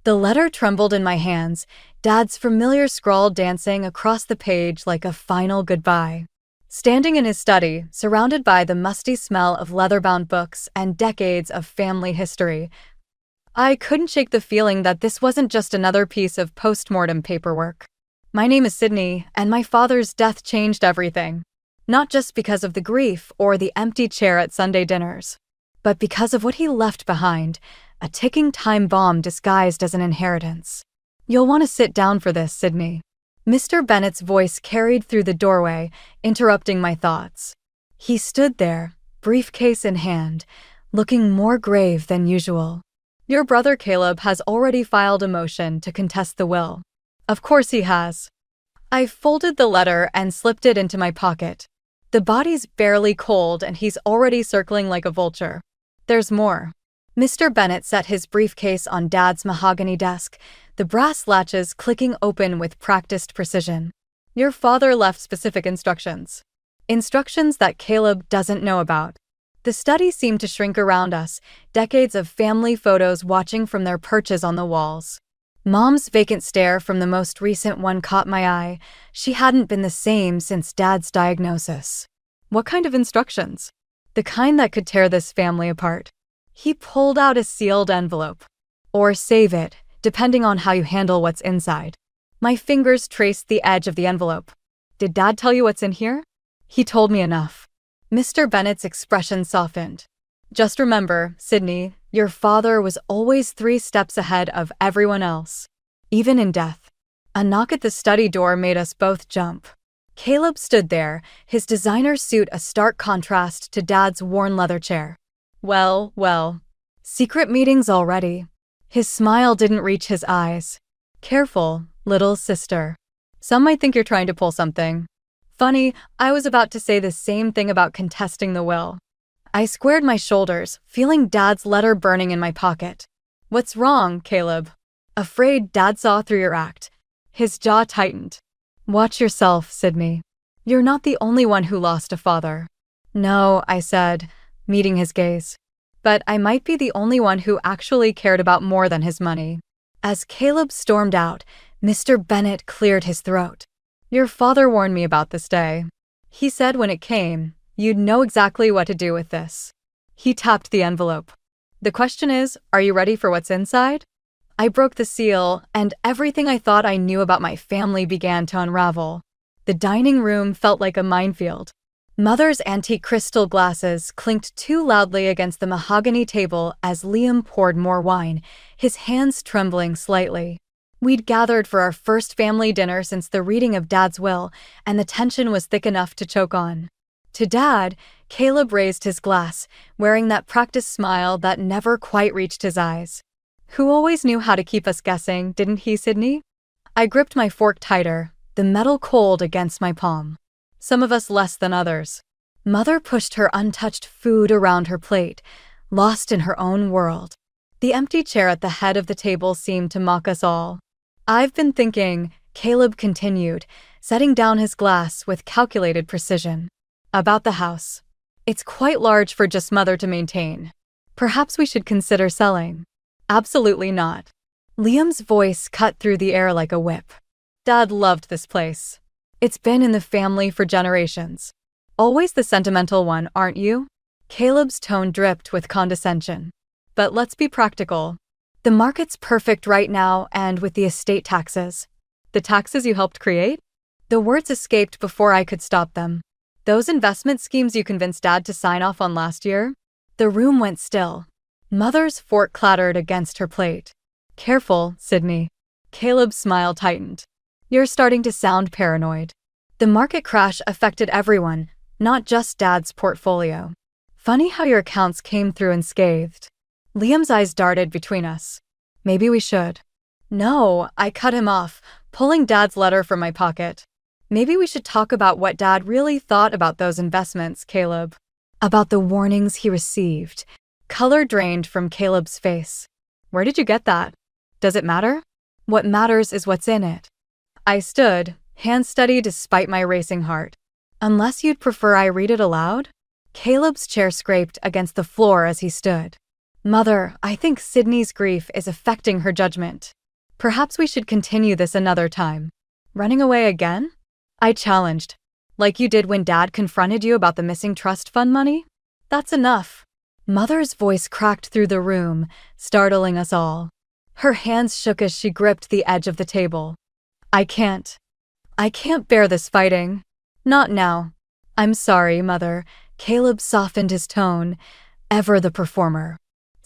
The letter trembled in my hands, Dad's familiar scrawl dancing across the page like a final goodbye. Standing in his study, surrounded by the musty smell of leather-bound books and decades of family history, I couldn't shake the feeling that this wasn't just another piece of post-mortem paperwork. My name is Sydney, and my father's death changed everything. Not just because of the grief or the empty chair at Sunday dinners, but because of what he left behind, a ticking time bomb disguised as an inheritance. You'll want to sit down for this, Sydney. Mr. Bennet's voice carried through the doorway, interrupting my thoughts. He stood there, briefcase in hand, looking more grave than usual. Your brother Caleb has already filed a motion to contest the will. Of course he has. I folded the letter and slipped it into my pocket. The body's barely cold and he's already circling like a vulture. There's more. Mr. Bennet set his briefcase on Dad's mahogany desk, the brass latches clicking open with practiced precision. Your father left specific instructions. Instructions that Caleb doesn't know about. The study seemed to shrink around us, decades of family photos watching from their perches on the walls. Mom's vacant stare from the most recent one caught my eye. She hadn't been the same since Dad's diagnosis. What kind of instructions? The kind that could tear this family apart. He pulled out a sealed envelope. Or save it, depending on how you handle what's inside. My fingers traced the edge of the envelope. Did Dad tell you what's in here? He told me enough. Mr. Bennet's expression softened. Just remember, Sydney, your father was always 3 steps ahead of everyone else, even in death. A knock at the study door made us both jump. Caleb stood there, his designer suit a stark contrast to Dad's worn leather chair. Well, secret meetings already. His smile didn't reach his eyes. Careful, little sister. Some might think you're trying to pull something. Funny, I was about to say the same thing about contesting the will. I squared my shoulders, feeling Dad's letter burning in my pocket. What's wrong, Caleb? Afraid Dad saw through your act. His jaw tightened. Watch yourself, Sydney. You're not the only one who lost a father. No, I said, meeting his gaze. But I might be the only one who actually cared about more than his money. As Caleb stormed out, Mr. Bennet cleared his throat. Your father warned me about this day. He said when it came, you'd know exactly what to do with this. He tapped the envelope. The question is, are you ready for what's inside? I broke the seal, and everything I thought I knew about my family began to unravel. The dining room felt like a minefield. Mother's antique crystal glasses clinked too loudly against the mahogany table as Liam poured more wine, his hands trembling slightly. We'd gathered for our first family dinner since the reading of Dad's will, and the tension was thick enough to choke on. To Dad, Caleb raised his glass, wearing that practiced smile that never quite reached his eyes. Who always knew how to keep us guessing, didn't he, Sydney? I gripped my fork tighter, the metal cold against my palm. Some of us less than others. Mother pushed her untouched food around her plate, lost in her own world. The empty chair at the head of the table seemed to mock us all. I've been thinking, Caleb continued, setting down his glass with calculated precision. About the house. It's quite large for just Mother to maintain. Perhaps we should consider selling. Absolutely not. Liam's voice cut through the air like a whip. Dad loved this place. It's been in the family for generations. Always the sentimental one, aren't you? Caleb's tone dripped with condescension. But let's be practical. The market's perfect right now, and with the estate taxes. The taxes you helped create? The words escaped before I could stop them. Those investment schemes you convinced Dad to sign off on last year? The room went still. Mother's fork clattered against her plate. Careful, Sydney. Caleb's smile tightened. You're starting to sound paranoid. The market crash affected everyone, not just Dad's portfolio. Funny how your accounts came through unscathed. Liam's eyes darted between us. Maybe we should. No, I cut him off, pulling Dad's letter from my pocket. Maybe we should talk about what Dad really thought about those investments, Caleb. About the warnings he received. Color drained from Caleb's face. Where did you get that? Does it matter? What matters is what's in it. I stood, hands steady despite my racing heart. Unless you'd prefer I read it aloud? Caleb's chair scraped against the floor as he stood. Mother, I think Sydney's grief is affecting her judgment. Perhaps we should continue this another time. Running away again? I challenged. Like you did when Dad confronted you about the missing trust fund money? That's enough. Mother's voice cracked through the room, startling us all. Her hands shook as she gripped the edge of the table. I can't bear this fighting. Not now. I'm sorry, Mother. Caleb softened his tone. Ever the performer.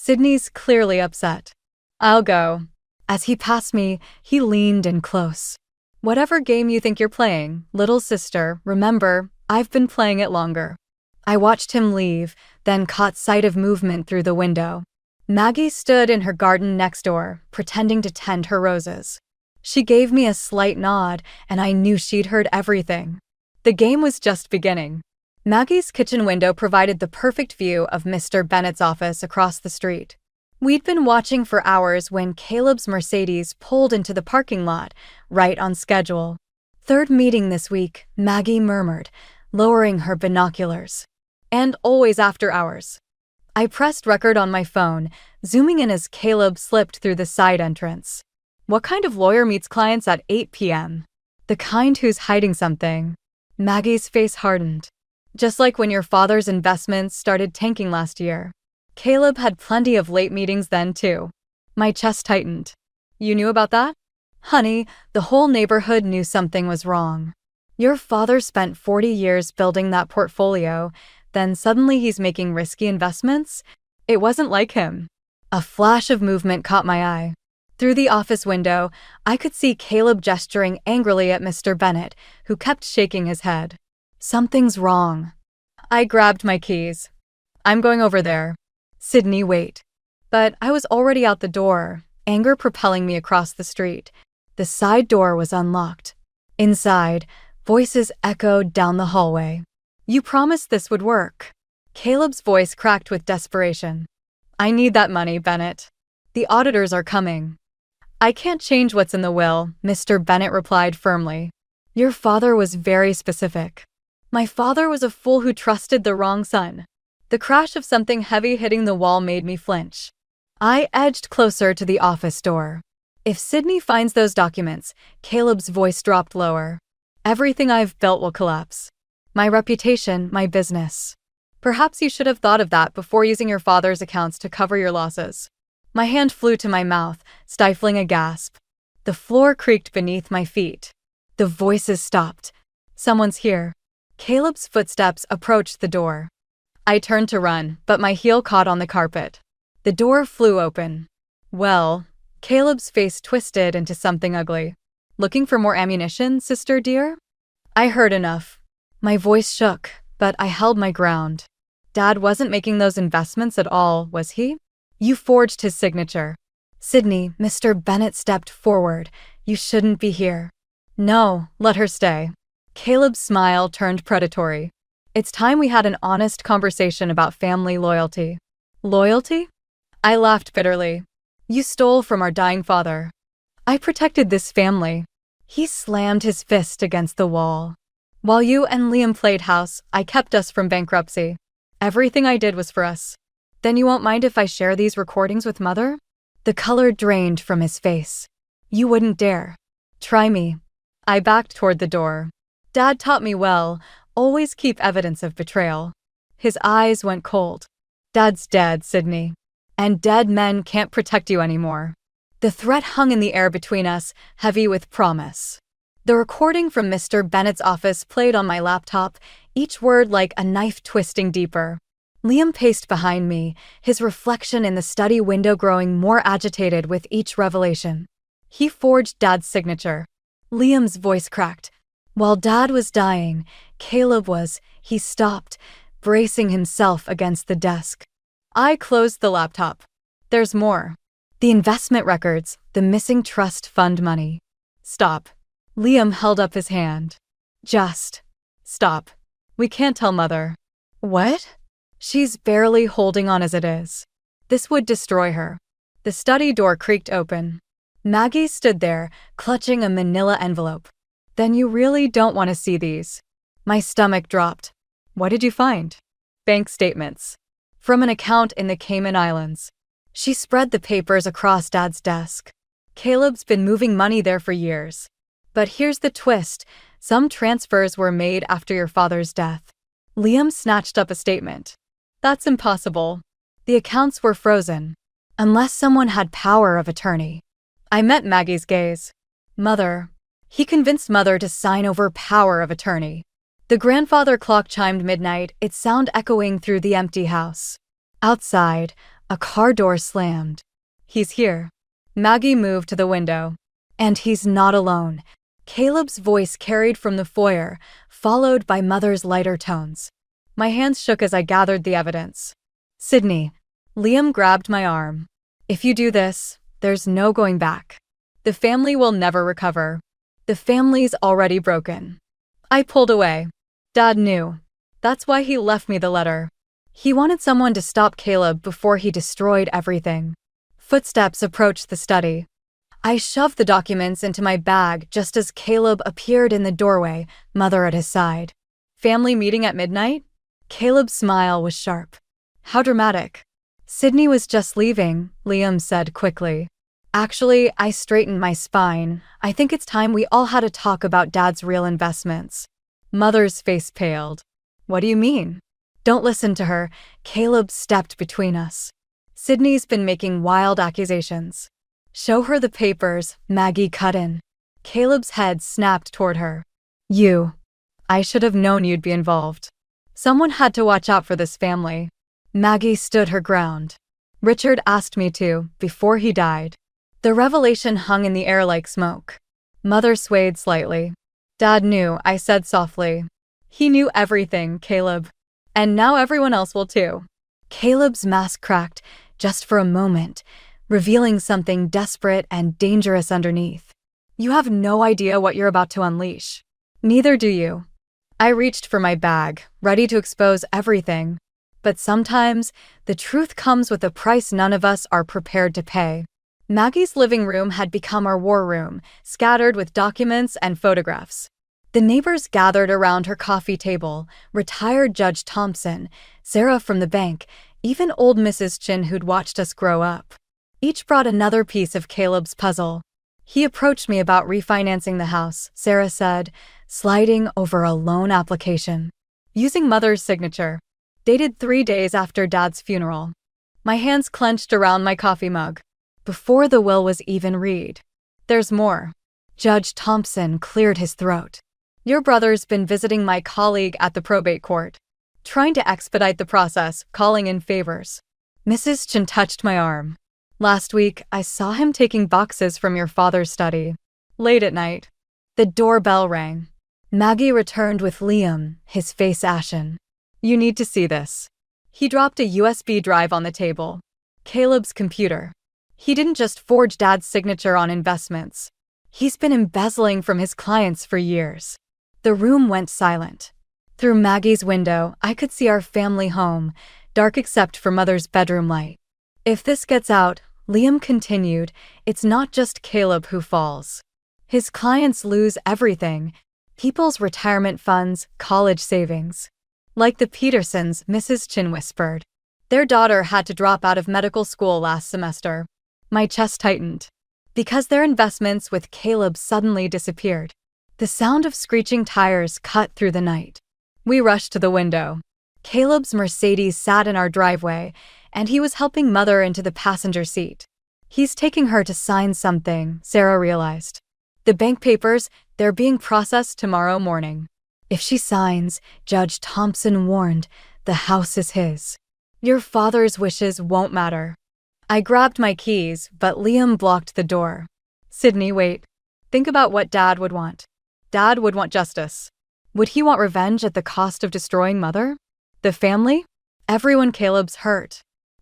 Sydney's clearly upset. I'll go. As he passed me, he leaned in close. Whatever game you think you're playing, little sister, remember, I've been playing it longer. I watched him leave, then caught sight of movement through the window. Maggie stood in her garden next door, pretending to tend her roses. She gave me a slight nod, and I knew she'd heard everything. The game was just beginning. Maggie's kitchen window provided the perfect view of Mr. Bennett's office across the street. We'd been watching for hours when Caleb's Mercedes pulled into the parking lot, right on schedule. Third meeting this week, Maggie murmured, lowering her binoculars. And always after hours. I pressed record on my phone, zooming in as Caleb slipped through the side entrance. What kind of lawyer meets clients at 8 p.m.? The kind who's hiding something. Maggie's face hardened. Just like when your father's investments started tanking last year. Caleb had plenty of late meetings then, too. My chest tightened. You knew about that? Honey, the whole neighborhood knew something was wrong. Your father spent 40 years building that portfolio, then suddenly he's making risky investments? It wasn't like him. A flash of movement caught my eye. Through the office window, I could see Caleb gesturing angrily at Mr. Bennett, who kept shaking his head. Something's wrong. I grabbed my keys. I'm going over there. Sydney, wait. But I was already out the door, anger propelling me across the street. The side door was unlocked. Inside, voices echoed down the hallway. You promised this would work. Caleb's voice cracked with desperation. I need that money, Bennett. The auditors are coming. I can't change what's in the will, Mr. Bennett replied firmly. Your father was very specific. My father was a fool who trusted the wrong son. The crash of something heavy hitting the wall made me flinch. I edged closer to the office door. If Sydney finds those documents, Caleb's voice dropped lower. Everything I've built will collapse. My reputation, my business. Perhaps you should have thought of that before using your father's accounts to cover your losses. My hand flew to my mouth, stifling a gasp. The floor creaked beneath my feet. The voices stopped. Someone's here. Caleb's footsteps approached the door. I turned to run, but my heel caught on the carpet. The door flew open. Well, Caleb's face twisted into something ugly. Looking for more ammunition, sister dear? I heard enough. My voice shook, but I held my ground. Dad wasn't making those investments at all, was he? You forged his signature. Sydney, Mr. Bennett stepped forward. You shouldn't be here. No, let her stay. Caleb's smile turned predatory. It's time we had an honest conversation about family loyalty. Loyalty? I laughed bitterly. You stole from our dying father. I protected this family. He slammed his fist against the wall. While you and Liam played house, I kept us from bankruptcy. Everything I did was for us. Then you won't mind if I share these recordings with Mother? The color drained from his face. You wouldn't dare. Try me. I backed toward the door. Dad taught me well, always keep evidence of betrayal. His eyes went cold. Dad's dead, Sydney. And dead men can't protect you anymore. The threat hung in the air between us, heavy with promise. The recording from Mr. Bennett's office played on my laptop, each word like a knife twisting deeper. Liam paced behind me, his reflection in the study window growing more agitated with each revelation. He forged Dad's signature. Liam's voice cracked. While Dad was dying, he stopped, bracing himself against the desk. I closed the laptop. There's more. The investment records, the missing trust fund money. Stop. Liam held up his hand. Just stop. We can't tell Mother. What? She's barely holding on as it is. This would destroy her. The study door creaked open. Maggie stood there, clutching a manila envelope. Then you really don't want to see these. My stomach dropped. What did you find? Bank statements. From an account in the Cayman Islands. She spread the papers across Dad's desk. Caleb's been moving money there for years. But here's the twist. Some transfers were made after your father's death. Liam snatched up a statement. That's impossible. The accounts were frozen. Unless someone had power of attorney. I met Maggie's gaze. Mother. He convinced Mother to sign over power of attorney. The grandfather clock chimed midnight, its sound echoing through the empty house. Outside, a car door slammed. He's here. Maggie moved to the window. And he's not alone. Caleb's voice carried from the foyer, followed by Mother's lighter tones. My hands shook as I gathered the evidence. Sydney. Liam grabbed my arm. If you do this, there's no going back. The family will never recover. The family's already broken. I pulled away. Dad knew. That's why he left me the letter. He wanted someone to stop Caleb before he destroyed everything. Footsteps approached the study. I shoved the documents into my bag just as Caleb appeared in the doorway, Mother at his side. Family meeting at midnight? Caleb's smile was sharp. How dramatic. Sydney was just leaving, Liam said quickly. Actually, I straightened my spine. I think it's time we all had a talk about Dad's real investments. Mother's face paled. What do you mean? Don't listen to her. Caleb stepped between us. Sydney's been making wild accusations. Show her the papers, Maggie cut in. Caleb's head snapped toward her. You. I should have known you'd be involved. Someone had to watch out for this family. Maggie stood her ground. Richard asked me to, before he died. The revelation hung in the air like smoke. Mother swayed slightly. Dad knew, I said softly. He knew everything, Caleb. And now everyone else will too. Caleb's mask cracked, just for a moment, revealing something desperate and dangerous underneath. You have no idea what you're about to unleash. Neither do you. I reached for my bag, ready to expose everything. But sometimes, the truth comes with a price none of us are prepared to pay. Maggie's living room had become our war room, scattered with documents and photographs. The neighbors gathered around her coffee table, retired Judge Thompson, Sarah from the bank, even old Mrs. Chin who'd watched us grow up. Each brought another piece of Caleb's puzzle. He approached me about refinancing the house, Sarah said, sliding over a loan application. Using Mother's signature. Dated 3 days after Dad's funeral. My hands clenched around my coffee mug. Before the will was even read. There's more. Judge Thompson cleared his throat. Your brother's been visiting my colleague at the probate court. Trying to expedite the process, calling in favors. Mrs. Chin touched my arm. Last week, I saw him taking boxes from your father's study. Late at night. The doorbell rang. Maggie returned with Liam, his face ashen. You need to see this. He dropped a USB drive on the table. Caleb's computer. He didn't just forge Dad's signature on investments. He's been embezzling from his clients for years. The room went silent. Through Maggie's window, I could see our family home, dark except for Mother's bedroom light. If this gets out, Liam continued, it's not just Caleb who falls. His clients lose everything. People's retirement funds, college savings. Like the Petersons, Mrs. Chin whispered. Their daughter had to drop out of medical school last semester. My chest tightened. Because their investments with Caleb suddenly disappeared. The sound of screeching tires cut through the night. We rushed to the window. Caleb's Mercedes sat in our driveway, and he was helping Mother into the passenger seat. He's taking her to sign something, Sarah realized. The bank papers, they're being processed tomorrow morning. If she signs, Judge Thompson warned, the house is his. Your father's wishes won't matter. I grabbed my keys, but Liam blocked the door. Sydney, wait. Think about what Dad would want. Dad would want justice. Would he want revenge at the cost of destroying Mother? The family? Everyone Caleb's hurt.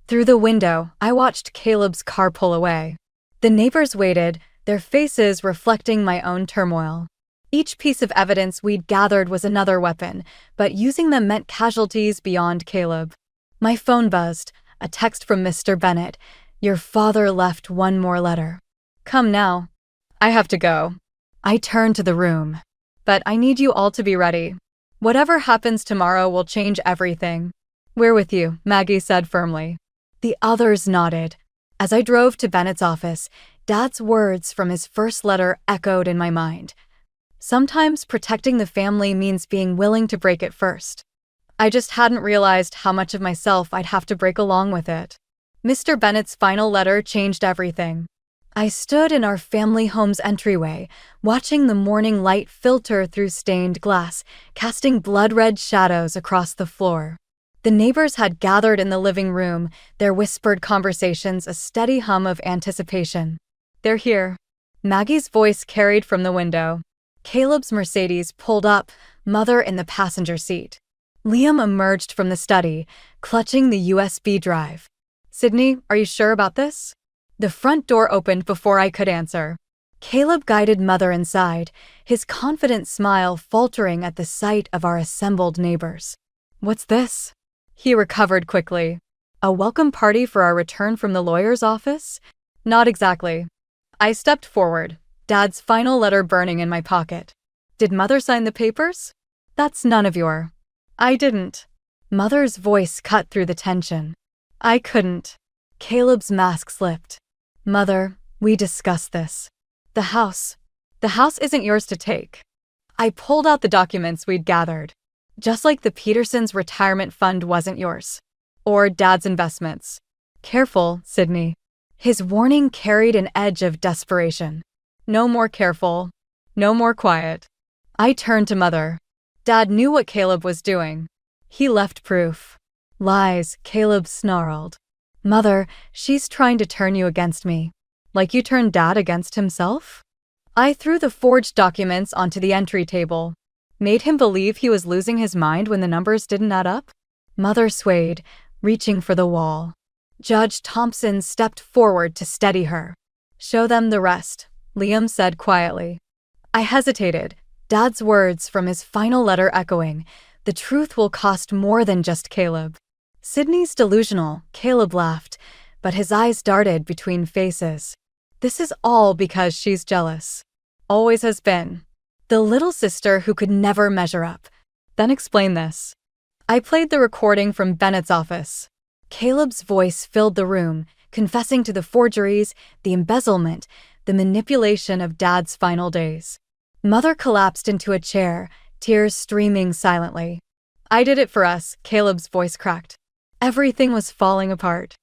Through the window, I watched Caleb's car pull away. The neighbors waited, their faces reflecting my own turmoil. Each piece of evidence we'd gathered was another weapon, but using them meant casualties beyond Caleb. My phone buzzed, a text from Mr. Bennett. Your father left one more letter. Come now. I have to go. I turned to the room. But I need you all to be ready. Whatever happens tomorrow will change everything. We're with you, Maggie said firmly. The others nodded. As I drove to Bennett's office, Dad's words from his first letter echoed in my mind. Sometimes protecting the family means being willing to break it first. I just hadn't realized how much of myself I'd have to break along with it. Mr. Bennett's final letter changed everything. I stood in our family home's entryway, watching the morning light filter through stained glass, casting blood-red shadows across the floor. The neighbors had gathered in the living room, their whispered conversations a steady hum of anticipation. "They're here." Maggie's voice carried from the window. Caleb's Mercedes pulled up, Mother in the passenger seat. Liam emerged from the study, clutching the USB drive. "Sydney, are you sure about this?" The front door opened before I could answer. Caleb guided Mother inside, his confident smile faltering at the sight of our assembled neighbors. "What's this?" He recovered quickly. "A welcome party for our return from the lawyer's office?" "Not exactly." I stepped forward, Dad's final letter burning in my pocket. "Did Mother sign the papers?" "That's none of your—" "I didn't." Mother's voice cut through the tension. "I couldn't." Caleb's mask slipped. "Mother, we discussed this. The house isn't yours to take." I pulled out the documents we'd gathered. Just like the Petersons' retirement fund wasn't yours. Or Dad's investments. "Careful, Sydney." His warning carried an edge of desperation. No more careful. No more quiet. I turned to Mother. Dad knew what Caleb was doing. He left proof. "Lies," Caleb snarled. "Mother, she's trying to turn you against me. Like you turned Dad against himself?" I threw the forged documents onto the entry table. Made him believe he was losing his mind when the numbers didn't add up? Mother swayed, reaching for the wall. Judge Thompson stepped forward to steady her. "Show them the rest," Liam said quietly. I hesitated, Dad's words from his final letter echoing. "The truth will cost more than just Caleb." "Sydney's delusional," Caleb laughed, but his eyes darted between faces. "This is all because she's jealous. Always has been. The little sister who could never measure up." "Then explain this." I played the recording from Bennett's office. Caleb's voice filled the room, confessing to the forgeries, the embezzlement, the manipulation of Dad's final days. Mother collapsed into a chair, tears streaming silently. "I did it for us," Caleb's voice cracked. "Everything was falling apart.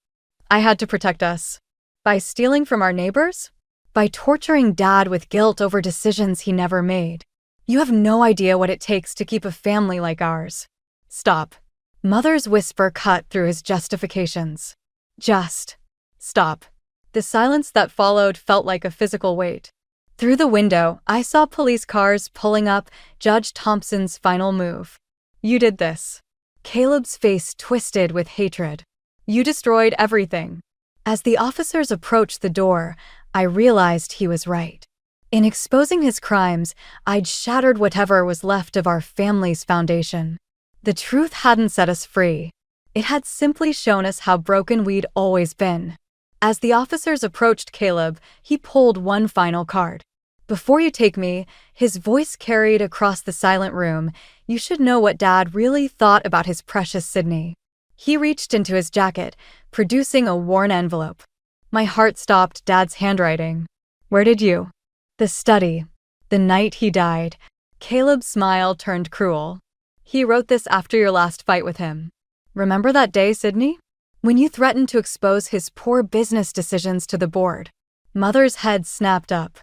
I had to protect us." By stealing from our neighbors? By torturing Dad with guilt over decisions he never made. "You have no idea what it takes to keep a family like ours." "Stop." Mother's whisper cut through his justifications. "Just stop." The silence that followed felt like a physical weight. Through the window, I saw police cars pulling up, Judge Thompson's final move. "You did this." Caleb's face twisted with hatred. "You destroyed everything." As the officers approached the door, I realized he was right. In exposing his crimes, I'd shattered whatever was left of our family's foundation. The truth hadn't set us free. It had simply shown us how broken we'd always been. As the officers approached Caleb, he pulled one final card. "Before you take me," his voice carried across the silent room, "you should know what Dad really thought about his precious Sydney." He reached into his jacket, producing a worn envelope. My heart stopped. Dad's handwriting. "Where did you?" "The study. The night he died." Caleb's smile turned cruel. "He wrote this after your last fight with him. Remember that day, Sydney? When you threatened to expose his poor business decisions to the board." Mother's head snapped up.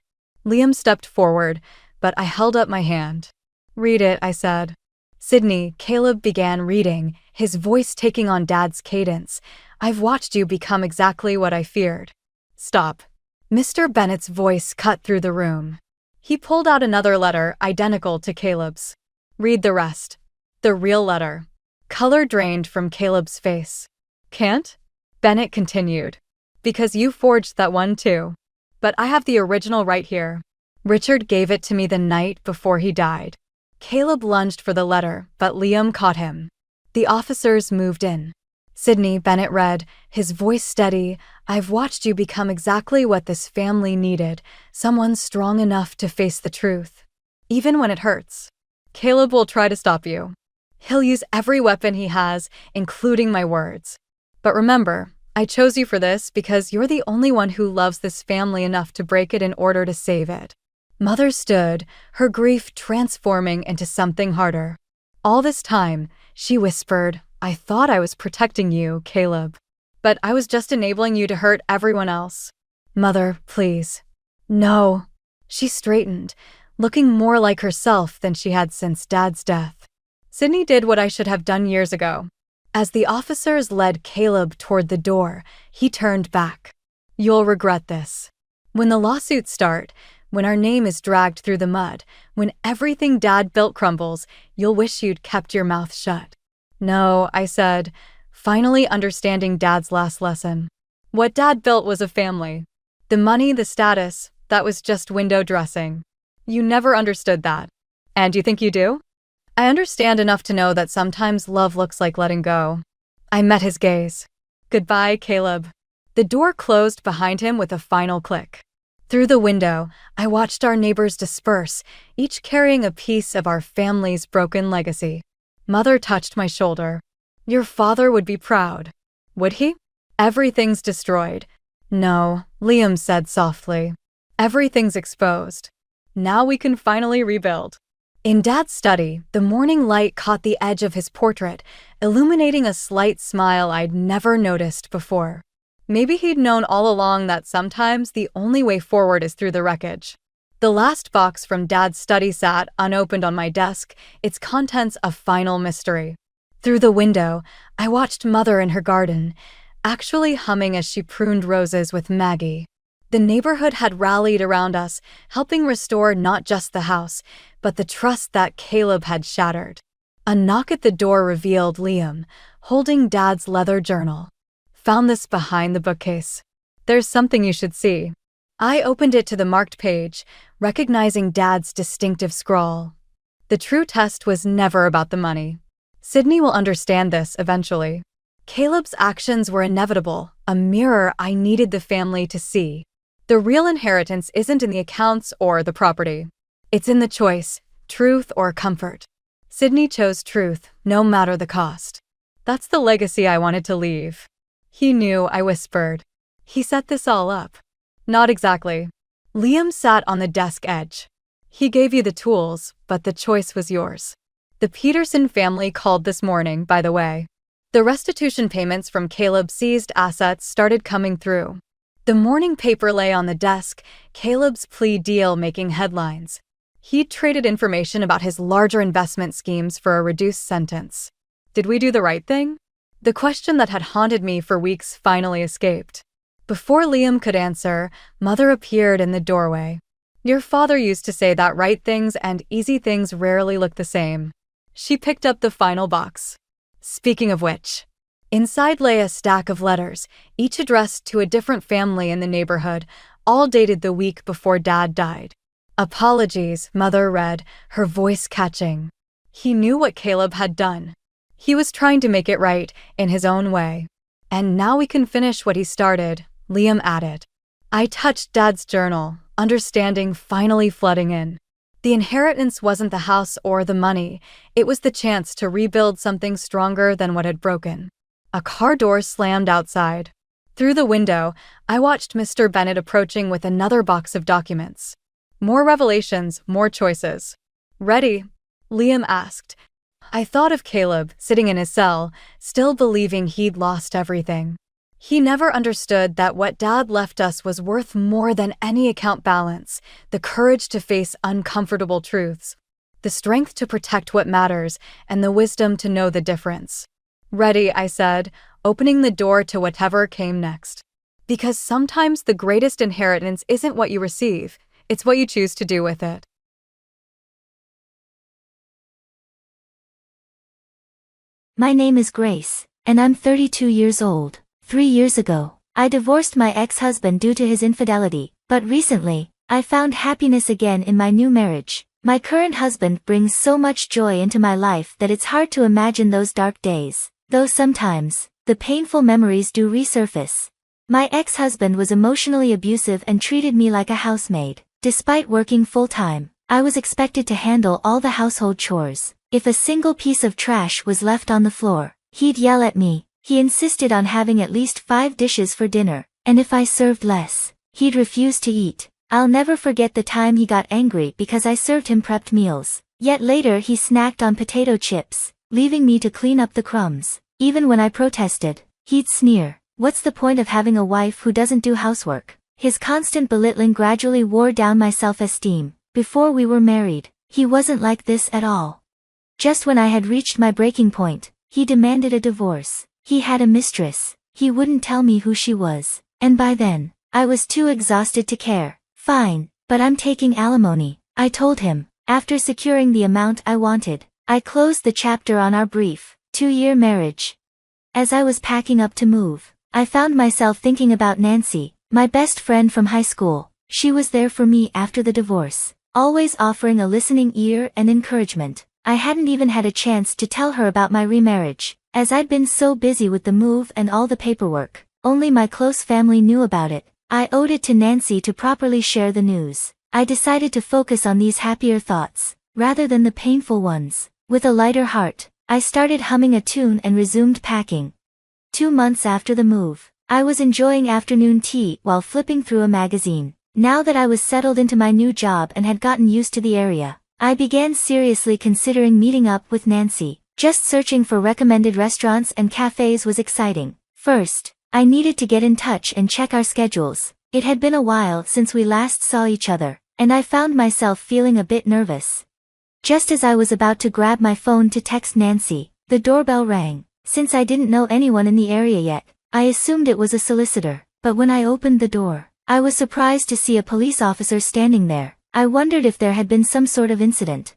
Liam stepped forward, but I held up my hand. "Read it," I said. "Sydney," Caleb began reading, his voice taking on Dad's cadence. "I've watched you become exactly what I feared." "Stop." Mr. Bennett's voice cut through the room. He pulled out another letter identical to Caleb's. "Read the rest." The real letter. Color drained from Caleb's face. "Can't?" Bennett continued. "Because you forged that one too. But I have the original right here. Richard gave it to me the night before he died." Caleb lunged for the letter, but Liam caught him. The officers moved in. "Sydney," Bennett read, his voice steady, "I've watched you become exactly what this family needed, someone strong enough to face the truth. Even when it hurts. Caleb will try to stop you. He'll use every weapon he has, including my words. But remember, I chose you for this because you're the only one who loves this family enough to break it in order to save it." Mother stood, her grief transforming into something harder. All this time, she whispered, "I thought I was protecting you, Caleb. But I was just enabling you to hurt everyone else." "Mother, please." "No." She straightened, looking more like herself than she had since Dad's death. "Sydney did what I should have done years ago." As the officers led Caleb toward the door, he turned back. "You'll regret this. When the lawsuits start, when our name is dragged through the mud, when everything Dad built crumbles, you'll wish you'd kept your mouth shut." "No," I said, finally understanding Dad's last lesson. What Dad built was a family. The money, the status, that was just window dressing. You never understood that. And you think you do? "I understand enough to know that sometimes love looks like letting go." I met his gaze. "Goodbye, Caleb." The door closed behind him with a final click. Through the window, I watched our neighbors disperse, each carrying a piece of our family's broken legacy. Mother touched my shoulder. "Your father would be proud." "Would he?" "Everything's destroyed." "No," Liam said softly. "Everything's exposed. Now we can finally rebuild." In Dad's study, the morning light caught the edge of his portrait, illuminating a slight smile I'd never noticed before. Maybe he'd known all along that sometimes the only way forward is through the wreckage. The last box from Dad's study sat unopened on my desk, its contents a final mystery. Through the window, I watched Mother in her garden, actually humming as she pruned roses with Maggie. The neighborhood had rallied around us, helping restore not just the house, but the trust that Caleb had shattered. A knock at the door revealed Liam, holding Dad's leather journal. "Found this behind the bookcase. There's something you should see." I opened it to the marked page, recognizing Dad's distinctive scrawl. The true test was never about the money. Sydney will understand this eventually. Caleb's actions were inevitable, a mirror I needed the family to see. The real inheritance isn't in the accounts or the property. It's in the choice, truth or comfort. Sydney chose truth, no matter the cost. That's the legacy I wanted to leave. "He knew," I whispered. "He set this all up." "Not exactly." Liam sat on the desk edge. "He gave you the tools, but the choice was yours." The Peterson family called this morning, by the way. The restitution payments from Caleb's seized assets started coming through. The morning paper lay on the desk, Caleb's plea deal making headlines. He'd traded information about his larger investment schemes for a reduced sentence. Did we do the right thing? The question that had haunted me for weeks finally escaped. Before Liam could answer, Mother appeared in the doorway. "Your father used to say that right things and easy things rarely look the same." She picked up the final box. "Speaking of which." Inside lay a stack of letters, each addressed to a different family in the neighborhood, all dated the week before Dad died. "Apologies," Mother read, her voice catching. He knew what Caleb had done. He was trying to make it right, in his own way. "And now we can finish what he started," Liam added. I touched Dad's journal, understanding finally flooding in. The inheritance wasn't the house or the money, it was the chance to rebuild something stronger than what had broken. A car door slammed outside. Through the window, I watched Mr. Bennett approaching with another box of documents. More revelations, more choices. "Ready?" Liam asked. I thought of Caleb, sitting in his cell, still believing he'd lost everything. He never understood that what Dad left us was worth more than any account balance, the courage to face uncomfortable truths, the strength to protect what matters, and the wisdom to know the difference. "Ready," I said, opening the door to whatever came next. Because sometimes the greatest inheritance isn't what you receive, it's what you choose to do with it. My name is Grace, and I'm 32 years old. 3 years ago, I divorced my ex-husband due to his infidelity, but recently, I found happiness again in my new marriage. My current husband brings so much joy into my life that it's hard to imagine those dark days, though sometimes, the painful memories do resurface. My ex-husband was emotionally abusive and treated me like a housemaid. Despite working full-time, I was expected to handle all the household chores. If a single piece of trash was left on the floor, he'd yell at me, He insisted on having at least 5 dishes for dinner, and if I served less, he'd refuse to eat. I'll never forget the time he got angry because I served him prepped meals. Yet later he snacked on potato chips, leaving me to clean up the crumbs. Even when I protested, he'd sneer, "What's the point of having a wife who doesn't do housework?" His constant belittling gradually wore down my self-esteem. Before we were married, he wasn't like this at all. Just when I had reached my breaking point, he demanded a divorce. He had a mistress. He wouldn't tell me who she was, and by then, I was too exhausted to care. "Fine, but I'm taking alimony," I told him. After securing the amount I wanted, I closed the chapter on our brief, 2-year marriage. As I was packing up to move, I found myself thinking about Nancy, my best friend from high school. She was there for me after the divorce, always offering a listening ear and encouragement. I hadn't even had a chance to tell her about my remarriage, as I'd been so busy with the move and all the paperwork. Only my close family knew about it. I owed it to Nancy to properly share the news. I decided to focus on these happier thoughts, rather than the painful ones. With a lighter heart, I started humming a tune and resumed packing. 2 months after the move, I was enjoying afternoon tea while flipping through a magazine. Now that I was settled into my new job and had gotten used to the area, I began seriously considering meeting up with Nancy. Just searching for recommended restaurants and cafes was exciting. First, I needed to get in touch and check our schedules. It had been a while since we last saw each other, and I found myself feeling a bit nervous. Just as I was about to grab my phone to text Nancy, the doorbell rang. Since I didn't know anyone in the area yet, I assumed it was a solicitor, but when I opened the door, I was surprised to see a police officer standing there. I wondered if there had been some sort of incident.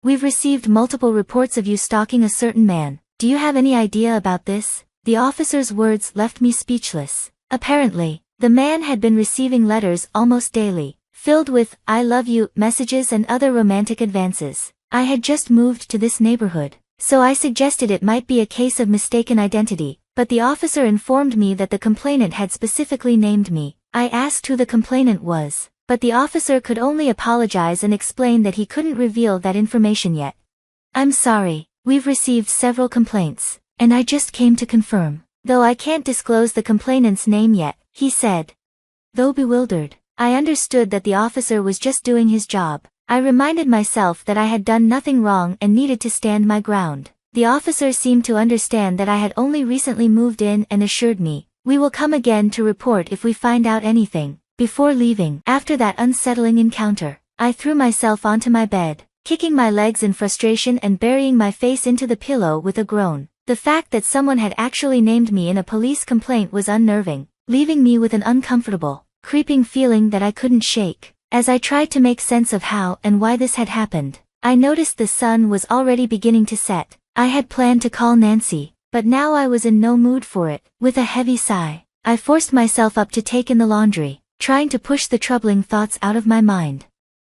"We've received multiple reports of you stalking a certain man. Do you have any idea about this?" The officer's words left me speechless. Apparently, the man had been receiving letters almost daily, filled with "I love you" messages and other romantic advances. I had just moved to this neighborhood, so I suggested it might be a case of mistaken identity, but the officer informed me that the complainant had specifically named me. I asked who the complainant was, but the officer could only apologize and explain that he couldn't reveal that information yet. "I'm sorry, we've received several complaints, and I just came to confirm, though I can't disclose the complainant's name yet," he said. Though bewildered, I understood that the officer was just doing his job. I reminded myself that I had done nothing wrong and needed to stand my ground. The officer seemed to understand that I had only recently moved in and assured me, "We will come again to report if we find out anything." Before leaving, after that unsettling encounter, I threw myself onto my bed, kicking my legs in frustration and burying my face into the pillow with a groan. The fact that someone had actually named me in a police complaint was unnerving, leaving me with an uncomfortable, creeping feeling that I couldn't shake. As I tried to make sense of how and why this had happened, I noticed the sun was already beginning to set. I had planned to call Nancy, but now I was in no mood for it. With a heavy sigh, I forced myself up to take in the laundry, trying to push the troubling thoughts out of my mind.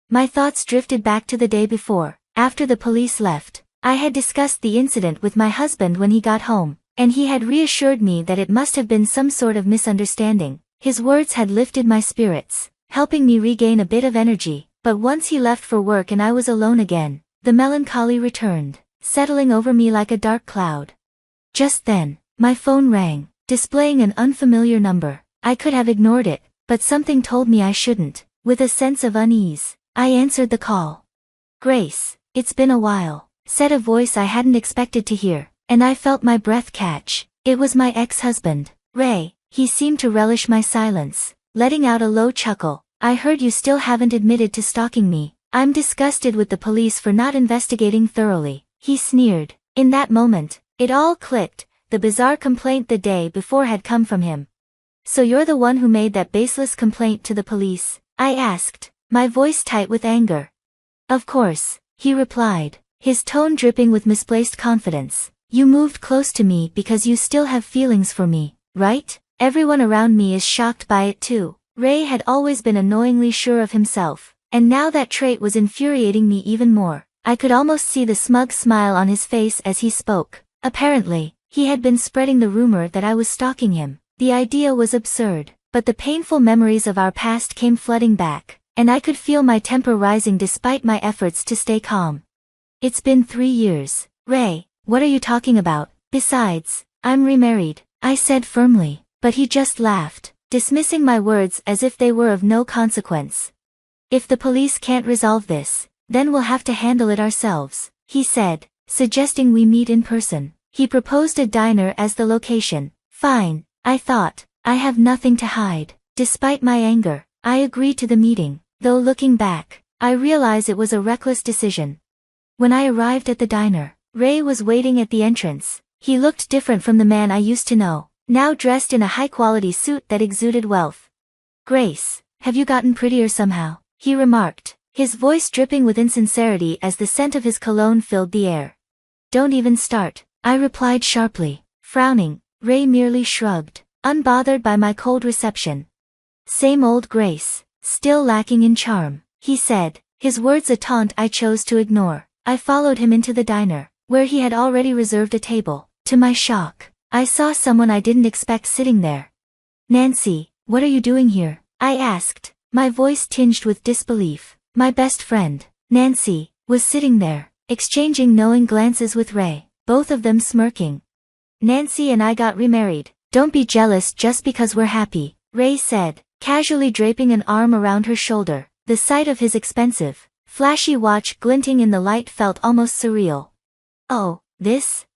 My thoughts drifted back to the day before. After the police left, I had discussed the incident with my husband when he got home, and he had reassured me that it must have been some sort of misunderstanding. His words had lifted my spirits, helping me regain a bit of energy, but once he left for work and I was alone again, the melancholy returned, settling over me like a dark cloud. Just then, my phone rang, displaying an unfamiliar number. I could have ignored it, but something told me I shouldn't. With a sense of unease, I answered the call. "Grace, it's been a while," said a voice I hadn't expected to hear, and I felt my breath catch. It was my ex-husband, Ray. He seemed to relish my silence, letting out a low chuckle. "I heard you still haven't admitted to stalking me. I'm disgusted with the police for not investigating thoroughly," he sneered. In that moment, it all clicked. The bizarre complaint the day before had come from him. "So you're the one who made that baseless complaint to the police?" I asked, my voice tight with anger. "Of course," he replied, his tone dripping with misplaced confidence. "You moved close to me because you still have feelings for me, right? Everyone around me is shocked by it too." Ray had always been annoyingly sure of himself, and now that trait was infuriating me even more. I could almost see the smug smile on his face as he spoke. Apparently, he had been spreading the rumor that I was stalking him. The idea was absurd, but the painful memories of our past came flooding back, and I could feel my temper rising despite my efforts to stay calm. "It's been 3 years. Ray, what are you talking about? Besides, I'm remarried, I said firmly, but he just laughed, dismissing my words as if they were of no consequence. If the police can't resolve this, then we'll have to handle it ourselves, he said, suggesting we meet in person. He proposed a diner as the location. Fine, I thought, I have nothing to hide. Despite my anger, I agreed to the meeting, though looking back, I realize it was a reckless decision. When I arrived at the diner, Ray was waiting at the entrance. He looked different from the man I used to know, now dressed in a high-quality suit that exuded wealth. "Grace, have you gotten prettier somehow?" he remarked, his voice dripping with insincerity as the scent of his cologne filled the air. "Don't even start," I replied sharply. Frowning, Ray merely shrugged, unbothered by my cold reception. "Same old Grace, still lacking in charm," he said, his words a taunt I chose to ignore. I followed him into the diner, where he had already reserved a table. To my shock, I saw someone I didn't expect sitting there. "Nancy, what are you doing here?" I asked, my voice tinged with disbelief. My best friend, Nancy, was sitting there, exchanging knowing glances with Ray, both of them smirking. "Nancy and I got remarried. Don't be jealous just because we're happy," Ray said, casually draping an arm around her shoulder. The sight of his expensive, flashy watch glinting in the light felt almost surreal. "Oh,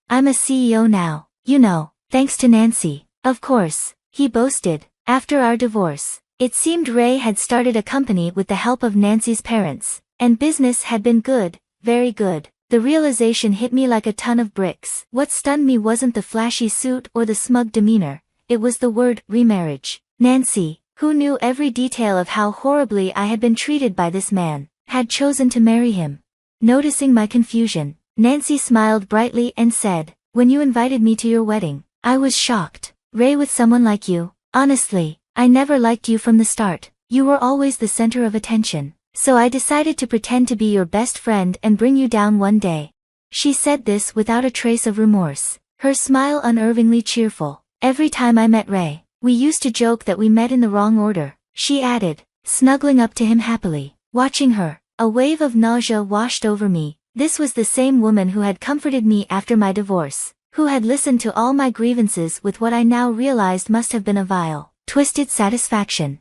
I'm a CEO now, you know, thanks to Nancy, of course," he boasted. After our divorce, it seemed Ray had started a company with the help of Nancy's parents, and business had been good, very good. The realization hit me like a ton of bricks. What stunned me wasn't the flashy suit or the smug demeanor, it was the word remarriage. Nancy, who knew every detail of how horribly I had been treated by this man, had chosen to marry him. Noticing my confusion, Nancy smiled brightly and said, "When you invited me to your wedding, I was shocked. Ray, with someone like you, honestly, I never liked you from the start. You were always the center of attention, so I decided to pretend to be your best friend and bring you down one day." She said this without a trace of remorse, her smile unervingly cheerful. "Every time I met Ray, we used to joke that we met in the wrong order," she added, snuggling up to him happily. Watching her, a wave of nausea washed over me. This was the same woman who had comforted me after my divorce, who had listened to all my grievances with what I now realized must have been a vile, twisted satisfaction.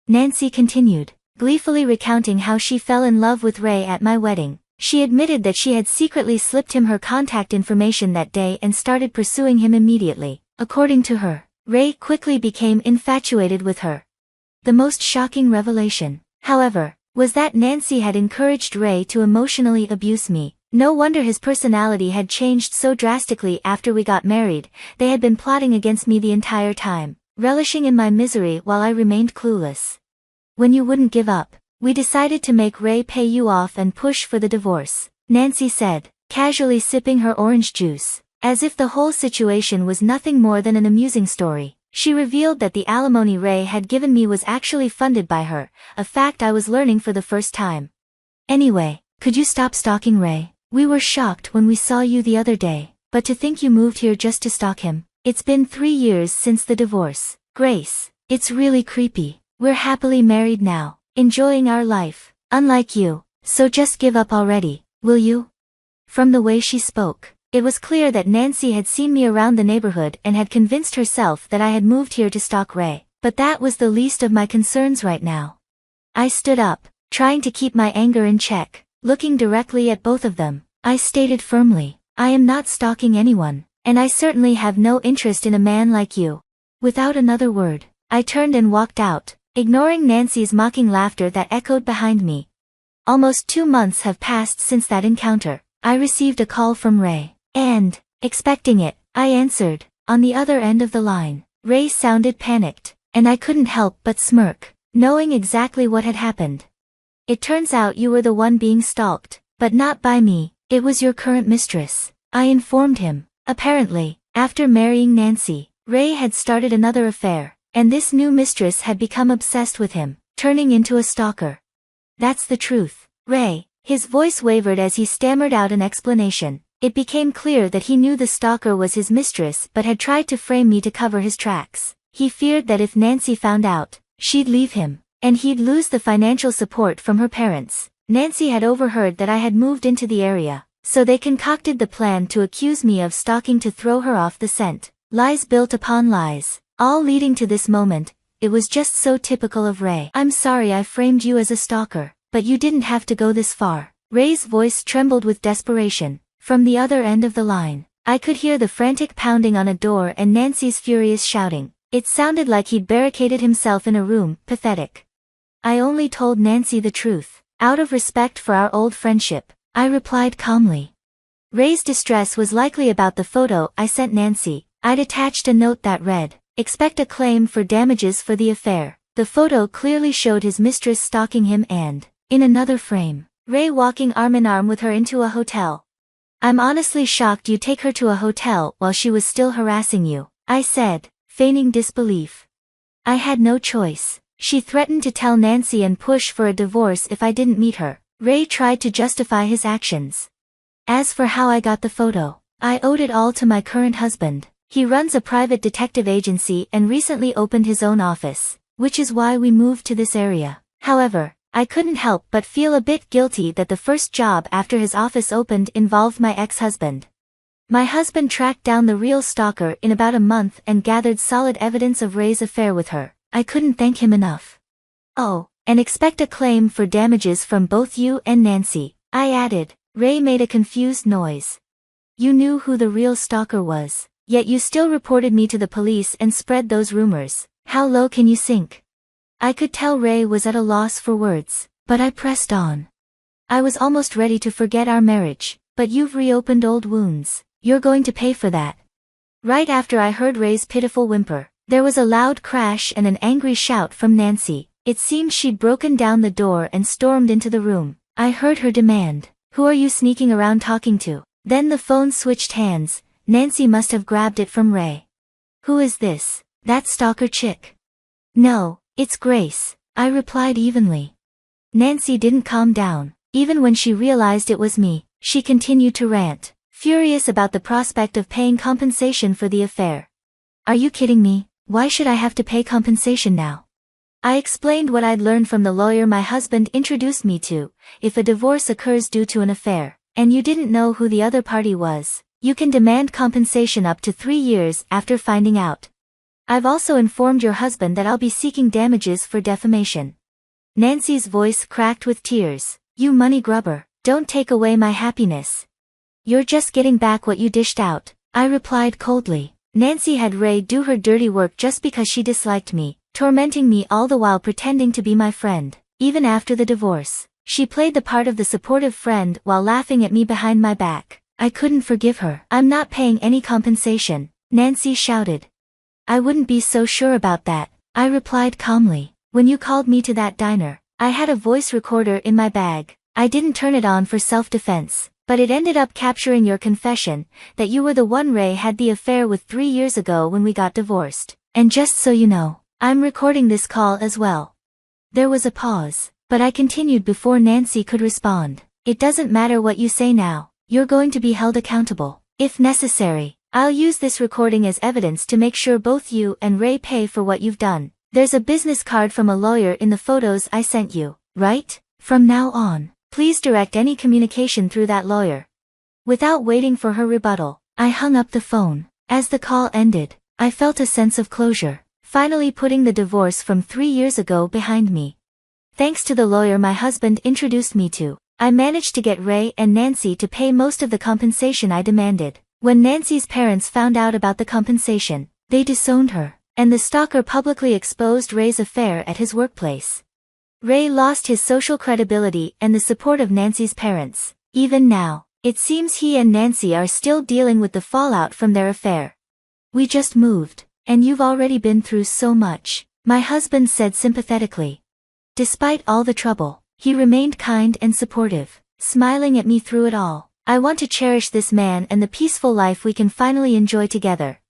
Nancy continued, gleefully recounting how she fell in love with Ray at my wedding. She admitted that she had secretly slipped him her contact information that day and started pursuing him immediately. According to her, Ray quickly became infatuated with her. The most shocking revelation, however, was that Nancy had encouraged Ray to emotionally abuse me. No wonder his personality had changed so drastically after we got married. They had been plotting against me the entire time, relishing in my misery while I remained clueless. "When you wouldn't give up, we decided to make Ray pay you off and push for the divorce," Nancy said, casually sipping her orange juice. As if the whole situation was nothing more than an amusing story, she revealed that the alimony Ray had given me was actually funded by her, a fact I was learning for the first time. "Anyway, could you stop stalking Ray? We were shocked when we saw you the other day, but to think you moved here just to stalk him. It's been 3 years since the divorce. Grace, it's really creepy. We're happily married now, enjoying our life, unlike you, so just give up already, will you?" From the way she spoke, it was clear that Nancy had seen me around the neighborhood and had convinced herself that I had moved here to stalk Ray, but that was the least of my concerns right now. I stood up, trying to keep my anger in check. Looking directly at both of them, I stated firmly, "I am not stalking anyone, and I certainly have no interest in a man like you." Without another word, I turned and walked out, ignoring Nancy's mocking laughter that echoed behind me. Almost 2 months have passed since that encounter. I received a call from Ray, and, expecting it, I answered. On the other end of the line, Ray sounded panicked, and I couldn't help but smirk, knowing exactly what had happened. "It turns out you were the one being stalked, but not by me, it was your current mistress," I informed him. Apparently, after marrying Nancy, Ray had started another affair, and this new mistress had become obsessed with him, turning into a stalker. "That's the truth, Ray." His voice wavered as he stammered out an explanation. It became clear that he knew the stalker was his mistress but had tried to frame me to cover his tracks. He feared that if Nancy found out, she'd leave him, and he'd lose the financial support from her parents. Nancy had overheard that I had moved into the area, so they concocted the plan to accuse me of stalking to throw her off the scent. Lies built upon lies, all leading to this moment. It was just so typical of Ray. I'm sorry I framed you as a stalker, but you didn't have to go this far. Ray's voice trembled with desperation. From the other end of the line, I could hear the frantic pounding on a door and Nancy's furious shouting. It sounded like he'd barricaded himself in a room. Pathetic. I only told Nancy the truth, out of respect for our old friendship, I replied calmly. Ray's distress was likely about the photo I sent Nancy. I'd attached a note that read, "Expect a claim for damages for the affair." The photo clearly showed his mistress stalking him and, in another frame, Ray walking arm in arm with her into a hotel. "I'm honestly shocked you take her to a hotel while she was still harassing you," I said, feigning disbelief. I had no choice. She threatened to tell Nancy and push for a divorce if I didn't meet her. Ray tried to justify his actions. As for how I got the photo, I owed it all to my current husband. He runs a private detective agency and recently opened his own office, which is why we moved to this area. However, I couldn't help but feel a bit guilty that the first job after his office opened involved my ex-husband. My husband tracked down the real stalker in about a month and gathered solid evidence of Ray's affair with her. I couldn't thank him enough. "Oh, and expect a claim for damages from both you and Nancy," I added. Ray made a confused noise. "You knew who the real stalker was, yet you still reported me to the police and spread those rumors. How low can you sink?" I could tell Ray was at a loss for words, but I pressed on. "I was almost ready to forget our marriage, but you've reopened old wounds. You're going to pay for that." Right after I heard Ray's pitiful whimper, there was a loud crash and an angry shout from Nancy. It seemed she'd broken down the door and stormed into the room. I heard her demand, "Who are you sneaking around talking to?" Then the phone switched hands. Nancy must have grabbed it from Ray. "Who is this? That stalker chick?" "No, it's Grace," I replied evenly. Nancy didn't calm down. Even when she realized it was me, she continued to rant, furious about the prospect of paying compensation for the affair. "Are you kidding me? Why should I have to pay compensation now?" I explained what I'd learned from the lawyer my husband introduced me to. If a divorce occurs due to an affair, and you didn't know who the other party was, you can demand compensation up to 3 years after finding out. I've also informed your husband that I'll be seeking damages for defamation. Nancy's voice cracked with tears. "You money grubber, don't take away my happiness. You're just getting back what you dished out," I replied coldly. Nancy had Ray do her dirty work just because she disliked me, tormenting me all the while pretending to be my friend. Even after the divorce, she played the part of the supportive friend while laughing at me behind my back. I couldn't forgive her. "I'm not paying any compensation," Nancy shouted. "I wouldn't be so sure about that," I replied calmly. "When you called me to that diner, I had a voice recorder in my bag. I didn't turn it on for self-defense, but it ended up capturing your confession, that you were the one Ray had the affair with 3 years ago when we got divorced. And just so you know, I'm recording this call as well." There was a pause, but I continued before Nancy could respond. "It doesn't matter what you say now, you're going to be held accountable. If necessary, I'll use this recording as evidence to make sure both you and Ray pay for what you've done. There's a business card from a lawyer in the photos I sent you, right? From now on, please direct any communication through that lawyer." Without waiting for her rebuttal, I hung up the phone. As the call ended, I felt a sense of closure, finally putting the divorce from 3 years ago behind me. Thanks to the lawyer my husband introduced me to, I managed to get Ray and Nancy to pay most of the compensation I demanded. When Nancy's parents found out about the compensation, they disowned her, and the stalker publicly exposed Ray's affair at his workplace. Ray lost his social credibility and the support of Nancy's parents. Even now, it seems he and Nancy are still dealing with the fallout from their affair. "We just moved, and you've already been through so much," my husband said sympathetically. Despite all the trouble, he remained kind and supportive, smiling at me through it all. "I want to cherish this man and the peaceful life we can finally enjoy together."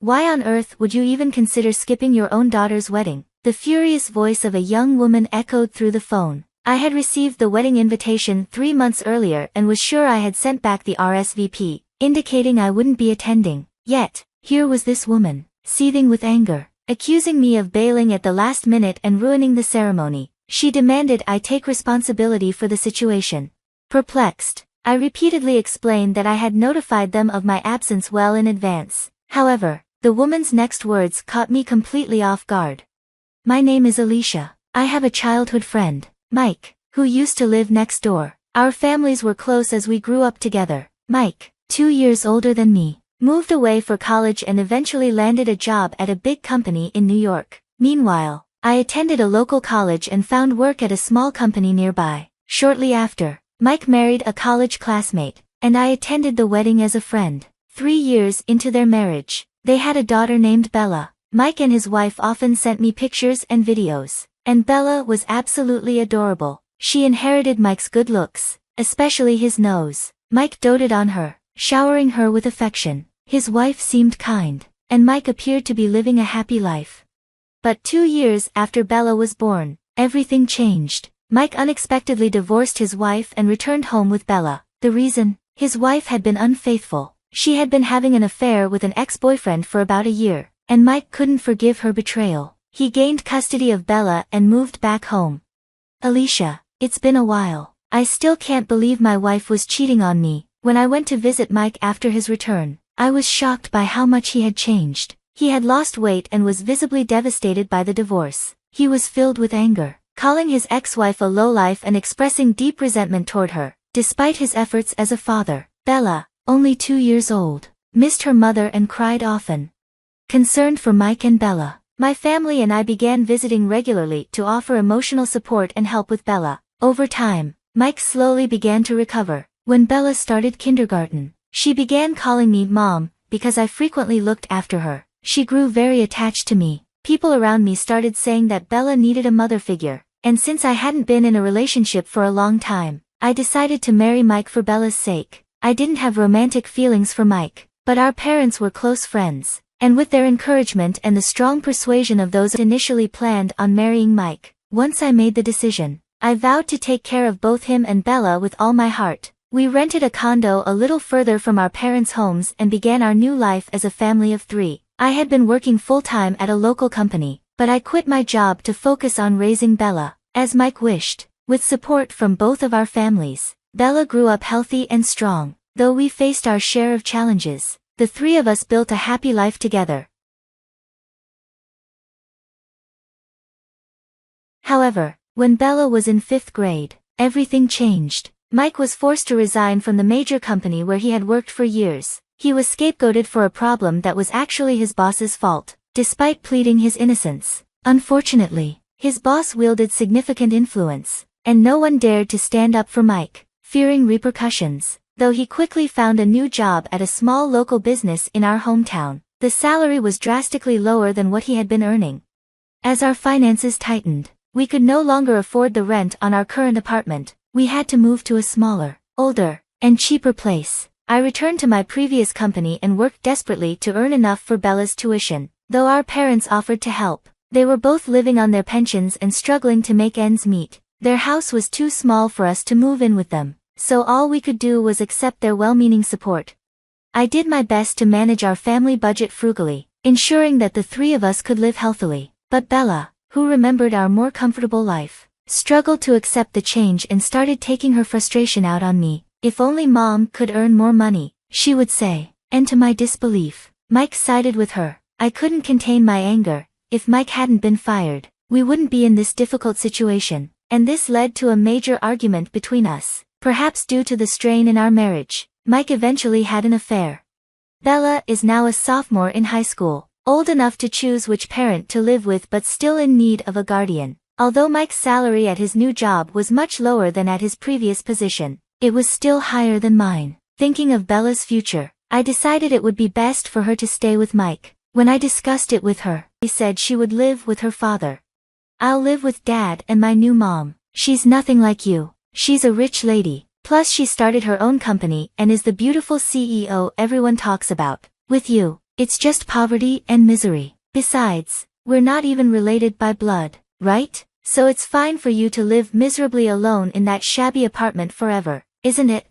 Why on earth would you even consider skipping your own daughter's wedding? The furious voice of a young woman echoed through the phone. I had received the wedding invitation 3 months earlier and was sure I had sent back the RSVP, indicating I wouldn't be attending. Yet, here was this woman, seething with anger, accusing me of bailing at the last minute and ruining the ceremony. She demanded I take responsibility for the situation. Perplexed, I repeatedly explained that I had notified them of my absence well in advance. However, the woman's next words caught me completely off guard. My name is Alicia. I have a childhood friend, Mike, who used to live next door. Our families were close as we grew up together. Mike, 2 years older than me, moved away for college and eventually landed a job at a big company in New York. Meanwhile, I attended a local college and found work at a small company nearby. Shortly after, Mike married a college classmate, and I attended the wedding as a friend. 3 years into their marriage, they had a daughter named Bella. Mike and his wife often sent me pictures and videos, and Bella was absolutely adorable. She inherited Mike's good looks, especially his nose. Mike doted on her, showering her with affection. His wife seemed kind, and Mike appeared to be living a happy life. But 2 years after Bella was born, everything changed. Mike unexpectedly divorced his wife and returned home with Bella. The reason? His wife had been unfaithful. She had been having an affair with an ex-boyfriend for about a year, and Mike couldn't forgive her betrayal. He gained custody of Bella and moved back home. Alicia, it's been a while. I still can't believe my wife was cheating on me. When I went to visit Mike after his return, I was shocked by how much he had changed. He had lost weight and was visibly devastated by the divorce. He was filled with anger, calling his ex-wife a lowlife and expressing deep resentment toward her. Despite his efforts as a father, Bella, only 2 years old, missed her mother and cried often. Concerned for Mike and Bella, my family and I began visiting regularly to offer emotional support and help with Bella. Over time, Mike slowly began to recover. When Bella started kindergarten, she began calling me Mom, because I frequently looked after her. She grew very attached to me. People around me started saying that Bella needed a mother figure, and since I hadn't been in a relationship for a long time, I decided to marry Mike for Bella's sake. I didn't have romantic feelings for Mike, but our parents were close friends, and with their encouragement and the strong persuasion of those initially planned on marrying Mike, once I made the decision, I vowed to take care of both him and Bella with all my heart. We rented a condo a little further from our parents' homes and began our new life as a family of 3. I had been working full-time at a local company, but I quit my job to focus on raising Bella, as Mike wished. With support from both of our families, Bella grew up healthy and strong. Though we faced our share of challenges, the 3 of us built a happy life together. However, when Bella was in 5th grade, everything changed. Mike was forced to resign from the major company where he had worked for years. He was scapegoated for a problem that was actually his boss's fault, despite pleading his innocence. Unfortunately, his boss wielded significant influence, and no one dared to stand up for Mike, fearing repercussions. Though he quickly found a new job at a small local business in our hometown, the salary was drastically lower than what he had been earning. As our finances tightened, we could no longer afford the rent on our current apartment. We had to move to a smaller, older, and cheaper place. I returned to my previous company and worked desperately to earn enough for Bella's tuition. Though our parents offered to help, they were both living on their pensions and struggling to make ends meet. Their house was too small for us to move in with them, so all we could do was accept their well-meaning support. I did my best to manage our family budget frugally, ensuring that the 3 of us could live healthily. But Bella, who remembered our more comfortable life, struggled to accept the change and started taking her frustration out on me. If only Mom could earn more money, she would say, and to my disbelief, Mike sided with her. I couldn't contain my anger. If Mike hadn't been fired, we wouldn't be in this difficult situation, and this led to a major argument between us. Perhaps due to the strain in our marriage, Mike eventually had an affair. Bella is now a sophomore in high school, old enough to choose which parent to live with but still in need of a guardian. Although Mike's salary at his new job was much lower than at his previous position, it was still higher than mine. Thinking of Bella's future, I decided it would be best for her to stay with Mike. When I discussed it with her, she said she would live with her father. I'll live with Dad and my new mom. She's nothing like you. She's a rich lady. Plus she started her own company and is the beautiful CEO everyone talks about. With you, it's just poverty and misery. Besides, we're not even related by blood, right? So it's fine for you to live miserably alone in that shabby apartment forever, isn't it?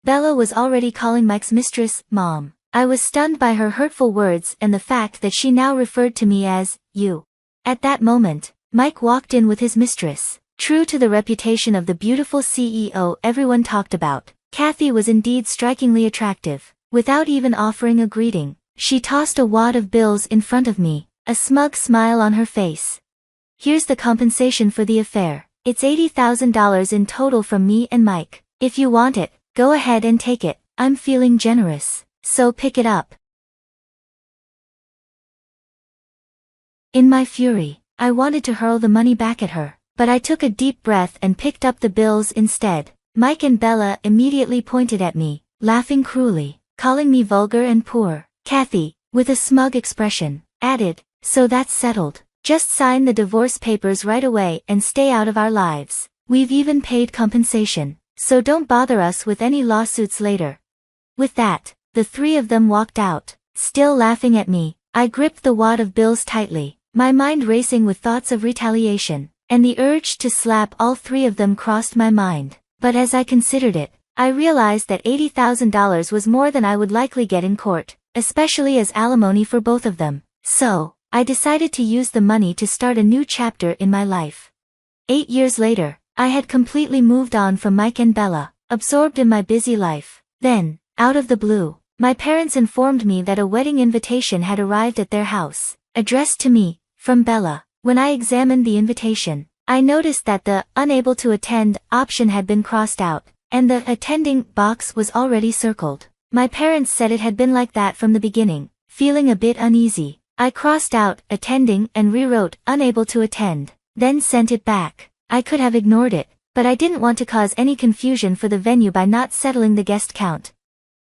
Bella was already calling Mike's mistress, Mom. I was stunned by her hurtful words and the fact that she now referred to me as, you. At that moment, Mike walked in with his mistress. True to the reputation of the beautiful CEO everyone talked about, Kathy was indeed strikingly attractive. Without even offering a greeting, she tossed a wad of bills in front of me, a smug smile on her face. "Here's the compensation for the affair. It's $80,000 in total from me and Mike. If you want it, go ahead and take it. I'm feeling generous, so pick it up." In my fury, I wanted to hurl the money back at her, but I took a deep breath and picked up the bills instead. Mike and Bella immediately pointed at me, laughing cruelly, calling me vulgar and poor. Kathy, with a smug expression, added, "So that's settled. Just sign the divorce papers right away and stay out of our lives. We've even paid compensation, so don't bother us with any lawsuits later." With that, the three of them walked out, still laughing at me. I gripped the wad of bills tightly, my mind racing with thoughts of retaliation, and the urge to slap all three of them crossed my mind. But as I considered it, I realized that $80,000 was more than I would likely get in court, especially as alimony for both of them. So, I decided to use the money to start a new chapter in my life. 8 years later, I had completely moved on from Mike and Bella, absorbed in my busy life. Then, out of the blue, my parents informed me that a wedding invitation had arrived at their house, addressed to me, from Bella. When I examined the invitation, I noticed that the "unable to attend" option had been crossed out, and the "attending" box was already circled. My parents said it had been like that from the beginning. Feeling a bit uneasy, I crossed out "attending" and rewrote "unable to attend," then sent it back. I could have ignored it, but I didn't want to cause any confusion for the venue by not settling the guest count.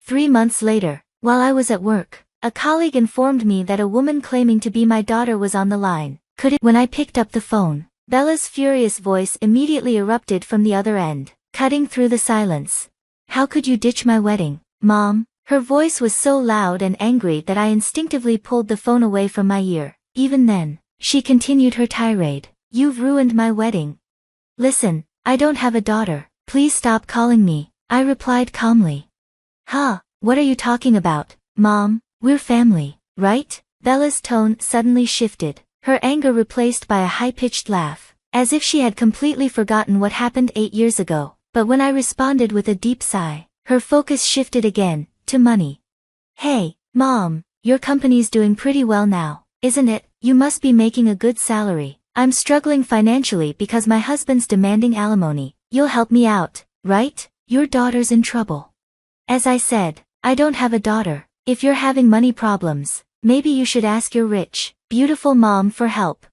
3 months later, while I was at work, a colleague informed me that a woman claiming to be my daughter was on the line. When I picked up the phone, Bella's furious voice immediately erupted from the other end, cutting through the silence. "How could you ditch my wedding, Mom?" Her voice was so loud and angry that I instinctively pulled the phone away from my ear. Even then, she continued her tirade. "You've ruined my wedding." "Listen, I don't have a daughter. Please stop calling me," I replied calmly. "Huh, what are you talking about, Mom? We're family, right?" Bella's tone suddenly shifted, her anger replaced by a high-pitched laugh, as if she had completely forgotten what happened 8 years ago. But when I responded with a deep sigh, her focus shifted again, to money. "Hey, Mom, your company's doing pretty well now, isn't it? You must be making a good salary. I'm struggling financially because my husband's demanding alimony. You'll help me out, right? Your daughter's in trouble." As I said, I don't have a daughter. If you're having money problems, maybe you should ask your rich, beautiful mom for help.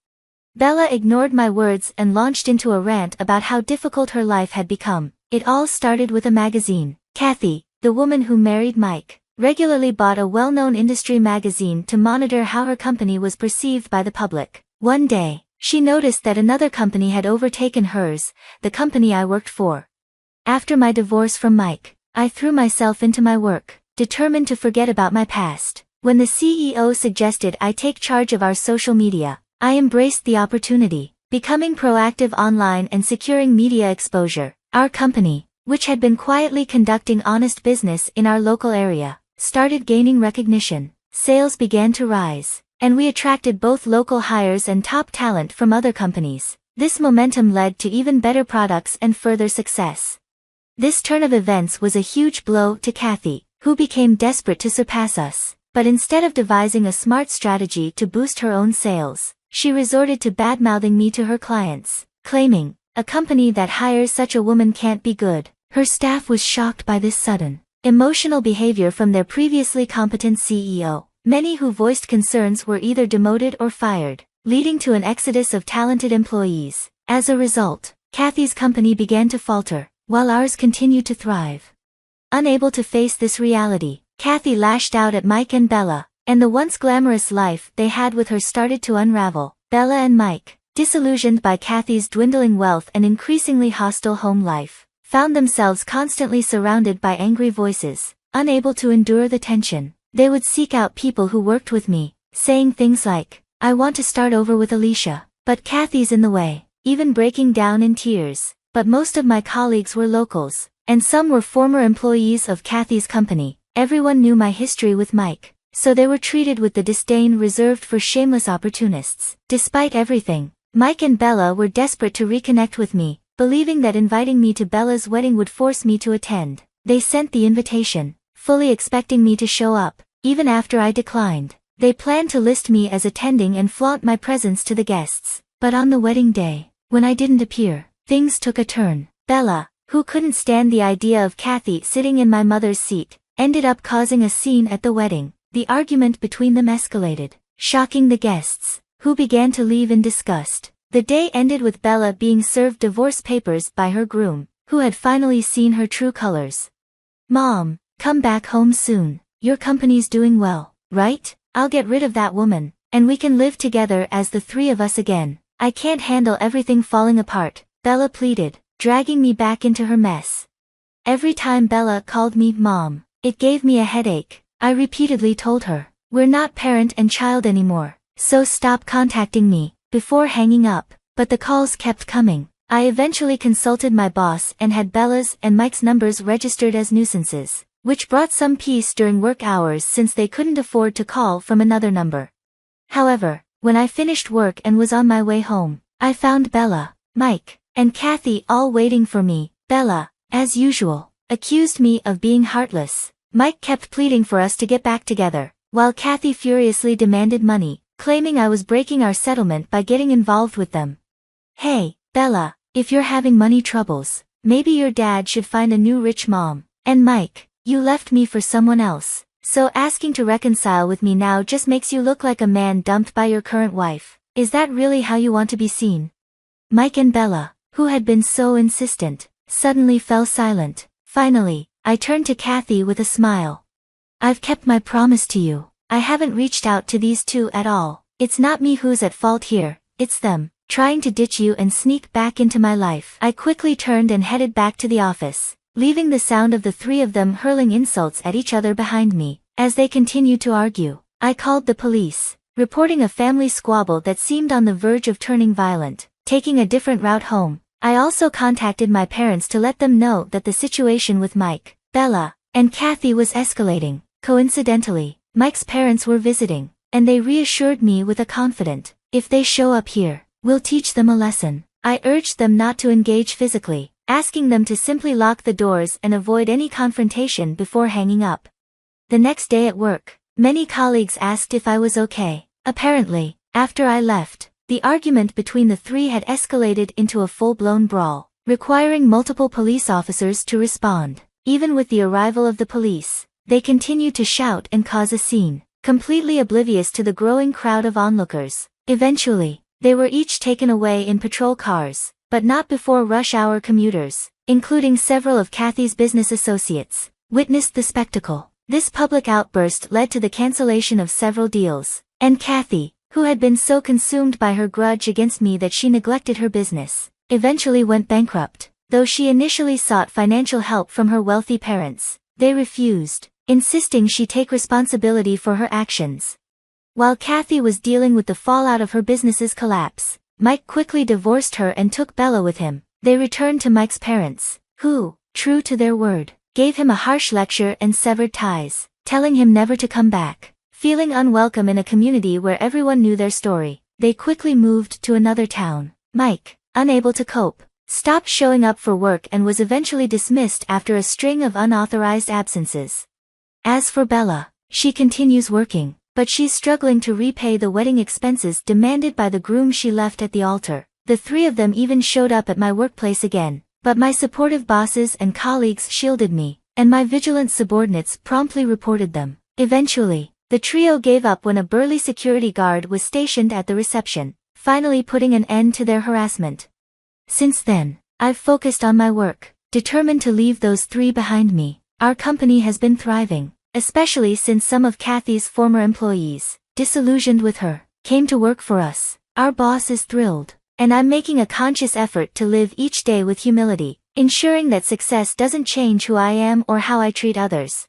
Bella ignored my words and launched into a rant about how difficult her life had become. It all started with a magazine. Kathy, the woman who married Mike, regularly bought a well-known industry magazine to monitor how her company was perceived by the public. One day, she noticed that another company had overtaken hers, the company I worked for. After my divorce from Mike, I threw myself into my work, determined to forget about my past. When the CEO suggested I take charge of our social media, I embraced the opportunity, becoming proactive online and securing media exposure. Our company, which had been quietly conducting honest business in our local area, started gaining recognition. Sales began to rise, and we attracted both local hires and top talent from other companies. This momentum led to even better products and further success. This turn of events was a huge blow to Kathy, who became desperate to surpass us. But instead of devising a smart strategy to boost her own sales, she resorted to bad-mouthing me to her clients, claiming, "A company that hires such a woman can't be good." Her staff was shocked by this sudden, emotional behavior from their previously competent CEO. Many who voiced concerns were either demoted or fired, leading to an exodus of talented employees. As a result, Kathy's company began to falter, while ours continued to thrive. Unable to face this reality, Kathy lashed out at Mike and Bella, and the once glamorous life they had with her started to unravel. Bella and Mike, disillusioned by Kathy's dwindling wealth and increasingly hostile home life, found themselves constantly surrounded by angry voices. Unable to endure the tension, they would seek out people who worked with me, saying things like, "I want to start over with Alicia, but Kathy's in the way," even breaking down in tears. But most of my colleagues were locals, and some were former employees of Kathy's company. Everyone knew my history with Mike, so they were treated with the disdain reserved for shameless opportunists. Despite everything, Mike and Bella were desperate to reconnect with me, believing that inviting me to Bella's wedding would force me to attend. They sent the invitation, fully expecting me to show up, even after I declined. They planned to list me as attending and flaunt my presence to the guests. But on the wedding day, when I didn't appear, things took a turn. Bella, who couldn't stand the idea of Kathy sitting in my mother's seat, ended up causing a scene at the wedding. The argument between them escalated, shocking the guests, who began to leave in disgust. The day ended with Bella being served divorce papers by her groom, who had finally seen her true colors. "Mom, come back home soon. Your company's doing well, right? I'll get rid of that woman, and we can live together as the three of us again. I can't handle everything falling apart," Bella pleaded, dragging me back into her mess. Every time Bella called me Mom, it gave me a headache. I repeatedly told her, "We're not parent and child anymore, so stop contacting me," before hanging up, but the calls kept coming. I eventually consulted my boss and had Bella's and Mike's numbers registered as nuisances, which brought some peace during work hours since they couldn't afford to call from another number. However, when I finished work and was on my way home, I found Bella, Mike, and Kathy all waiting for me. Bella, as usual, accused me of being heartless. Mike kept pleading for us to get back together, while Kathy furiously demanded money, claiming I was breaking our settlement by getting involved with them. "Hey, Bella, if you're having money troubles, maybe your dad should find a new rich mom. And Mike, you left me for someone else, so asking to reconcile with me now just makes you look like a man dumped by your current wife. Is that really how you want to be seen?" Mike and Bella, who had been so insistent, suddenly fell silent. Finally, I turned to Kathy with a smile. "I've kept my promise to you. I haven't reached out to these two at all. It's not me who's at fault here, it's them, trying to ditch you and sneak back into my life." I quickly turned and headed back to the office, leaving the sound of the three of them hurling insults at each other behind me. As they continued to argue, I called the police, reporting a family squabble that seemed on the verge of turning violent. Taking a different route home, I also contacted my parents to let them know that the situation with Mike, Bella, and Kathy was escalating. Coincidentally, Mike's parents were visiting, and they reassured me with a confident, "If they show up here, we'll teach them a lesson." I urged them not to engage physically, asking them to simply lock the doors and avoid any confrontation before hanging up. The next day at work, many colleagues asked if I was okay. Apparently, after I left, the argument between the three had escalated into a full-blown brawl, requiring multiple police officers to respond. Even with the arrival of the police, they continued to shout and cause a scene, completely oblivious to the growing crowd of onlookers. Eventually, they were each taken away in patrol cars, but not before rush-hour commuters, including several of Kathy's business associates, witnessed the spectacle. This public outburst led to the cancellation of several deals, and Kathy, who had been so consumed by her grudge against me that she neglected her business, eventually went bankrupt. Though she initially sought financial help from her wealthy parents, they refused, insisting she take responsibility for her actions. While Kathy was dealing with the fallout of her business's collapse, Mike quickly divorced her and took Bella with him. They returned to Mike's parents, who, true to their word, gave him a harsh lecture and severed ties, telling him never to come back. Feeling unwelcome in a community where everyone knew their story, they quickly moved to another town. Mike, unable to cope, stopped showing up for work and was eventually dismissed after a string of unauthorized absences. As for Bella, she continues working, but she's struggling to repay the wedding expenses demanded by the groom she left at the altar. The three of them even showed up at my workplace again, but my supportive bosses and colleagues shielded me, and my vigilant subordinates promptly reported them. Eventually, the trio gave up when a burly security guard was stationed at the reception, finally putting an end to their harassment. Since then, I've focused on my work, determined to leave those three behind me. Our company has been thriving, especially since some of Kathy's former employees, disillusioned with her, came to work for us. Our boss is thrilled, and I'm making a conscious effort to live each day with humility, ensuring that success doesn't change who I am or how I treat others.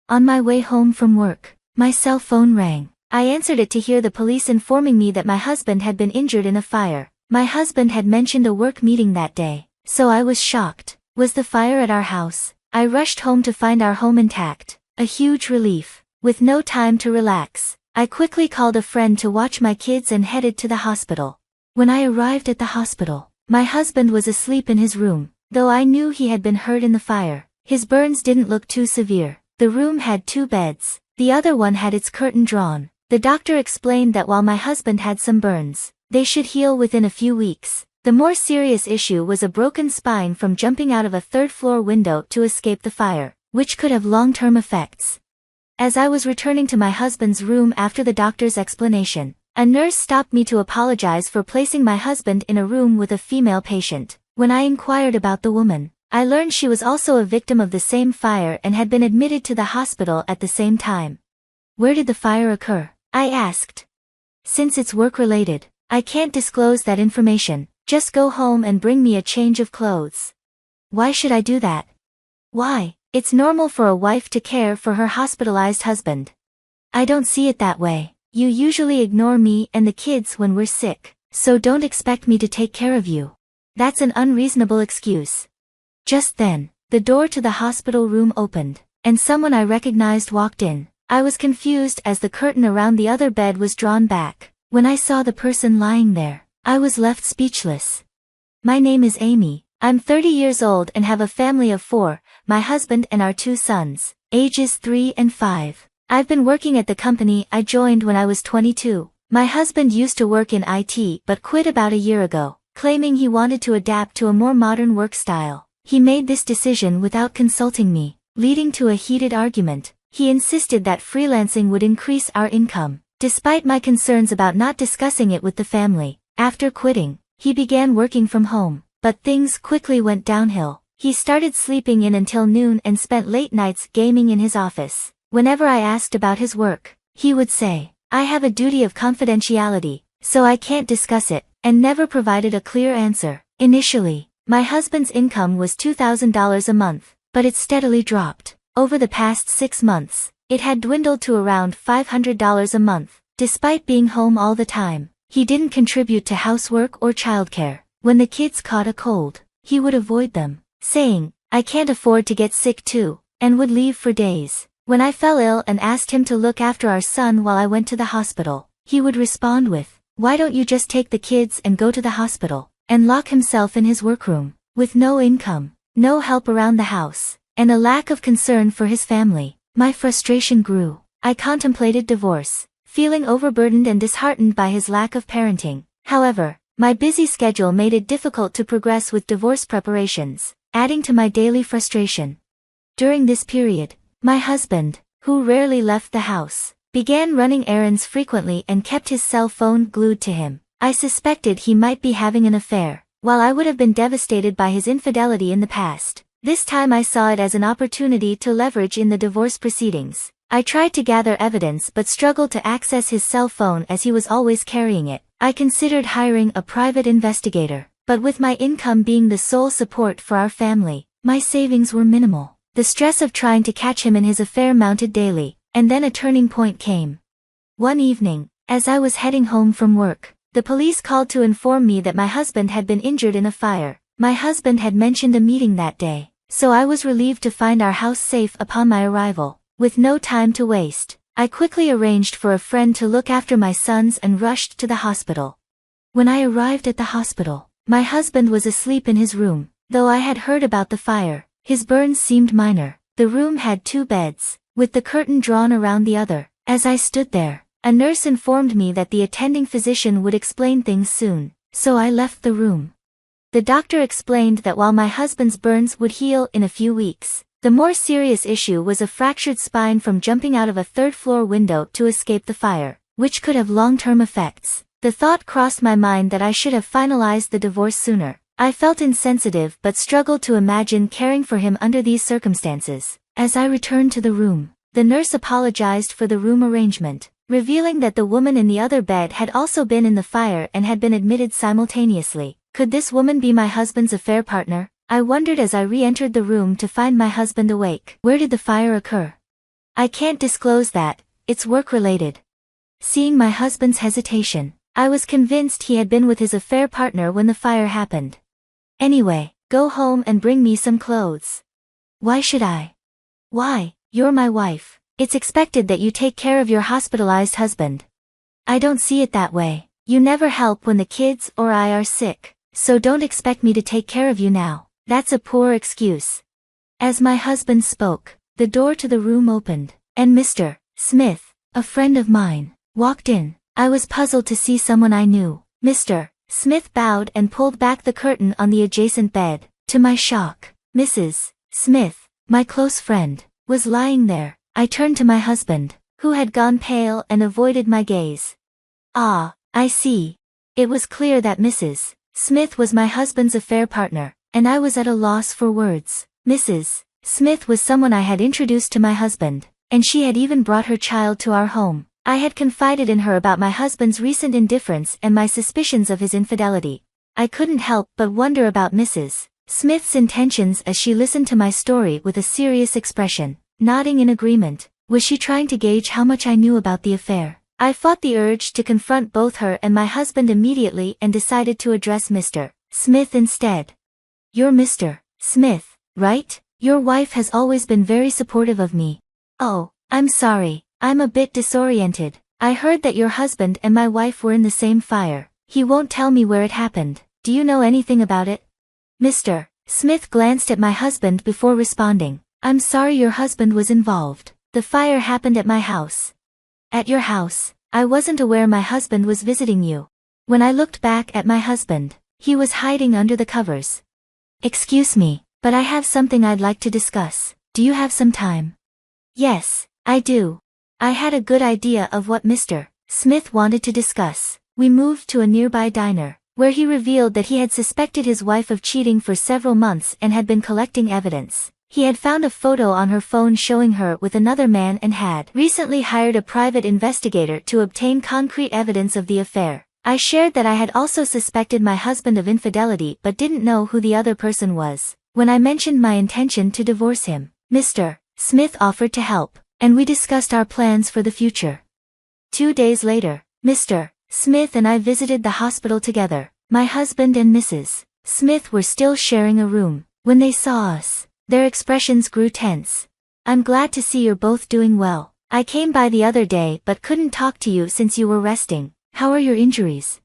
On my way home from work, my cell phone rang. I answered it to hear the police informing me that my husband had been injured in a fire. My husband had mentioned a work meeting that day, so I was shocked. Was the fire at our house? I rushed home to find our home intact. A huge relief. With no time to relax, I quickly called a friend to watch my kids and headed to the hospital. When I arrived at the hospital, my husband was asleep in his room, though I knew he had been hurt in the fire. His burns didn't look too severe. The room had 2 beds. The other one had its curtain drawn. The doctor explained that while my husband had some burns, they should heal within a few weeks. The more serious issue was a broken spine from jumping out of a 3rd-floor window to escape the fire, which could have long-term effects. As I was returning to my husband's room after the doctor's explanation, a nurse stopped me to apologize for placing my husband in a room with a female patient. When I inquired about the woman, I learned she was also a victim of the same fire and had been admitted to the hospital at the same time. Where did the fire occur? I asked. Since it's work-related, I can't disclose that information. Just go home and bring me a change of clothes. Why should I do that? Why? It's normal for a wife to care for her hospitalized husband. I don't see it that way. You usually ignore me and the kids when we're sick, so don't expect me to take care of you. That's an unreasonable excuse. Just then, the door to the hospital room opened, and someone I recognized walked in. I was confused as the curtain around the other bed was drawn back. When I saw the person lying there, I was left speechless. My name is Amy. I'm 30 years old and have a family of 4, my husband and our 2 sons, ages 3 and 5. I've been working at the company I joined when I was 22. My husband used to work in IT but quit about a year ago, claiming he wanted to adapt to a more modern work style. He made this decision without consulting me, leading to a heated argument. He insisted that freelancing would increase our income, despite my concerns about not discussing it with the family. After quitting, he began working from home, but things quickly went downhill. He started sleeping in until noon and spent late nights gaming in his office. Whenever I asked about his work, he would say, "I have a duty of confidentiality, so I can't discuss it," and never provided a clear answer. Initially, my husband's income was $2,000 a month, but it steadily dropped. Over the past 6 months, it had dwindled to around $500 a month. Despite being home all the time, he didn't contribute to housework or childcare. When the kids caught a cold, he would avoid them, saying, "I can't afford to get sick too," and would leave for days. When I fell ill and asked him to look after our son while I went to the hospital, he would respond with, "Why don't you just take the kids and go to the hospital," and lock himself in his workroom. With no income, no help around the house, and a lack of concern for his family, my frustration grew. I contemplated divorce, feeling overburdened and disheartened by his lack of parenting. However, my busy schedule made it difficult to progress with divorce preparations, adding to my daily frustration. During this period, my husband, who rarely left the house, began running errands frequently and kept his cell phone glued to him. I suspected he might be having an affair. While I would have been devastated by his infidelity in the past, this time I saw it as an opportunity to leverage in the divorce proceedings. I tried to gather evidence but struggled to access his cell phone as he was always carrying it. I considered hiring a private investigator, but with my income being the sole support for our family, my savings were minimal. The stress of trying to catch him in his affair mounted daily, and then a turning point came. One evening, as I was heading home from work, the police called to inform me that my husband had been injured in a fire. My husband had mentioned a meeting that day, so I was relieved to find our house safe upon my arrival. With no time to waste, I quickly arranged for a friend to look after my sons and rushed to the hospital. When I arrived at the hospital, my husband was asleep in his room. Though I had heard about the fire, his burns seemed minor. The room had 2 beds, with the curtain drawn around the other. As I stood there, a nurse informed me that the attending physician would explain things soon, so I left the room. The doctor explained that while my husband's burns would heal in a few weeks, the more serious issue was a fractured spine from jumping out of a 3rd-floor window to escape the fire, which could have long-term effects. The thought crossed my mind that I should have finalized the divorce sooner. I felt insensitive but struggled to imagine caring for him under these circumstances. As I returned to the room, the nurse apologized for the room arrangement, revealing that the woman in the other bed had also been in the fire and had been admitted simultaneously. Could this woman be my husband's affair partner? I wondered as I re-entered the room to find my husband awake. Where did the fire occur? I can't disclose that, it's work-related. Seeing my husband's hesitation, I was convinced he had been with his affair partner when the fire happened. Anyway, go home and bring me some clothes. Why should I? Why, you're my wife. It's expected that you take care of your hospitalized husband. I don't see it that way. You never help when the kids or I are sick, so don't expect me to take care of you now. That's a poor excuse. As my husband spoke, the door to the room opened, and Mr. Smith, a friend of mine, walked in. I was puzzled to see someone I knew. Mr. Smith bowed and pulled back the curtain on the adjacent bed. To my shock, Mrs. Smith, my close friend, was lying there. I turned to my husband, who had gone pale and avoided my gaze. Ah, I see. It was clear that Mrs. Smith was my husband's affair partner, and I was at a loss for words. Mrs. Smith was someone I had introduced to my husband, and she had even brought her child to our home. I had confided in her about my husband's recent indifference and my suspicions of his infidelity. I couldn't help but wonder about Mrs. Smith's intentions as she listened to my story with a serious expression, nodding in agreement. Was she trying to gauge how much I knew about the affair? I fought the urge to confront both her and my husband immediately and decided to address Mr. Smith instead. You're Mr. Smith, right? Your wife has always been very supportive of me. Oh, I'm sorry, I'm a bit disoriented. I heard that your husband and my wife were in the same fire. He won't tell me where it happened. Do you know anything about it? Mr. Smith glanced at my husband before responding. I'm sorry your husband was involved. The fire happened at my house. At your house? I wasn't aware my husband was visiting you. When I looked back at my husband, he was hiding under the covers. Excuse me, but I have something I'd like to discuss. Do you have some time? Yes, I do. I had a good idea of what Mr. Smith wanted to discuss. We moved to a nearby diner, where he revealed that he had suspected his wife of cheating for several months and had been collecting evidence. He had found a photo on her phone showing her with another man and had recently hired a private investigator to obtain concrete evidence of the affair. I shared that I had also suspected my husband of infidelity but didn't know who the other person was. When I mentioned my intention to divorce him, Mr. Smith offered to help, and we discussed our plans for the future. 2 days later, Mr. Smith and I visited the hospital together. My husband and Mrs. Smith were still sharing a room. When they saw us, their expressions grew tense. I'm glad to see you're both doing well. I came by the other day but couldn't talk to you since you were resting. How are your injuries?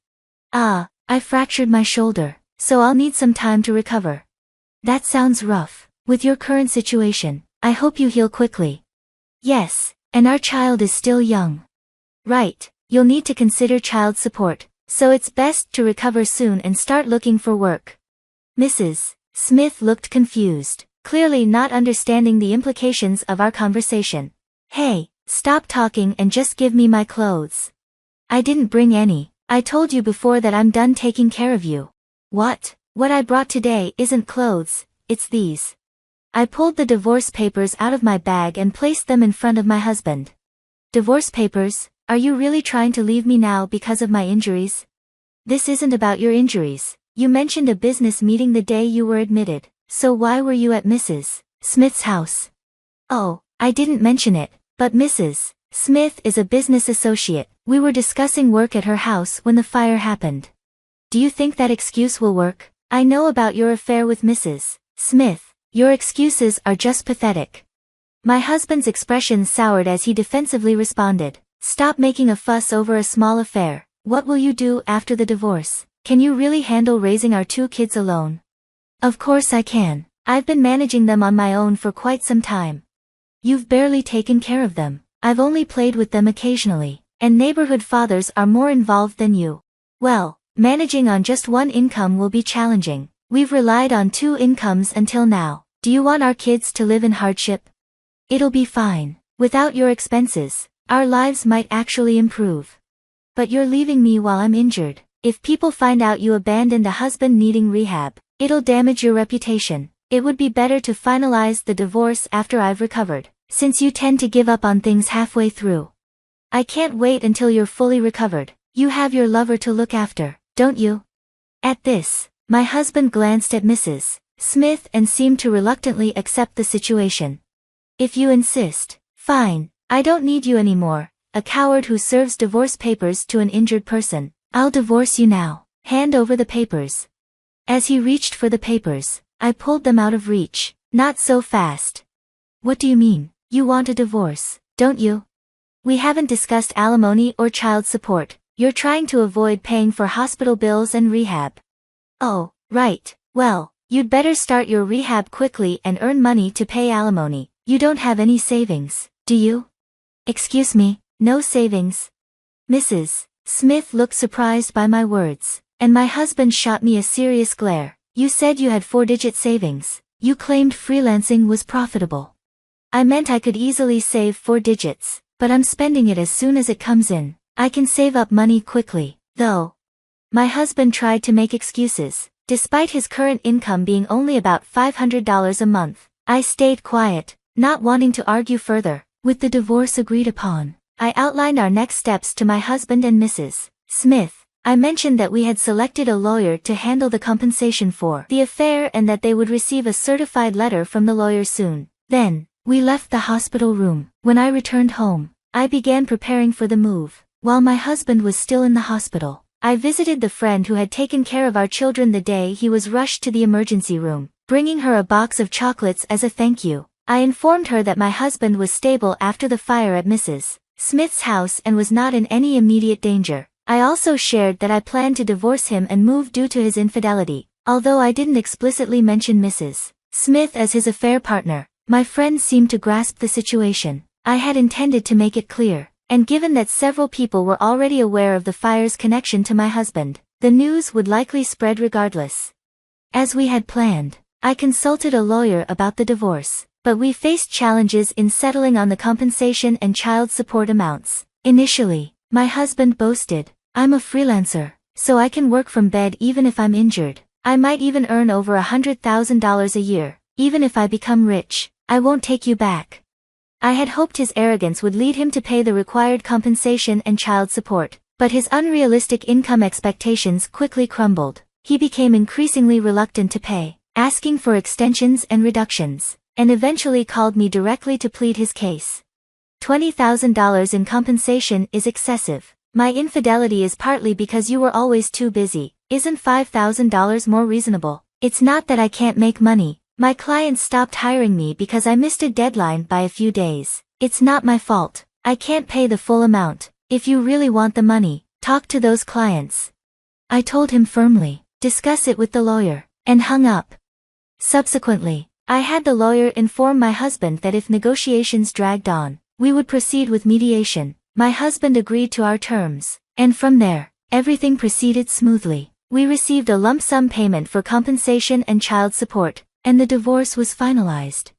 I fractured my shoulder, so I'll need some time to recover. That sounds rough. With your current situation, I hope you heal quickly. Yes, and our child is still young. Right, you'll need to consider child support, so it's best to recover soon and start looking for work. Mrs. Smith looked confused, clearly not understanding the implications of our conversation. Hey, stop talking and just give me my clothes. I didn't bring any. I told you before that I'm done taking care of you. What? What I brought today isn't clothes, it's these. I pulled the divorce papers out of my bag and placed them in front of my husband. Divorce papers? Are you really trying to leave me now because of my injuries? This isn't about your injuries. You mentioned a business meeting the day you were admitted, so why were you at Mrs. Smith's house? Oh, I didn't mention it, but Mrs. Smith is a business associate. We were discussing work at her house when the fire happened. Do you think that excuse will work? I know about your affair with Mrs. Smith. Your excuses are just pathetic. My husband's expression soured as he defensively responded. Stop making a fuss over a small affair. What will you do after the divorce? Can you really handle raising our 2 kids alone? Of course I can. I've been managing them on my own for quite some time. You've barely taken care of them. I've only played with them occasionally, and neighborhood fathers are more involved than you. Well, managing on just one income will be challenging. We've relied on 2 incomes until now. Do you want our kids to live in hardship? It'll be fine. Without your expenses, our lives might actually improve. But you're leaving me while I'm injured. If people find out you abandoned a husband needing rehab, it'll damage your reputation. It would be better to finalize the divorce after I've recovered, since you tend to give up on things halfway through. I can't wait until you're fully recovered. You have your lover to look after, don't you? At this, my husband glanced at Mrs. Smith and seemed to reluctantly accept the situation. If you insist, fine, I don't need you anymore, a coward who serves divorce papers to an injured person. I'll divorce you now. Hand over the papers. As he reached for the papers, I pulled them out of reach. Not so fast. What do you mean? You want a divorce? don't you? We haven't discussed alimony or child support. You're trying to avoid paying for hospital bills and rehab. Oh, right. Well, you'd better start your rehab quickly and earn money to pay alimony. You don't have any savings, do you? Excuse me, no savings. Mrs. Smith looked surprised by my words, and my husband shot me a serious glare. You said you had 4-digit savings. You claimed freelancing was profitable. I meant I could easily save 4 digits, but I'm spending it as soon as it comes in. I can save up money quickly, though. My husband tried to make excuses, despite his current income being only about $500 a month. I stayed quiet, not wanting to argue further. With the divorce agreed upon, I outlined our next steps to my husband and Mrs. Smith. I mentioned that we had selected a lawyer to handle the compensation for the affair and that they would receive a certified letter from the lawyer soon. Then, we left the hospital room. When I returned home, I began preparing for the move. While my husband was still in the hospital, I visited the friend who had taken care of our children the day he was rushed to the emergency room, bringing her a box of chocolates as a thank you. I informed her that my husband was stable after the fire at Mrs. Smith's house and was not in any immediate danger. I also shared that I planned to divorce him and move due to his infidelity. Although I didn't explicitly mention Mrs. Smith as his affair partner, my friend seemed to grasp the situation. I had intended to make it clear, and given that several people were already aware of the fire's connection to my husband, the news would likely spread regardless. As we had planned, I consulted a lawyer about the divorce, but we faced challenges in settling on the compensation and child support amounts. Initially, my husband boasted, "I'm a freelancer, so I can work from bed even if I'm injured. I might even earn over $100,000 a year. Even if I become rich, I won't take you back." I had hoped his arrogance would lead him to pay the required compensation and child support, but his unrealistic income expectations quickly crumbled. He became increasingly reluctant to pay, asking for extensions and reductions, and eventually called me directly to plead his case. $20,000 in compensation is excessive. My infidelity is partly because you were always too busy. Isn't $5,000 more reasonable? It's not that I can't make money. My clients stopped hiring me because I missed a deadline by a few days. It's not my fault. I can't pay the full amount. If you really want the money, talk to those clients. I told him firmly, discuss it with the lawyer, and hung up. Subsequently, I had the lawyer inform my husband that if negotiations dragged on, we would proceed with mediation. My husband agreed to our terms, and from there, everything proceeded smoothly. We received a lump sum payment for compensation and child support, and the divorce was finalized.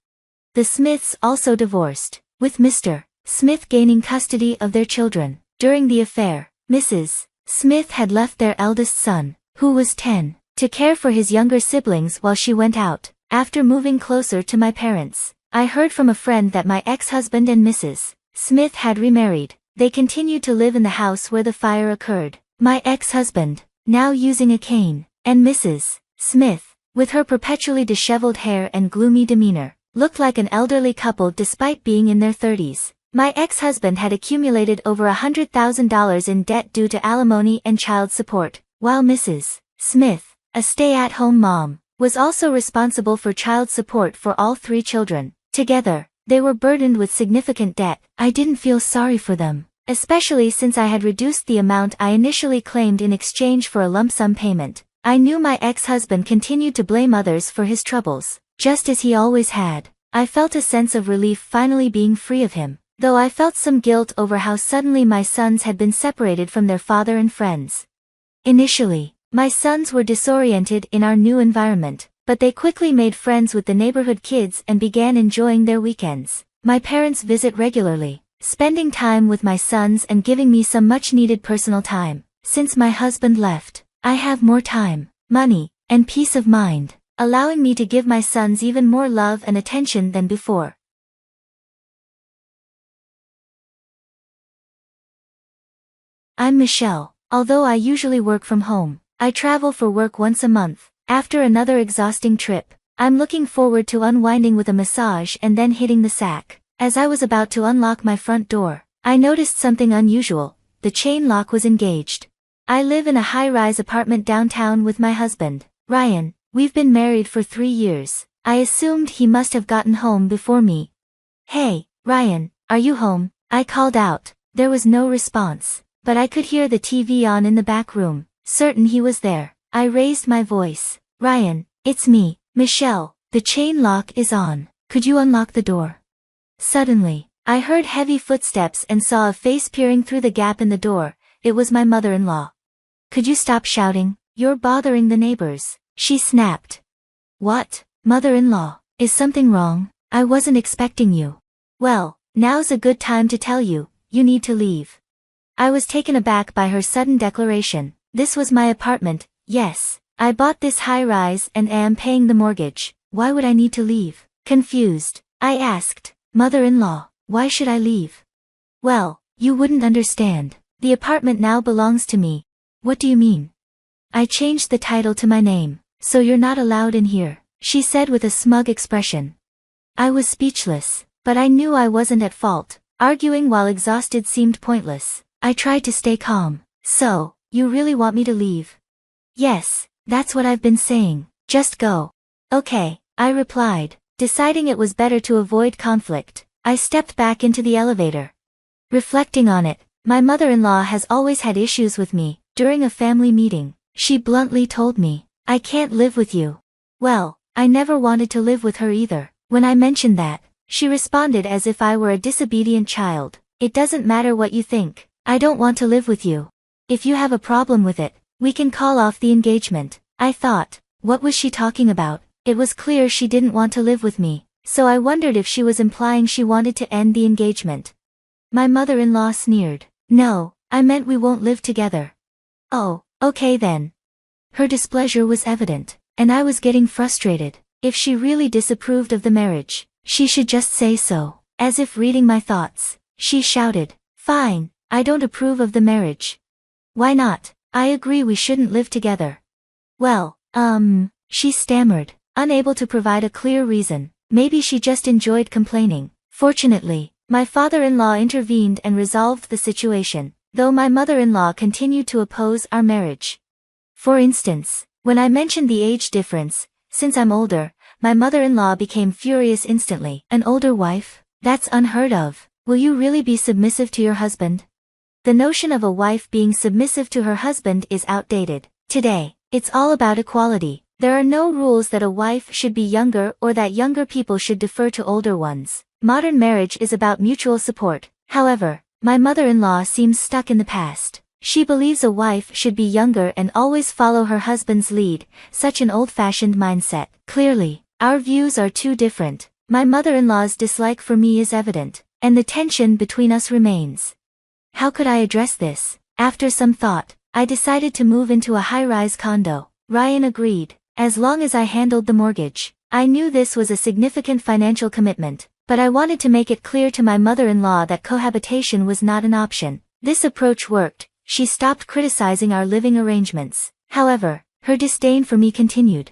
The Smiths also divorced, with Mr. Smith gaining custody of their children. During the affair, Mrs. Smith had left their eldest son, who was 10, to care for his younger siblings while she went out. After moving closer to my parents, I heard from a friend that my ex-husband and Mrs. Smith had remarried. They continued to live in the house where the fire occurred. My ex-husband, now using a cane, and Mrs. Smith, with her perpetually disheveled hair and gloomy demeanor, looked like an elderly couple despite being in their 30s. My ex-husband had accumulated over $100,000 in debt due to alimony and child support, while Mrs. Smith, a stay-at-home mom, was also responsible for child support for all 3 children. Together, they were burdened with significant debt. I didn't feel sorry for them, especially since I had reduced the amount I initially claimed in exchange for a lump sum payment. I knew my ex-husband continued to blame others for his troubles, just as he always had. I felt a sense of relief finally being free of him, though I felt some guilt over how suddenly my sons had been separated from their father and friends. Initially, my sons were disoriented in our new environment, but they quickly made friends with the neighborhood kids and began enjoying their weekends. My parents visit regularly, spending time with my sons and giving me some much-needed personal time. Since my husband left, I have more time, money, and peace of mind, allowing me to give my sons even more love and attention than before. I'm Michelle. Although I usually work from home, I travel for work once a month. After another exhausting trip, I'm looking forward to unwinding with a massage and then hitting the sack. As I was about to unlock my front door, I noticed something unusual. The chain lock was engaged. I live in a high-rise apartment downtown with my husband, Ryan. We've been married for 3 years. I assumed he must have gotten home before me. "Hey, Ryan," "Are you home?" I called out. There was no response, but I could hear the TV on in the back room, certain he was there. I raised my voice. "Ryan, it's me, Michelle. The chain lock is on. Could you unlock the door?" Suddenly, I heard heavy footsteps and saw a face peering through the gap in the door. It was my mother-in-law. "Could you stop shouting? You're bothering the neighbors," she snapped. "What? Mother-in-law, is something wrong? I wasn't expecting you." "Well, now's a good time to tell you, you need to leave." I was taken aback by her sudden declaration. This was my apartment, yes. I bought this high-rise and am paying the mortgage. Why would I need to leave? Confused, I asked, "Mother-in-law, why should I leave?" "Well, you wouldn't understand. The apartment now belongs to me." "What do you mean?" "I changed the title to my name, so you're not allowed in here," she said with a smug expression. I was speechless, but I knew I wasn't at fault. Arguing while exhausted seemed pointless. I tried to stay calm. "So, you really want me to leave?" "Yes, that's what I've been saying. Just go." "Okay," I replied, deciding it was better to avoid conflict. I stepped back into the elevator. Reflecting on it, my mother-in-law has always had issues with me. During a family meeting, she bluntly told me, "I can't live with you." Well, I never wanted to live with her either. When I mentioned that, she responded as if I were a disobedient child. "It doesn't matter what you think. I don't want to live with you. If you have a problem with it, we can call off the engagement." I thought, what was she talking about? It was clear she didn't want to live with me, so I wondered if she was implying she wanted to end the engagement. My mother-in-law sneered. "No, I meant we won't live together." "Oh, okay then." Her displeasure was evident, and I was getting frustrated. If she really disapproved of the marriage, she should just say so. As if reading my thoughts, she shouted, "Fine, I don't approve of the marriage." "Why not? I agree we shouldn't live together." "Well, she stammered, unable to provide a clear reason. Maybe she just enjoyed complaining. Fortunately, my father-in-law intervened and resolved the situation, though my mother-in-law continued to oppose our marriage. For instance, when I mentioned the age difference, since I'm older, my mother-in-law became furious instantly. "An older wife? That's unheard of. Will you really be submissive to your husband?" The notion of a wife being submissive to her husband is outdated. Today, it's all about equality. There are no rules that a wife should be younger or that younger people should defer to older ones. Modern marriage is about mutual support. However, my mother-in-law seems stuck in the past. She believes a wife should be younger and always follow her husband's lead, such an old-fashioned mindset. Clearly, our views are too different. My mother-in-law's dislike for me is evident, and the tension between us remains. How could I address this? After some thought, I decided to move into a high-rise condo. Ryan agreed, as long as I handled the mortgage. I knew this was a significant financial commitment, but I wanted to make it clear to my mother-in-law that cohabitation was not an option. This approach worked. She stopped criticizing our living arrangements. However, her disdain for me continued.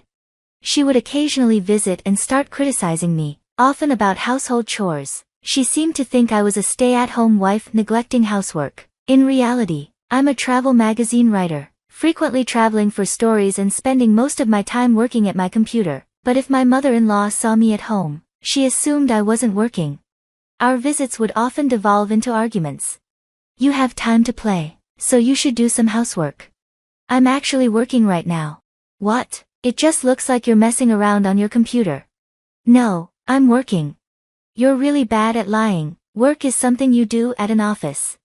She would occasionally visit and start criticizing me, often about household chores. She seemed to think I was a stay-at-home wife neglecting housework. In reality, I'm a travel magazine writer, frequently traveling for stories and spending most of my time working at my computer. But if my mother-in-law saw me at home, she assumed I wasn't working. Our visits would often devolve into arguments. "You have time to play, so you should do some housework." "I'm actually working right now." "What? It just looks like you're messing around on your computer." "No, I'm working." "You're really bad at lying. Work is something you do at an office."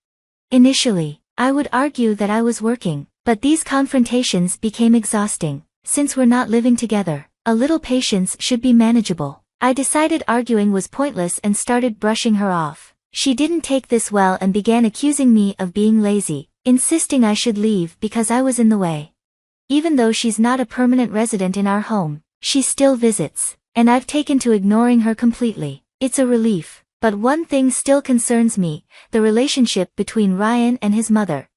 Initially, I would argue that I was working, but these confrontations became exhausting. Since we're not living together, a little patience should be manageable. I decided arguing was pointless and started brushing her off. She didn't take this well and began accusing me of being lazy, insisting I should leave because I was in the way. Even though she's not a permanent resident in our home, she still visits, and I've taken to ignoring her completely. It's a relief, but one thing still concerns me, the relationship between Ryan and his mother.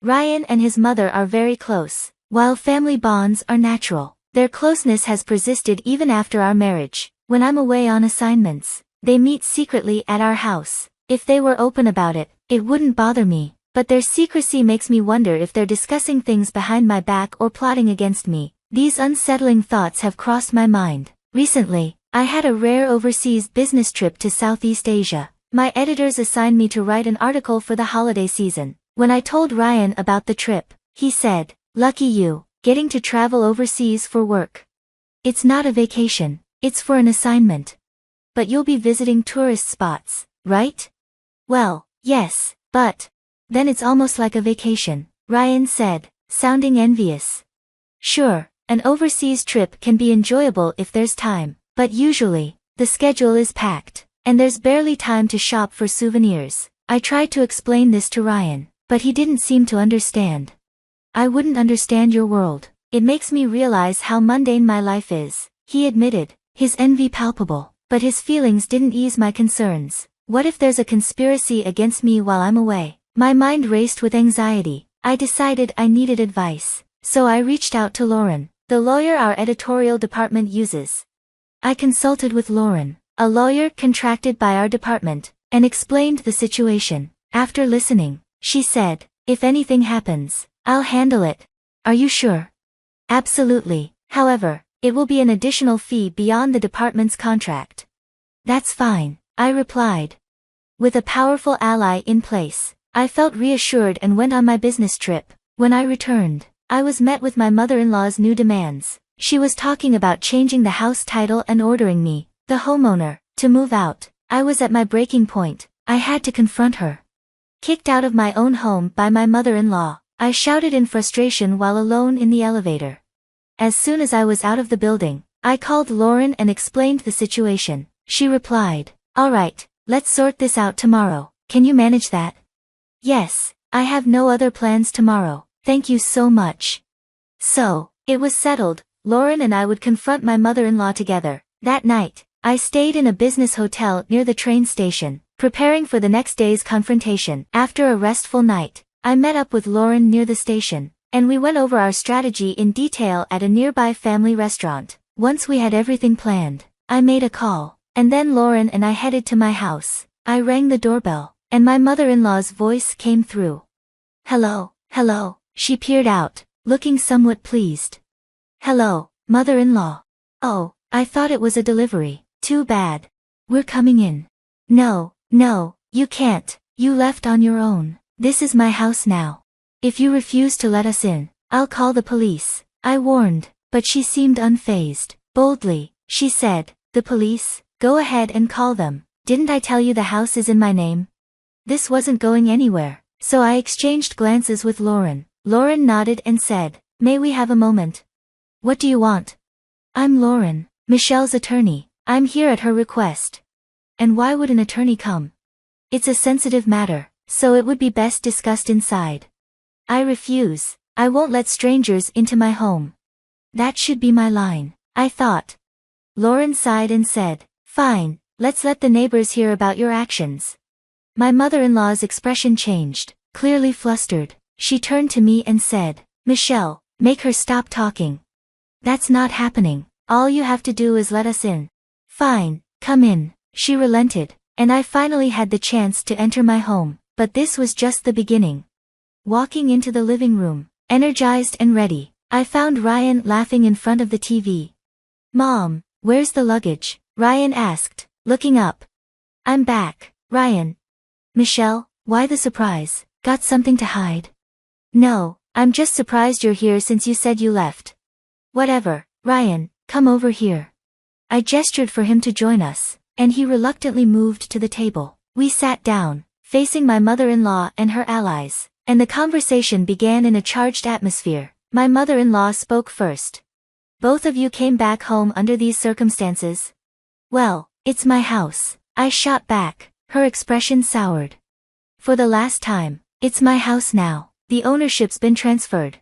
Ryan and his mother are very close. While family bonds are natural, their closeness has persisted even after our marriage. When I'm away on assignments, they meet secretly at our house. If they were open about it, it wouldn't bother me, but their secrecy makes me wonder if they're discussing things behind my back or plotting against me. These unsettling thoughts have crossed my mind. Recently, I had a rare overseas business trip to Southeast Asia. My editors assigned me to write an article for the holiday season. When I told Ryan about the trip, he said, "Lucky you, getting to travel overseas for work. It's not a vacation, it's for an assignment. But you'll be visiting tourist spots, right?" "Well, yes, but then it's almost like a vacation," Ryan said, sounding envious. "Sure, an overseas trip can be enjoyable if there's time, but usually, the schedule is packed, and there's barely time to shop for souvenirs." I tried to explain this to Ryan, but he didn't seem to understand. "I wouldn't understand your world. It makes me realize how mundane my life is," he admitted, his envy palpable, but his feelings didn't ease my concerns. What if there's a conspiracy against me while I'm away? My mind raced with anxiety. I decided I needed advice, so I reached out to Lauren, the lawyer our editorial department uses. I consulted with Lauren, a lawyer contracted by our department, and explained the situation. After listening, she said, "If anything happens, I'll handle it." "Are you sure?" "Absolutely. However, it will be an additional fee beyond the department's contract." "That's fine," I replied. With a powerful ally in place, I felt reassured and went on my business trip. When I returned, I was met with my mother-in-law's new demands. She was talking about changing the house title and ordering me, the homeowner, to move out. I was at my breaking point. I had to confront her. Kicked out of my own home by my mother-in-law, I shouted in frustration while alone in the elevator. As soon as I was out of the building, I called Lauren and explained the situation. She replied, "All right, let's sort this out tomorrow. Can you manage that?" "Yes, I have no other plans tomorrow, thank you so much." So, it was settled. Lauren and I would confront my mother-in-law together. That night, I stayed in a business hotel near the train station, preparing for the next day's confrontation. After a restful night, I met up with Lauren near the station, and we went over our strategy in detail at a nearby family restaurant. Once we had everything planned, I made a call, and then Lauren and I headed to my house. I rang the doorbell, and my mother-in-law's voice came through. "Hello, hello," she peered out, looking somewhat pleased. "Hello, mother-in-law. Oh, I thought it was a delivery. Too bad. We're coming in." No, you can't. You left on your own. This is my house now. If you refuse to let us in, I'll call the police," I warned, but she seemed unfazed. Boldly, she said, "The police? Go ahead and call them. Didn't I tell you the house is in my name?" This wasn't going anywhere, so I exchanged glances with Lauren. Lauren nodded and said, "May we have a moment?" "What do you want?" "I'm Lauren, Michelle's attorney. I'm here at her request." "And why would an attorney come?" "It's a sensitive matter, so it would be best discussed inside." "I refuse. I won't let strangers into my home." That should be my line, I thought. Lauren sighed and said, "Fine, let's let the neighbors hear about your actions." My mother-in-law's expression changed, clearly flustered. She turned to me and said, "Michelle, make her stop talking." "That's not happening. All you have to do is let us in." "Fine, come in." She relented, and I finally had the chance to enter my home, but this was just the beginning. Walking into the living room, energized and ready, I found Ryan laughing in front of the TV. "Mom, where's the luggage?" Ryan asked, looking up. "I'm back, Ryan." "Michelle, why the surprise? Got something to hide?" "No, I'm just surprised you're here since you said you left." "Whatever, Ryan, come over here." I gestured for him to join us, and he reluctantly moved to the table. We sat down, facing my mother-in-law and her allies, and the conversation began in a charged atmosphere. My mother-in-law spoke first. "Both of you came back home under these circumstances?" "Well, it's my house," I shot back, her expression soured. "For the last time, it's my house now. The ownership's been transferred."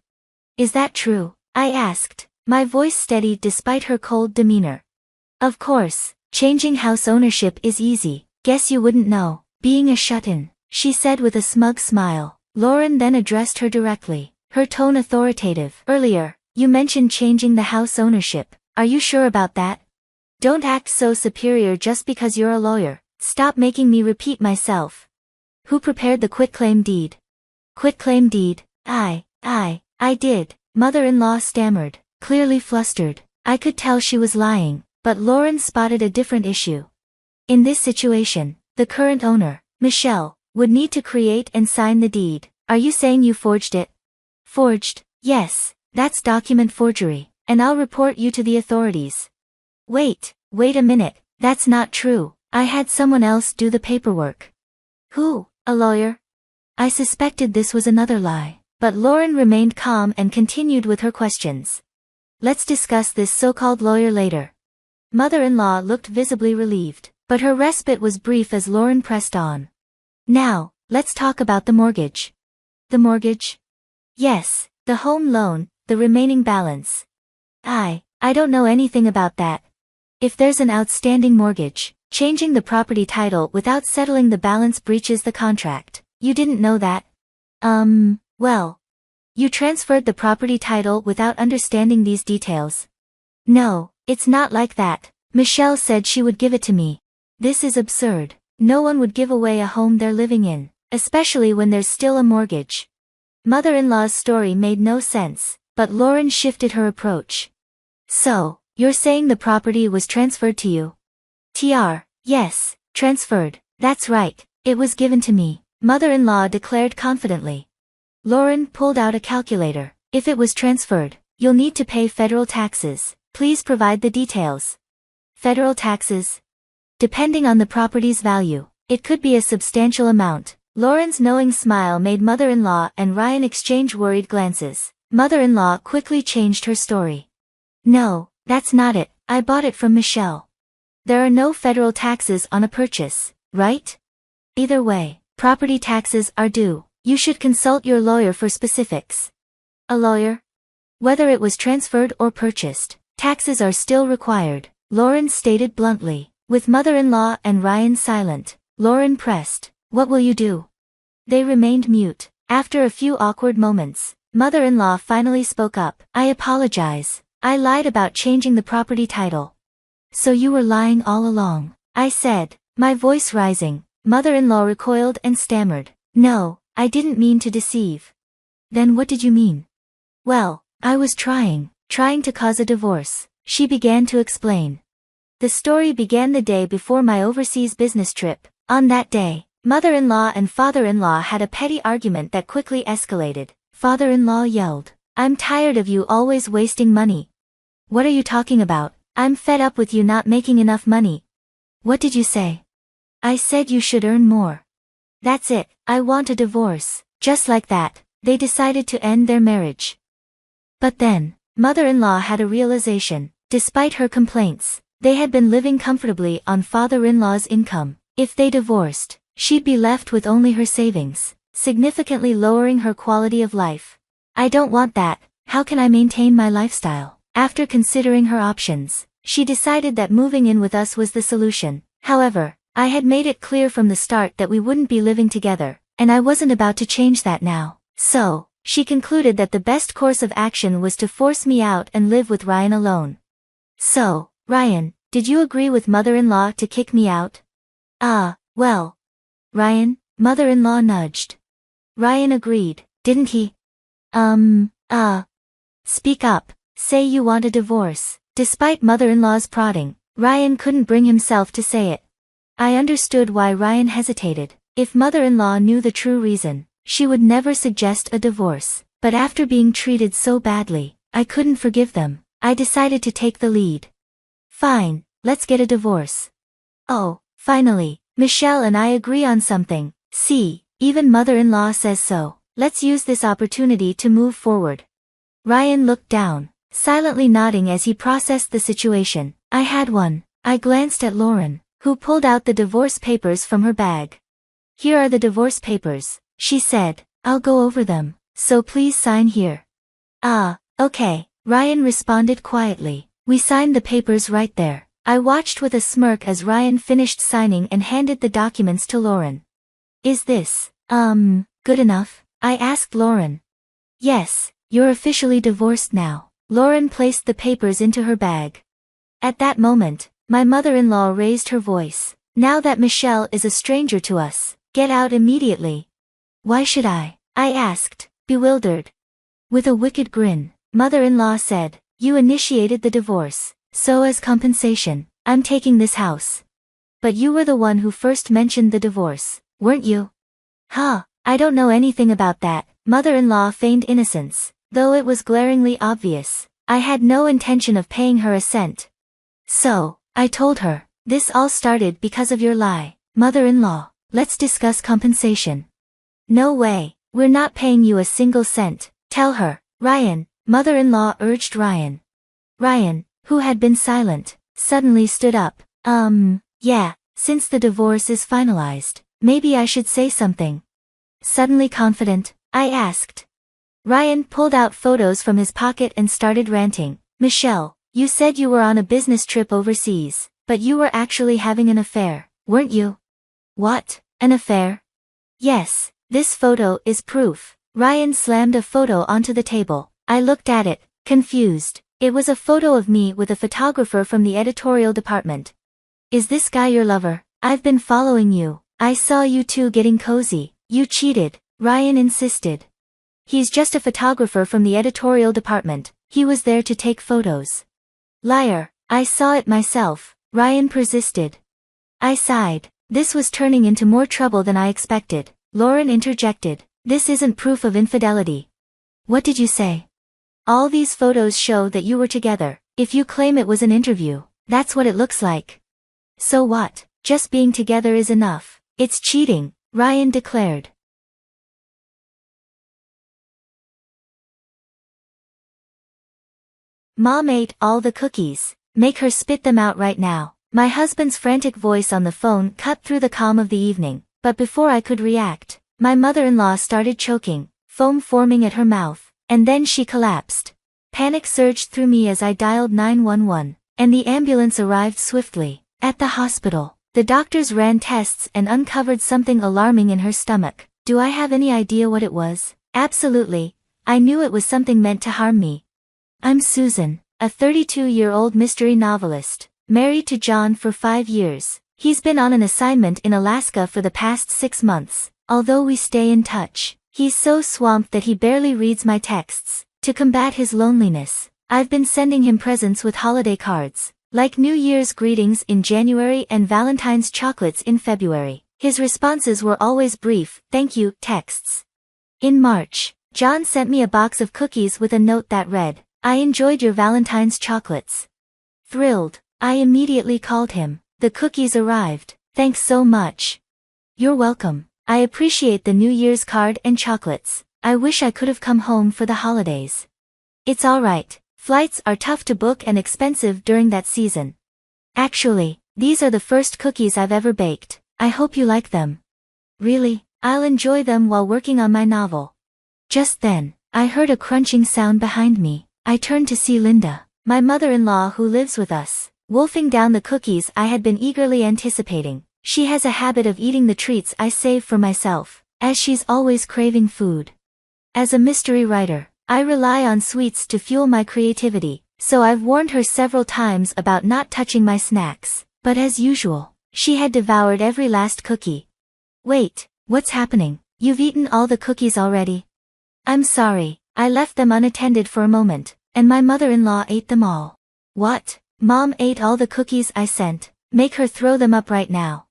"Is that true?" I asked, my voice steady despite her cold demeanor. "Of course, changing house ownership is easy. Guess you wouldn't know, being a shut-in," she said with a smug smile. Lauren then addressed her directly, her tone authoritative. "Earlier, you mentioned changing the house ownership. Are you sure about that? Don't act so superior just because you're a lawyer. Stop making me repeat myself." "Who prepared the quitclaim deed?" "Quitclaim deed? I did," mother-in-law stammered, clearly flustered. I could tell she was lying, but Lauren spotted a different issue. "In this situation, The current owner, Michelle, would need to create and sign the deed. Are you saying you forged it? Forged? Yes, that's document forgery, and I'll report you to the authorities. Wait a minute, that's not true. I had someone else do the paperwork. Who? A lawyer? I suspected this was another lie, but Lauren remained calm and continued with her questions. Let's discuss this so-called lawyer later. Mother-in-law looked visibly relieved, but her respite was brief as Lauren pressed on. Now, let's talk about the mortgage. The mortgage? Yes, the home loan, the remaining balance. I don't know anything about that. If there's an outstanding mortgage, changing the property title without settling the balance breaches the contract. You didn't know that? Well. You transferred the property title without understanding these details. No, it's not like that. Michelle said she would give it to me. This is absurd. No one would give away a home they're living in, especially when there's still a mortgage. Mother-in-law's story made no sense, but Lauren shifted her approach. So, you're saying the property was transferred to you? Yes, transferred, that's right, it was given to me, mother-in-law declared confidently. Lauren pulled out a calculator. If it was transferred, you'll need to pay federal taxes. Please provide the details. Federal taxes? Depending on the property's value, it could be a substantial amount. Lauren's knowing smile made mother-in-law and Ryan exchange worried glances. Mother-in-law quickly changed her story. No, that's not it, I bought it from Michelle. There are no federal taxes on a purchase, right? Either way, property taxes are due. You should consult your lawyer for specifics. A lawyer? Whether it was transferred or purchased, taxes are still required, Lauren stated bluntly. With mother-in-law and Ryan silent, Lauren pressed, what will you do? They remained mute. After a few awkward moments, mother-in-law finally spoke up. I apologize. I lied about changing the property title. So you were lying all along, I said, my voice rising. Mother-in-law recoiled and stammered. No, I didn't mean to deceive. Then what did you mean? Well, I was trying to cause a divorce, she began to explain. The story began the day before my overseas business trip. On that day, mother-in-law and father-in-law had a petty argument that quickly escalated. Father-in-law yelled, I'm tired of you always wasting money. What are you talking about? I'm fed up with you not making enough money. What did you say? I said you should earn more. That's it, I want a divorce. Just like that, they decided to end their marriage. But then, mother-in-law had a realization. Despite her complaints, they had been living comfortably on father-in-law's income. If they divorced, she'd be left with only her savings, significantly lowering her quality of life. I don't want that. How can I maintain my lifestyle? After considering her options, she decided that moving in with us was the solution. However, I had made it clear from the start that we wouldn't be living together, and I wasn't about to change that now. So, she concluded that the best course of action was to force me out and live with Ryan alone. So, Ryan, did you agree with mother-in-law to kick me out? Well. Ryan, mother-in-law nudged. Ryan agreed, didn't he? Speak up, say you want a divorce. Despite mother-in-law's prodding, Ryan couldn't bring himself to say it. I understood why Ryan hesitated. If mother-in-law knew the true reason, she would never suggest a divorce. But after being treated so badly, I couldn't forgive them. I decided to take the lead. Fine, let's get a divorce. Oh, finally, Michelle and I agree on something. See, even mother-in-law says so. Let's use this opportunity to move forward. Ryan looked down, silently nodding as he processed the situation. I had one. I glanced at Lauren, who pulled out the divorce papers from her bag. Here are the divorce papers, she said. I'll go over them, so please sign here. Okay, Ryan responded quietly. We signed the papers right there. I watched with a smirk as Ryan finished signing and handed the documents to Lauren. Is this, good enough? I asked Lauren. Yes, you're officially divorced now. Lauren placed the papers into her bag. At that moment, my mother-in-law raised her voice. Now that Michelle is a stranger to us, get out immediately. Why should I? I asked, bewildered. With a wicked grin, mother-in-law said, you initiated the divorce, so as compensation, I'm taking this house. but you were the one who first mentioned the divorce, weren't you? Huh, I don't know anything about that, mother-in-law feigned innocence, though it was glaringly obvious. I had no intention of paying her a cent. So, I told her, this all started because of your lie, mother-in-law, let's discuss compensation. No way, we're not paying you a single cent, tell her, Ryan, mother-in-law urged Ryan. Ryan, who had been silent, suddenly stood up. Yeah, since the divorce is finalized, maybe I should say something. Suddenly confident, I asked. Ryan pulled out photos from his pocket and started ranting. Michelle, you said you were on a business trip overseas, but you were actually having an affair, weren't you? What, an affair? Yes, this photo is proof. Ryan slammed a photo onto the table. I looked at it, confused. It was a photo of me with a photographer from the editorial department. Is this guy your lover? I've been following you. I saw you two getting cozy. You cheated, Ryan insisted. He's just a photographer from the editorial department. He was there to take photos. Liar, I saw it myself, Ryan persisted. I sighed. This was turning into more trouble than I expected. Lauren interjected. This isn't proof of infidelity. What did you say? All these photos show that you were together. If you claim it was an interview, that's what it looks like. So what? Just being together is enough. It's cheating, Ryan declared. Mom ate all the cookies. Make her spit them out right now. My husband's frantic voice on the phone cut through the calm of the evening, but before I could react, my mother-in-law started choking, foam forming at her mouth, and then she collapsed. Panic surged through me as I dialed 911, and the ambulance arrived swiftly. At the hospital, the doctors ran tests and uncovered something alarming in her stomach. Do I have any idea what it was? Absolutely. I knew it was something meant to harm me. I'm Susan, a 32-year-old mystery novelist, married to John for 5 years. He's been on an assignment in Alaska for the past 6 months. Although we stay in touch, he's so swamped that he barely reads my texts. To combat his loneliness, I've been sending him presents with holiday cards, like New Year's greetings in January and Valentine's chocolates in February. His responses were always brief, thank you, texts. In March, John sent me a box of cookies with a note that read, I enjoyed your Valentine's chocolates. Thrilled, I immediately called him. The cookies arrived. Thanks so much. You're welcome. I appreciate the New Year's card and chocolates. I wish I could have come home for the holidays. It's alright. Flights are tough to book and expensive during that season. Actually, these are the first cookies I've ever baked. I hope you like them. Really? I'll enjoy them while working on my novel. Just then, I heard a crunching sound behind me. I turned to see Linda, my mother-in-law who lives with us, wolfing down the cookies I had been eagerly anticipating. She has a habit of eating the treats I save for myself, as she's always craving food. As a mystery writer, I rely on sweets to fuel my creativity, so I've warned her several times about not touching my snacks, but as usual, she had devoured every last cookie. Wait, what's happening? You've eaten all the cookies already? I'm sorry, I left them unattended for a moment, and my mother-in-law ate them all. What? Mom ate all the cookies I sent. Make her throw them up right now.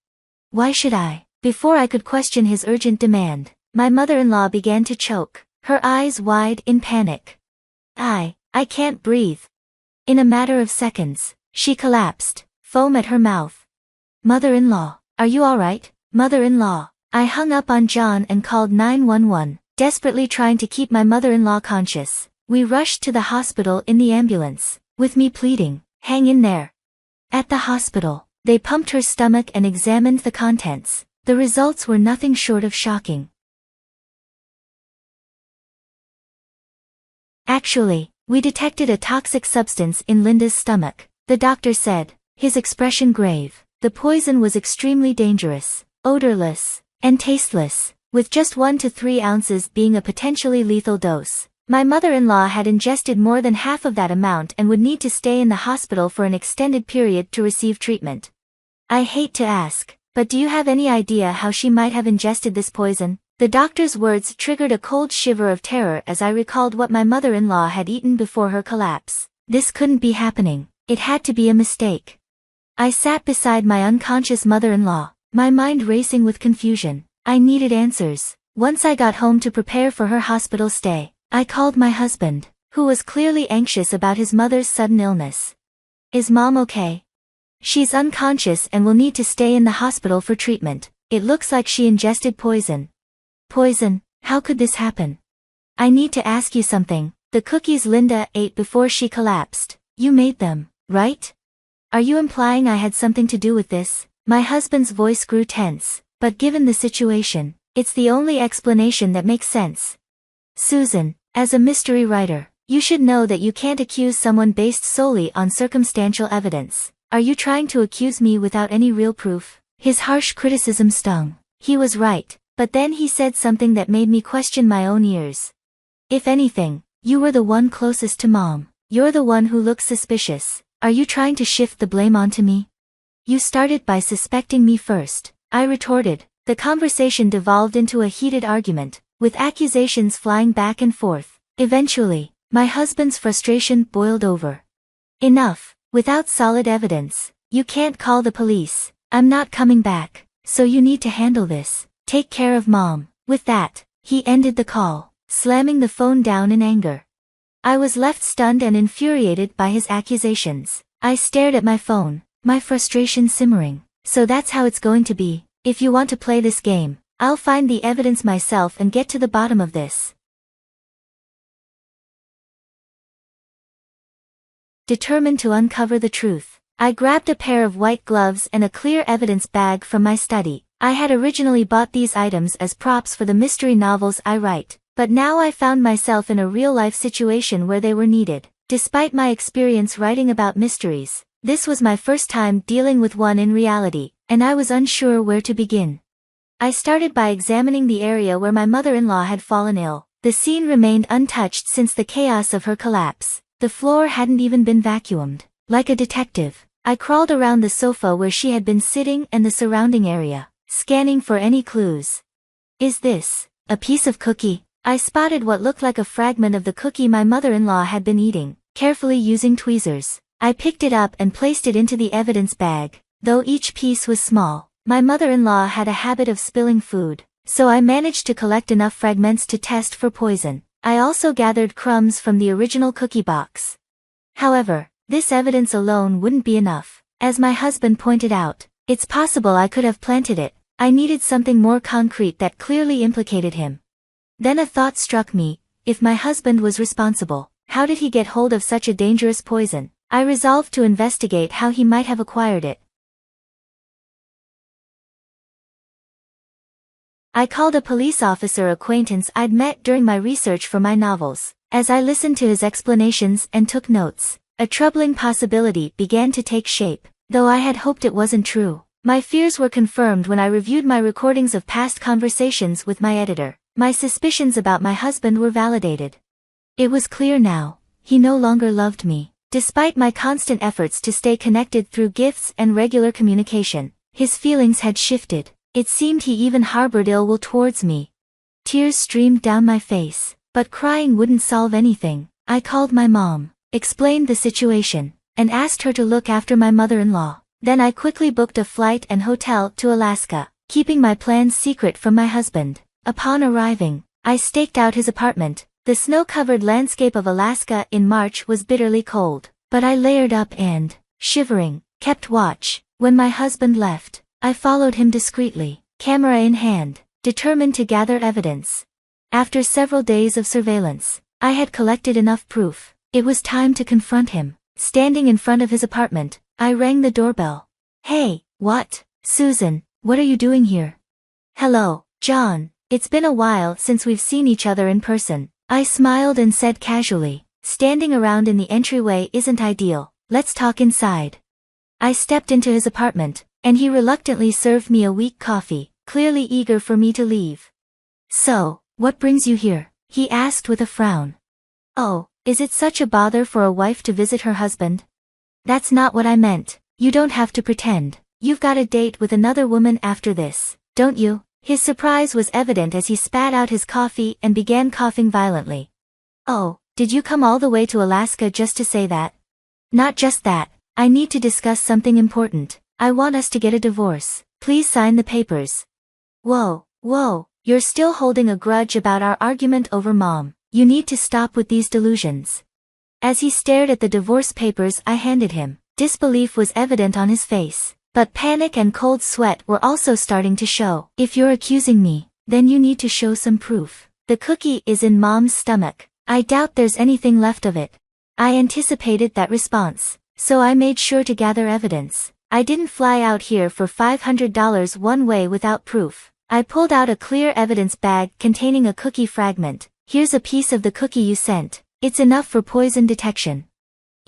Why should I? Before I could question his urgent demand, my mother-in-law began to choke, her eyes wide in panic. I can't breathe. In a matter of seconds, she collapsed, foam at her mouth. Mother-in-law, are you alright? Mother-in-law. I hung up on John and called 911, desperately trying to keep my mother-in-law conscious. We rushed to the hospital in the ambulance, with me pleading, hang in there. At the hospital, they pumped her stomach and examined the contents. The results were nothing short of shocking. Actually, we detected a toxic substance in Linda's stomach, the doctor said, his expression grave. The poison was extremely dangerous, odorless, and tasteless, with just 1 to 3 ounces being a potentially lethal dose. My mother-in-law had ingested more than half of that amount and would need to stay in the hospital for an extended period to receive treatment. I hate to ask, but do you have any idea how she might have ingested this poison? The doctor's words triggered a cold shiver of terror as I recalled what my mother-in-law had eaten before her collapse. This couldn't be happening. It had to be a mistake. I sat beside my unconscious mother-in-law, my mind racing with confusion. I needed answers. Once I got home to prepare for her hospital stay, I called my husband, who was clearly anxious about his mother's sudden illness. "Is Mom okay?" "She's unconscious and will need to stay in the hospital for treatment. It looks like she ingested poison." "Poison? How could this happen?" "I need to ask you something. The cookies Linda ate before she collapsed, you made them, right? Are you implying I had something to do with this?" My husband's voice grew tense, but given the situation, it's the only explanation that makes sense. "Susan, as a mystery writer, you should know that you can't accuse someone based solely on circumstantial evidence. Are you trying to accuse me without any real proof?" His harsh criticism stung. He was right, but then he said something that made me question my own ears. "If anything, you were the one closest to Mom. You're the one who looks suspicious. Are you trying to shift the blame onto me?" "You started by suspecting me first," I retorted. The conversation devolved into a heated argument, with accusations flying back and forth. Eventually, my husband's frustration boiled over. "Enough. Without solid evidence, you can't call the police. I'm not coming back, so you need to handle this. Take care of Mom." With that, he ended the call, slamming the phone down in anger. I was left stunned and infuriated by his accusations. I stared at my phone, my frustration simmering. "So that's how it's going to be. If you want to play this game, I'll find the evidence myself and get to the bottom of this." Determined to uncover the truth, I grabbed a pair of white gloves and a clear evidence bag from my study. I had originally bought these items as props for the mystery novels I write, but now I found myself in a real-life situation where they were needed. Despite my experience writing about mysteries, this was my first time dealing with one in reality, and I was unsure where to begin. I started by examining the area where my mother-in-law had fallen ill. The scene remained untouched since the chaos of her collapse. The floor hadn't even been vacuumed. Like a detective, I crawled around the sofa where she had been sitting and the surrounding area, scanning for any clues. "Is this a piece of cookie?" I spotted what looked like a fragment of the cookie my mother-in-law had been eating. Carefully using tweezers, I picked it up and placed it into the evidence bag. Though each piece was small, my mother-in-law had a habit of spilling food, so I managed to collect enough fragments to test for poison. I also gathered crumbs from the original cookie box. However, this evidence alone wouldn't be enough. As my husband pointed out, it's possible I could have planted it. I needed something more concrete that clearly implicated him. Then a thought struck me: if my husband was responsible, how did he get hold of such a dangerous poison? I resolved to investigate how he might have acquired it. I called a police officer acquaintance I'd met during my research for my novels. As I listened to his explanations and took notes, a troubling possibility began to take shape. Though I had hoped it wasn't true, my fears were confirmed when I reviewed my recordings of past conversations with my editor. My suspicions about my husband were validated. It was clear now, he no longer loved me. Despite my constant efforts to stay connected through gifts and regular communication, his feelings had shifted. It seemed he even harbored ill will towards me. Tears streamed down my face, but crying wouldn't solve anything. I called my mom, explained the situation, and asked her to look after my mother-in-law. Then I quickly booked a flight and hotel to Alaska, keeping my plans secret from my husband. Upon arriving, I staked out his apartment. The snow-covered landscape of Alaska in March was bitterly cold, but I layered up and, shivering, kept watch. When my husband left, I followed him discreetly, camera in hand, determined to gather evidence. After several days of surveillance, I had collected enough proof. It was time to confront him. Standing in front of his apartment, I rang the doorbell. "Hey, what? Susan, what are you doing here?" "Hello, John. It's been a while since we've seen each other in person." I smiled and said casually, "Standing around in the entryway isn't ideal. Let's talk inside." I stepped into his apartment, and he reluctantly served me a weak coffee, clearly eager for me to leave. "So, what brings you here?" he asked with a frown. "Oh, is it such a bother for a wife to visit her husband?" "That's not what I meant. You don't have to pretend. You've got a date with another woman after this, don't you?" His surprise was evident as he spat out his coffee and began coughing violently. "Oh, did you come all the way to Alaska just to say that?" "Not just that. I need to discuss something important. I want us to get a divorce. Please sign the papers. Whoa, you're still holding a grudge about our argument over Mom. You need to stop with these delusions. As he stared at the divorce papers I handed him, disbelief was evident on his face, but panic and cold sweat were also starting to show. If you're accusing me, then you need to show some proof. The cookie is in Mom's stomach. I doubt there's anything left of it. I anticipated that response, so I made sure to gather evidence. I didn't fly out here for $500 one way without proof. I pulled out a clear evidence bag containing a cookie fragment. Here's a piece of the cookie you sent. It's enough for poison detection.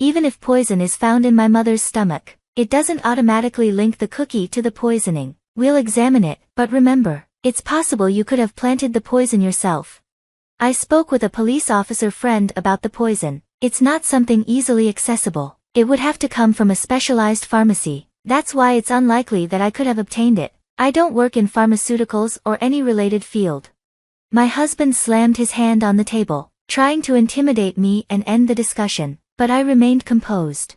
Even if poison is found in my mother's stomach, it doesn't automatically link the cookie to the poisoning. We'll examine it, but remember, it's possible you could have planted the poison yourself. I spoke with a police officer friend about the poison. It's not something easily accessible. It would have to come from a specialized pharmacy. That's why it's unlikely that I could have obtained it. I don't work in pharmaceuticals or any related field. My husband slammed his hand on the table, trying to intimidate me and end the discussion, but I remained composed.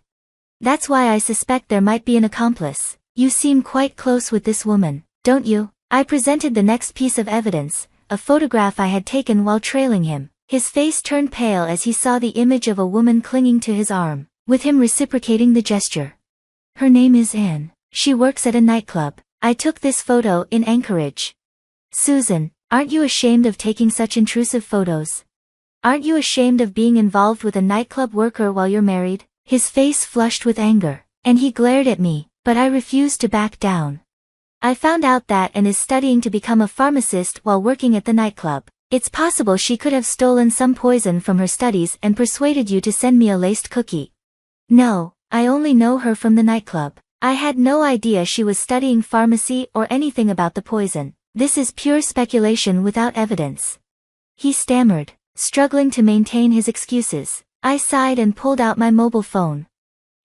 That's why I suspect there might be an accomplice. You seem quite close with this woman, don't you? I presented the next piece of evidence, a photograph I had taken while trailing him. His face turned pale as he saw the image of a woman clinging to his arm, with him reciprocating the gesture. Her name is Anne. She works at a nightclub. I took this photo in Anchorage. Susan, aren't you ashamed of taking such intrusive photos? Aren't you ashamed of being involved with a nightclub worker while you're married? His face flushed with anger, and he glared at me, but I refused to back down. I found out that Anne is studying to become a pharmacist while working at the nightclub. It's possible she could have stolen some poison from her studies and persuaded you to send me a laced cookie. No, I only know her from the nightclub. I had no idea she was studying pharmacy or anything about the poison. This is pure speculation without evidence. He stammered, struggling to maintain his excuses. I sighed and pulled out my mobile phone.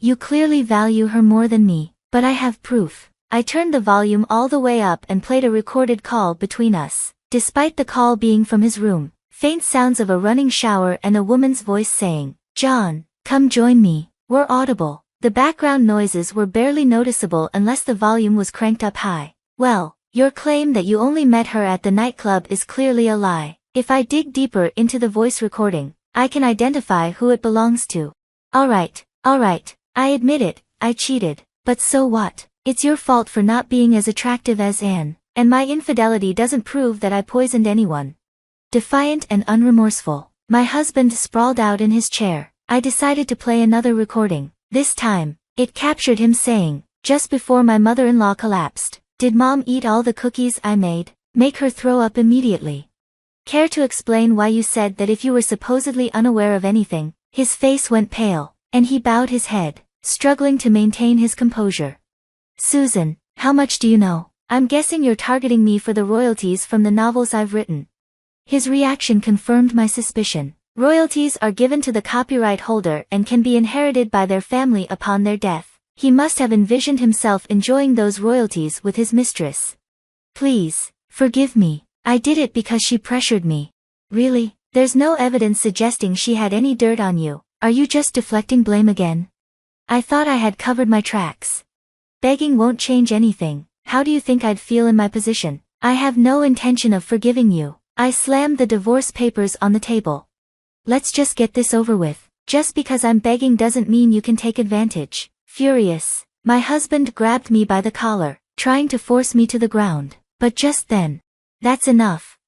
You clearly value her more than me, but I have proof. I turned the volume all the way up and played a recorded call between us. Despite the call being from his room, faint sounds of a running shower and a woman's voice saying, "John, come join me," were audible. The background noises were barely noticeable unless the volume was cranked up high. Well, your claim that you only met her at the nightclub is clearly a lie. If I dig deeper into the voice recording, I can identify who it belongs to. Alright, I admit it, I cheated, but so what? It's your fault for not being as attractive as Anne, and my infidelity doesn't prove that I poisoned anyone. Defiant and unremorseful, my husband sprawled out in his chair. I decided to play another recording. This time, it captured him saying, just before my mother-in-law collapsed, "Did Mom eat all the cookies I made? Make her throw up immediately." Care to explain why you said that if you were supposedly unaware of anything? His face went pale, and he bowed his head, struggling to maintain his composure. Susan, how much do you know? I'm guessing you're targeting me for the royalties from the novels I've written. His reaction confirmed my suspicion. Royalties are given to the copyright holder and can be inherited by their family upon their death. He must have envisioned himself enjoying those royalties with his mistress. Please, forgive me. I did it because she pressured me. Really? There's no evidence suggesting she had any dirt on you. Are you just deflecting blame again? I thought I had covered my tracks. Begging won't change anything. How do you think I'd feel in my position? I have no intention of forgiving you. I slammed the divorce papers on the table. Let's just get this over with. Just because I'm begging doesn't mean you can take advantage. Furious, my husband grabbed me by the collar, trying to force me to the ground. But just then, that's enough.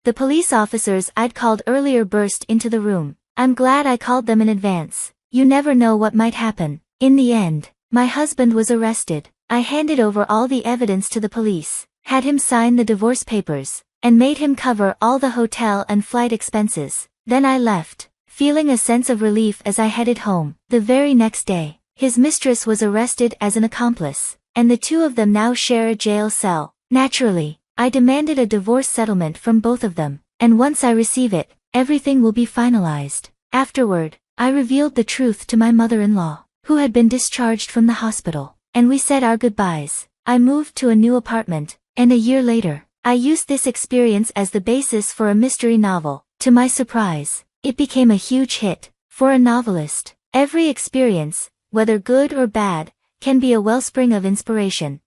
The police officers I'd called earlier burst into the room. I'm glad I called them in advance. You never know what might happen. In the end, my husband was arrested. I handed over all the evidence to the police, had him sign the divorce papers, and made him cover all the hotel and flight expenses. Then I left, feeling a sense of relief as I headed home. The very next day, his mistress was arrested as an accomplice, and the two of them now share a jail cell. Naturally, I demanded a divorce settlement from both of them, and once I receive it, everything will be finalized. Afterward, I revealed the truth to my mother-in-law, who had been discharged from the hospital, and we said our goodbyes. I moved to a new apartment, and a year later, I used this experience as the basis for a mystery novel. To my surprise, it became a huge hit. For a novelist, every experience, whether good or bad, can be a wellspring of inspiration.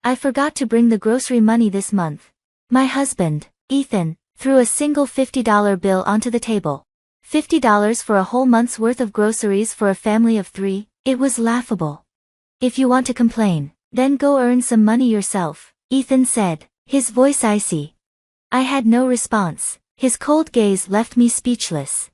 I forgot to bring the grocery money this month. My husband, Ethan, threw a single $50 bill onto the table. $50 for a whole month's worth of groceries for a family of 3, it was laughable. If you want to complain, then go earn some money yourself, Ethan said, his voice icy. I had no response. His cold gaze left me speechless.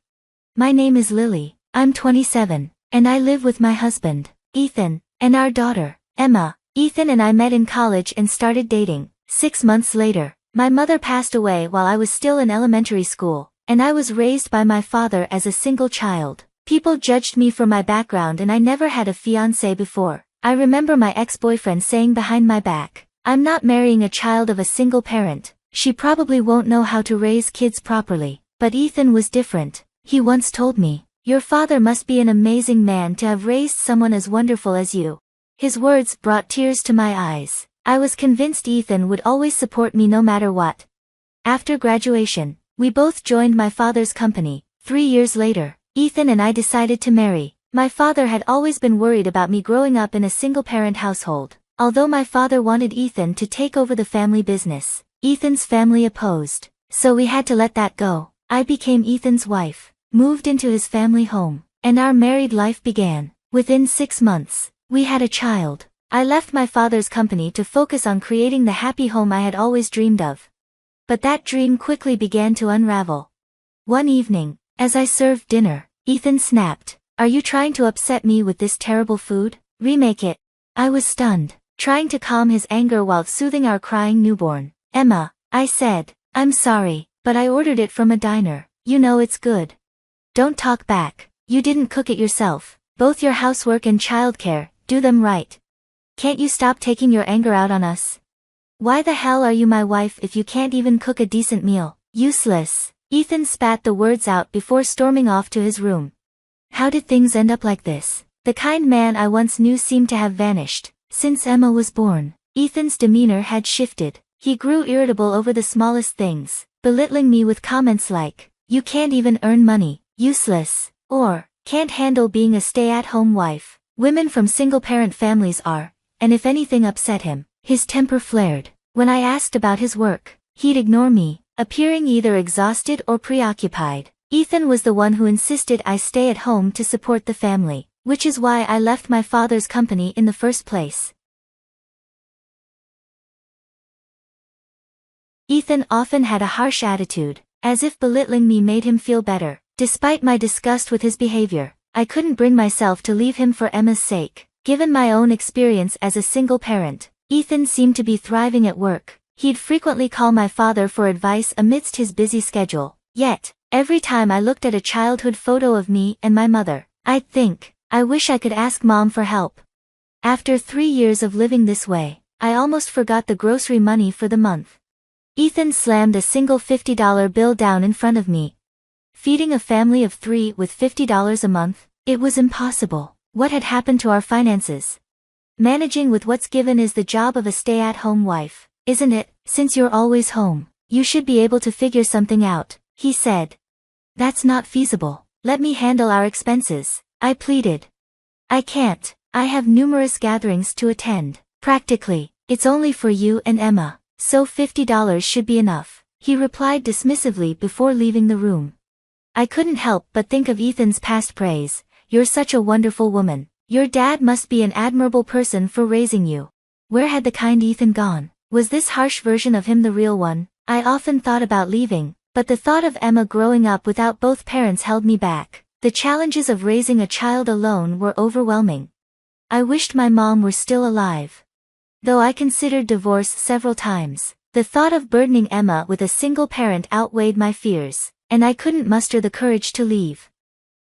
My name is Lily, I'm 27, and I live with my husband, Ethan, and our daughter, Emma. Ethan and I met in college and started dating. 6 months later, my mother passed away while I was still in elementary school, and I was raised by my father as a single child. People judged me for my background and I never had a fiancé before. I remember my ex-boyfriend saying behind my back, "I'm not marrying a child of a single parent. She probably won't know how to raise kids properly." But Ethan was different. He once told me, "Your father must be an amazing man to have raised someone as wonderful as you." His words brought tears to my eyes. I was convinced Ethan would always support me no matter what. After graduation, we both joined my father's company. 3 years later, Ethan and I decided to marry. My father had always been worried about me growing up in a single-parent household. Although my father wanted Ethan to take over the family business, Ethan's family opposed, so we had to let that go. I became Ethan's wife, moved into his family home, and our married life began. Within 6 months, we had a child. I left my father's company to focus on creating the happy home I had always dreamed of. But that dream quickly began to unravel. One evening, as I served dinner, Ethan snapped, "Are you trying to upset me with this terrible food? Remake it." I was stunned, trying to calm his anger while soothing our crying newborn. "Emma," I said, "I'm sorry, but I ordered it from a diner. You know it's good." "Don't talk back. You didn't cook it yourself. Both your housework and childcare, do them right. Can't you stop taking your anger out on us? Why the hell are you my wife if you can't even cook a decent meal? Useless." Ethan spat the words out before storming off to his room. How did things end up like this? The kind man I once knew seemed to have vanished. Since Emma was born, Ethan's demeanor had shifted. He grew irritable over the smallest things, belittling me with comments like, "You can't even earn money, useless," or, "Can't handle being a stay-at-home wife." Women from single-parent families are, and if anything upset him, his temper flared. When I asked about his work, he'd ignore me, appearing either exhausted or preoccupied. Ethan was the one who insisted I stay at home to support the family, which is why I left my father's company in the first place. Ethan often had a harsh attitude, as if belittling me made him feel better. Despite my disgust with his behavior, I couldn't bring myself to leave him for Emma's sake. Given my own experience as a single parent, Ethan seemed to be thriving at work. He'd frequently call my father for advice amidst his busy schedule. Yet, every time I looked at a childhood photo of me and my mother, I'd think, I wish I could ask Mom for help. After 3 years of living this way, I almost forgot the grocery money for the month. Ethan slammed a single $50 bill down in front of me. Feeding a family of 3 with $50 a month, it was impossible. What had happened to our finances? Managing with what's given is the job of a stay-at-home wife, isn't it? Since you're always home, you should be able to figure something out, he said. That's not feasible. Let me handle our expenses, I pleaded. I can't. I have numerous gatherings to attend. Practically, it's only for you and Emma, so $50 should be enough, he replied dismissively before leaving the room. I couldn't help but think of Ethan's past praise. You're such a wonderful woman. Your dad must be an admirable person for raising you. Where had the kind Ethan gone? Was this harsh version of him the real one? I often thought about leaving, but the thought of Emma growing up without both parents held me back. The challenges of raising a child alone were overwhelming. I wished my mom were still alive. Though I considered divorce several times, the thought of burdening Emma with a single parent outweighed my fears, and I couldn't muster the courage to leave.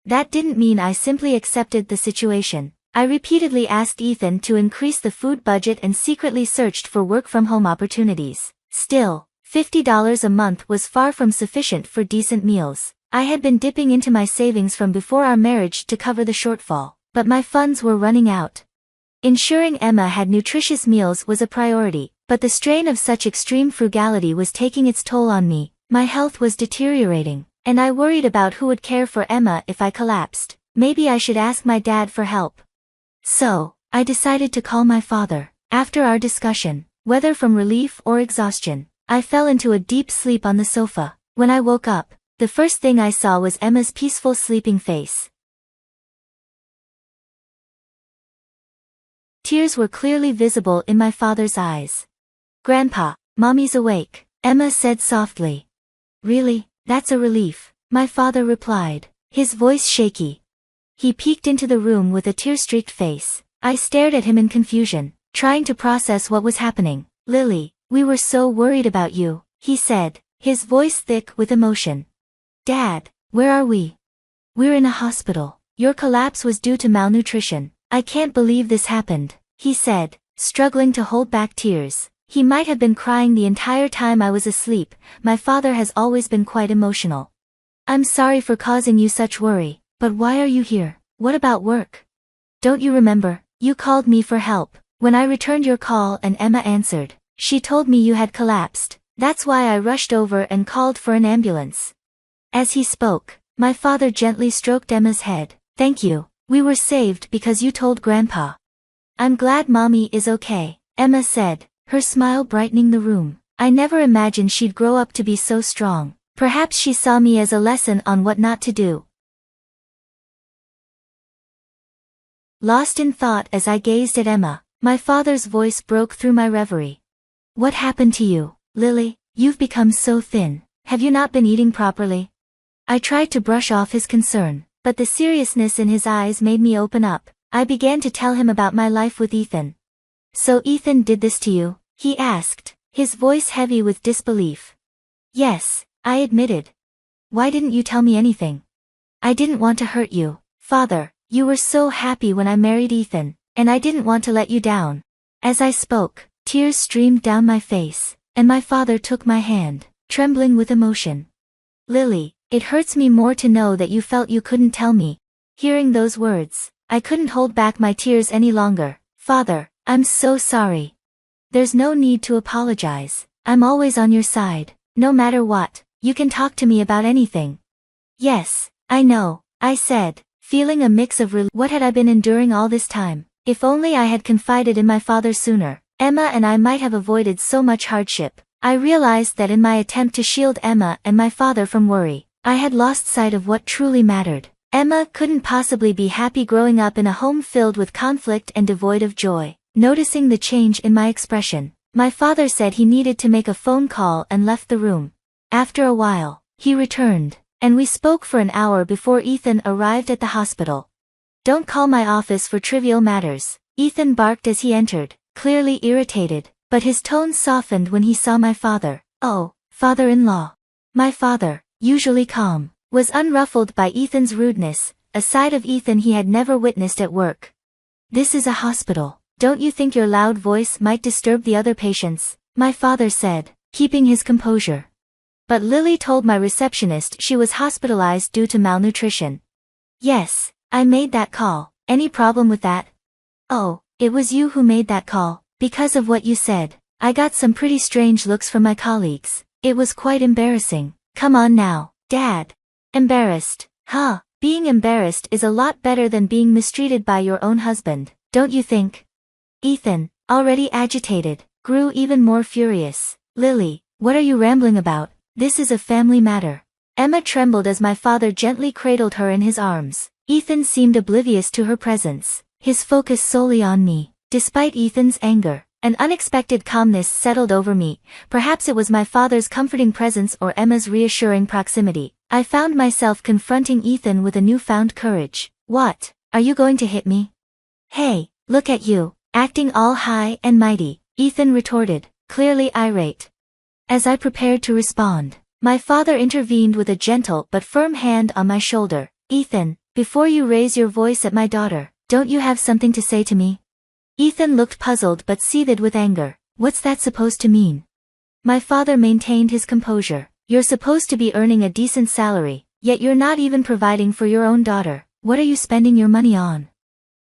That didn't mean I simply accepted the situation. I repeatedly asked Ethan to increase the food budget and secretly searched for work-from-home opportunities. Still, $50 a month was far from sufficient for decent meals. I had been dipping into my savings from before our marriage to cover the shortfall, but my funds were running out. Ensuring Emma had nutritious meals was a priority, but the strain of such extreme frugality was taking its toll on me. My health was deteriorating. And I worried about who would care for Emma if I collapsed. Maybe I should ask my dad for help. So, I decided to call my father. After our discussion, whether from relief or exhaustion, I fell into a deep sleep on the sofa. When I woke up, the first thing I saw was Emma's peaceful sleeping face. Tears were clearly visible in my father's eyes. "Grandpa, Mommy's awake," Emma said softly. "Really? That's a relief," my father replied, his voice shaky. He peeked into the room with a tear-streaked face. I stared at him in confusion, trying to process what was happening. "Lily, we were so worried about you," he said, his voice thick with emotion. "Dad, where are we?" "We're in a hospital. Your collapse was due to malnutrition. I can't believe this happened," he said, struggling to hold back tears. He might have been crying the entire time I was asleep. My father has always been quite emotional. "I'm sorry for causing you such worry, but why are you here? What about work? Don't you remember? You called me for help when I returned your call and Emma answered. She told me you had collapsed. That's why I rushed over and called for an ambulance." As he spoke, my father gently stroked Emma's head. "Thank you. We were saved because you told Grandpa." "I'm glad Mommy is okay," Emma said, her smile brightening the room. "I never imagined she'd grow up to be so strong. Perhaps she saw me as a lesson on what not to do." Lost in thought as I gazed at Emma, my father's voice broke through my reverie. "What happened to you, Lily? You've become so thin. Have you not been eating properly?" I tried to brush off his concern, but the seriousness in his eyes made me open up. I began to tell him about my life with Ethan. "So Ethan did this to you?" he asked, his voice heavy with disbelief. "Yes," I admitted. "Why didn't you tell me anything?" "I didn't want to hurt you, Father. You were so happy when I married Ethan, and I didn't want to let you down." As I spoke, tears streamed down my face, and my father took my hand, trembling with emotion. "Lily, it hurts me more to know that you felt you couldn't tell me." Hearing those words, I couldn't hold back my tears any longer. "Father, I'm so sorry." "There's no need to apologize. I'm always on your side. No matter what, you can talk to me about anything." "Yes, I know," I said, feeling a mix of relief. What had I been enduring all this time? If only I had confided in my father sooner, Emma and I might have avoided so much hardship. I realized that in my attempt to shield Emma and my father from worry, I had lost sight of what truly mattered. Emma couldn't possibly be happy growing up in a home filled with conflict and devoid of joy. Noticing the change in my expression, my father said he needed to make a phone call and left the room. After a while, he returned, and we spoke for an hour before Ethan arrived at the hospital. "Don't call my office for trivial matters," Ethan barked as he entered, clearly irritated, but his tone softened when he saw my father. "Oh, father-in-law." My father, usually calm, was unruffled by Ethan's rudeness, a side of Ethan he had never witnessed at work. "This is a hospital. Don't you think your loud voice might disturb the other patients?" my father said, keeping his composure. "But Lily told my receptionist she was hospitalized due to malnutrition." "Yes, I made that call. Any problem with that?" "Oh, it was you who made that call. Because of what you said, I got some pretty strange looks from my colleagues. It was quite embarrassing." "Come on now, Dad." "Embarrassed? Huh? Being embarrassed is a lot better than being mistreated by your own husband, don't you think?" Ethan, already agitated, grew even more furious. "Lily, what are you rambling about? This is a family matter." Emma trembled as my father gently cradled her in his arms. Ethan seemed oblivious to her presence, his focus solely on me. Despite Ethan's anger, an unexpected calmness settled over me. Perhaps it was my father's comforting presence or Emma's reassuring proximity. I found myself confronting Ethan with a newfound courage. "What? Are you going to hit me?" "Hey, look at you, acting all high and mighty," Ethan retorted, clearly irate. As I prepared to respond, my father intervened with a gentle but firm hand on my shoulder. "Ethan, before you raise your voice at my daughter, don't you have something to say to me?" Ethan looked puzzled but seethed with anger. "What's that supposed to mean?" My father maintained his composure. "You're supposed to be earning a decent salary, yet you're not even providing for your own daughter. What are you spending your money on?"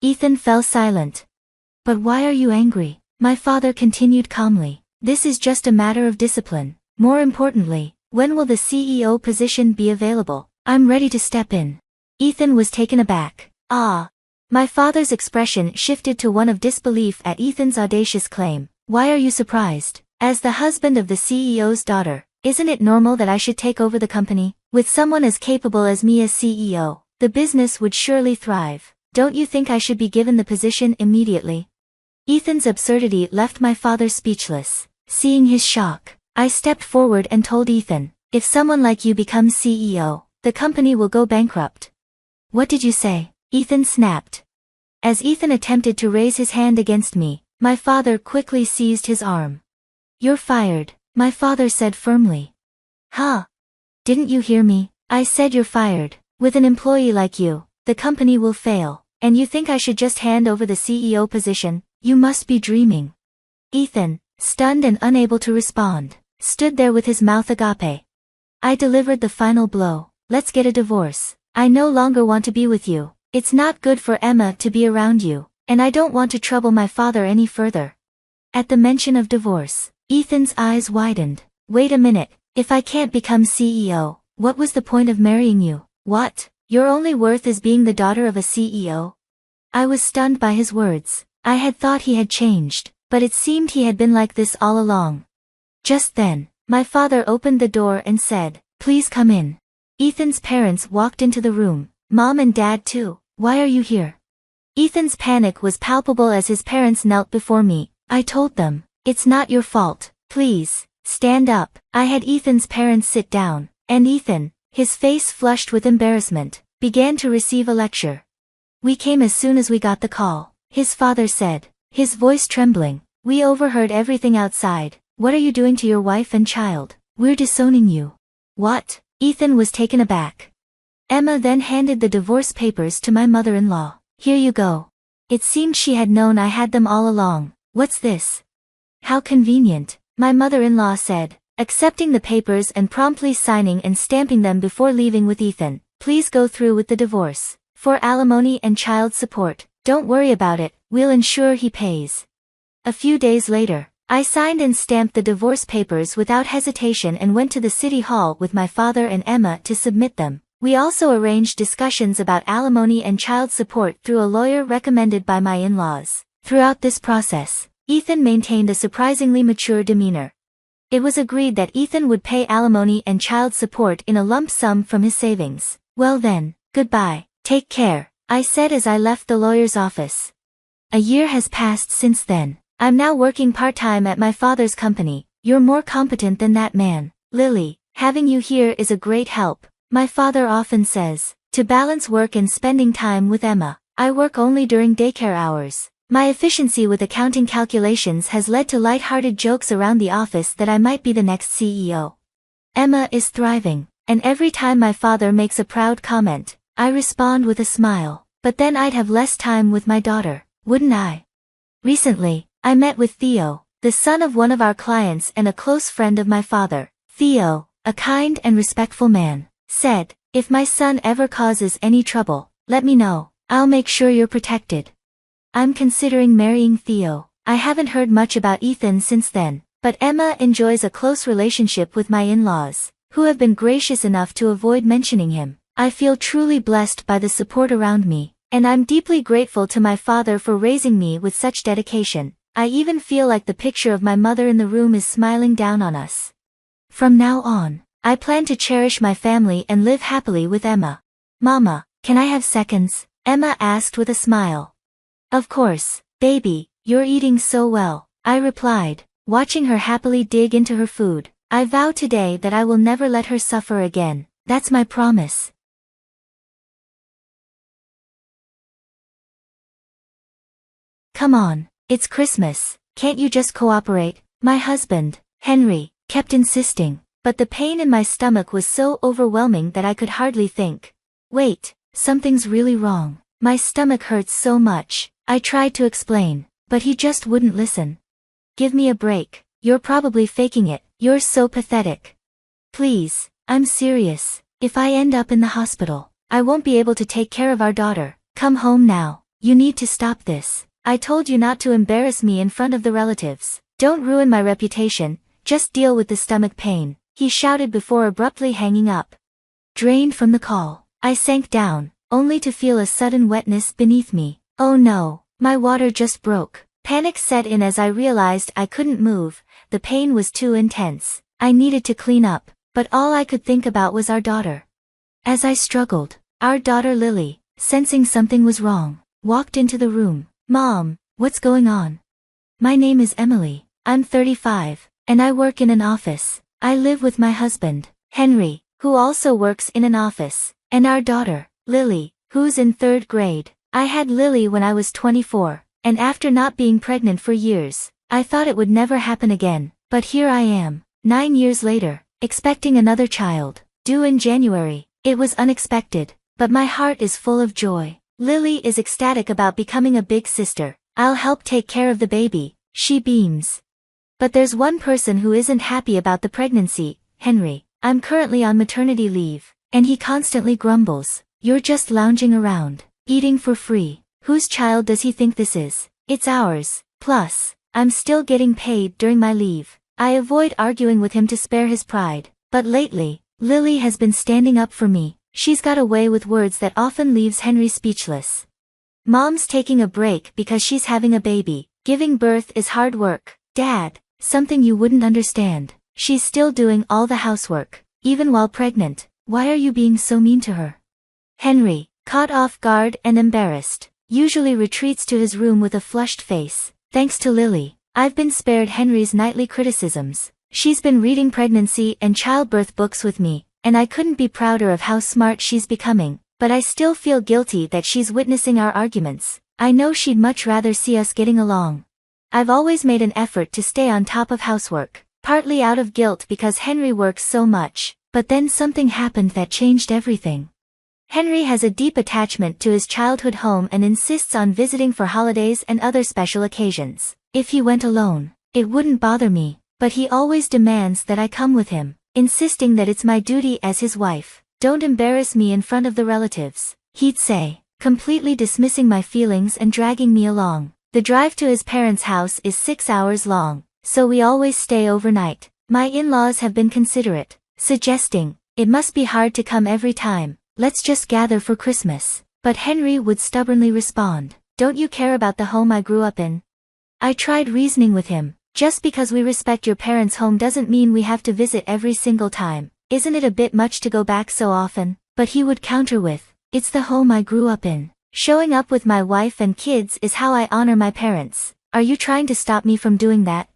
Ethan fell silent. "But why are you angry?" my father continued calmly. "This is just a matter of discipline. More importantly, When will the CEO position be available? I'm ready to step in. Ethan was taken aback. Ah. My father's expression shifted to one of disbelief at Ethan's audacious claim. Why are you surprised? As the husband of the CEO's daughter, isn't it normal that I should take over the company? With someone as capable as me as CEO, the business would surely thrive. Don't you think I should be given the position immediately? Ethan's absurdity left my father speechless. Seeing his shock, I stepped forward and told Ethan, if someone like you becomes CEO, the company will go bankrupt. What did you say? Ethan snapped. As Ethan attempted to raise his hand against me, my father quickly seized his arm. You're fired, my father said firmly. Huh? Didn't you hear me? I said you're fired. With an employee like you, the company will fail, and you think I should just hand over the CEO position? You must be dreaming. Ethan, stunned and unable to respond, stood there with his mouth agape. I delivered the final blow. Let's get a divorce. I no longer want to be with you. It's not good for Emma to be around you, and I don't want to trouble my father any further. At the mention of divorce, Ethan's eyes widened. Wait a minute, if I can't become CEO, what was the point of marrying you? What? Your only worth is being the daughter of a CEO? I was stunned by his words. I had thought he had changed, but it seemed he had been like this all along. Just then, my father opened the door and said, please come in. Ethan's parents walked into the room, Mom and Dad too. Why are you here? Ethan's panic was palpable as his parents knelt before me. I told them, it's not your fault, please, stand up. I had Ethan's parents sit down, and Ethan, his face flushed with embarrassment, began to receive a lecture. We came as soon as we got the call, his father said, his voice trembling. We overheard everything outside. What are you doing to your wife and child? We're disowning you. What? Ethan was taken aback. Emma then handed the divorce papers to my mother-in-law. Here you go. It seemed she had known I had them all along. What's this? How convenient, my mother-in-law said, accepting the papers and promptly signing and stamping them before leaving with Ethan. Please go through with the divorce. For alimony and child support, don't worry about it, we'll ensure he pays. A few days later, I signed and stamped the divorce papers without hesitation and went to the city hall with my father and Emma to submit them. We also arranged discussions about alimony and child support through a lawyer recommended by my in-laws. Throughout this process, Ethan maintained a surprisingly mature demeanor. It was agreed that Ethan would pay alimony and child support in a lump sum from his savings. Well then, goodbye, take care, I said as I left the lawyer's office. A year has passed since then. I'm now working part-time at my father's company. You're more competent than that man, Lily. Having you here is a great help. My father often says, to balance work and spending time with Emma, I work only during daycare hours. My efficiency with accounting calculations has led to light-hearted jokes around the office that I might be the next CEO. Emma is thriving, and every time my father makes a proud comment, I respond with a smile. But then I'd have less time with my daughter, wouldn't I? Recently, I met with Theo, the son of one of our clients and a close friend of my father. Theo, a kind and respectful man, said, if my son ever causes any trouble, let me know. I'll make sure you're protected. I'm considering marrying Theo. I haven't heard much about Ethan since then, but Emma enjoys a close relationship with my in-laws, who have been gracious enough to avoid mentioning him. I feel truly blessed by the support around me, and I'm deeply grateful to my father for raising me with such dedication. I even feel like the picture of my mother in the room is smiling down on us. From now on, I plan to cherish my family and live happily with Emma. Mama, can I have seconds? Emma asked with a smile. Of course, baby, you're eating so well, I replied, watching her happily dig into her food. I vow today that I will never let her suffer again. That's my promise. Come on, it's Christmas, can't you just cooperate? My husband, Henry, kept insisting, but the pain in my stomach was so overwhelming that I could hardly think. Wait, something's really wrong. My stomach hurts so much. I tried to explain, but he just wouldn't listen. Give me a break, you're probably faking it, you're so pathetic. Please, I'm serious. If I end up in the hospital, I won't be able to take care of our daughter. Come home now, you need to stop this. I told you not to embarrass me in front of the relatives. Don't ruin my reputation, just deal with the stomach pain. he shouted before abruptly hanging up. Drained from the call, I sank down, only to feel a sudden wetness beneath me. Oh no, my water just broke. Panic set in as I realized I couldn't move, the pain was too intense. I needed to clean up, but all I could think about was our daughter. As I struggled, our daughter Lily, sensing something was wrong, walked into the room. Mom, what's going on? My name is Emily, I'm 35, and I work in an office. I live with my husband, Henry, who also works in an office, and our daughter, Lily, who's in 3rd grade. I had Lily when I was 24, and after not being pregnant for years, I thought it would never happen again, but here I am, 9 years later, expecting another child, due in January. It was unexpected, but my heart is full of joy. Lily is ecstatic about becoming a big sister. I'll help take care of the baby, she beams. But there's one person who isn't happy about the pregnancy, Henry. I'm currently on maternity leave, and he constantly grumbles. You're just lounging around, eating for free. Whose child does he think this is? It's ours. Plus, I'm still getting paid during my leave. I avoid arguing with him to spare his pride, but lately, Lily has been standing up for me. She's got a way with words that often leaves Henry speechless. Mom's taking a break because she's having a baby. Giving birth is hard work. Dad, something you wouldn't understand. She's still doing all the housework, even while pregnant. Why are you being so mean to her? Henry, caught off guard and embarrassed, usually retreats to his room with a flushed face. Thanks to Lily, I've been spared Henry's nightly criticisms. She's been reading pregnancy and childbirth books with me, and I couldn't be prouder of how smart she's becoming, but I still feel guilty that she's witnessing our arguments. I know she'd much rather see us getting along. I've always made an effort to stay on top of housework, partly out of guilt because Henry works so much, but then something happened that changed everything. Henry has a deep attachment to his childhood home and insists on visiting for holidays and other special occasions. If he went alone, it wouldn't bother me, but he always demands that I come with him, insisting that it's my duty as his wife. Don't embarrass me in front of the relatives, he'd say, completely dismissing my feelings and dragging me along. The drive to his parents' house is 6 hours long, so we always stay overnight. My in-laws have been considerate, suggesting, it must be hard to come every time, let's just gather for Christmas. But Henry would stubbornly respond, don't you care about the home I grew up in? I tried reasoning with him, just because we respect your parents' home doesn't mean we have to visit every single time. Isn't it a bit much to go back so often? But he would counter with, it's the home I grew up in. Showing up with my wife and kids is how I honor my parents. Are you trying to stop me from doing that?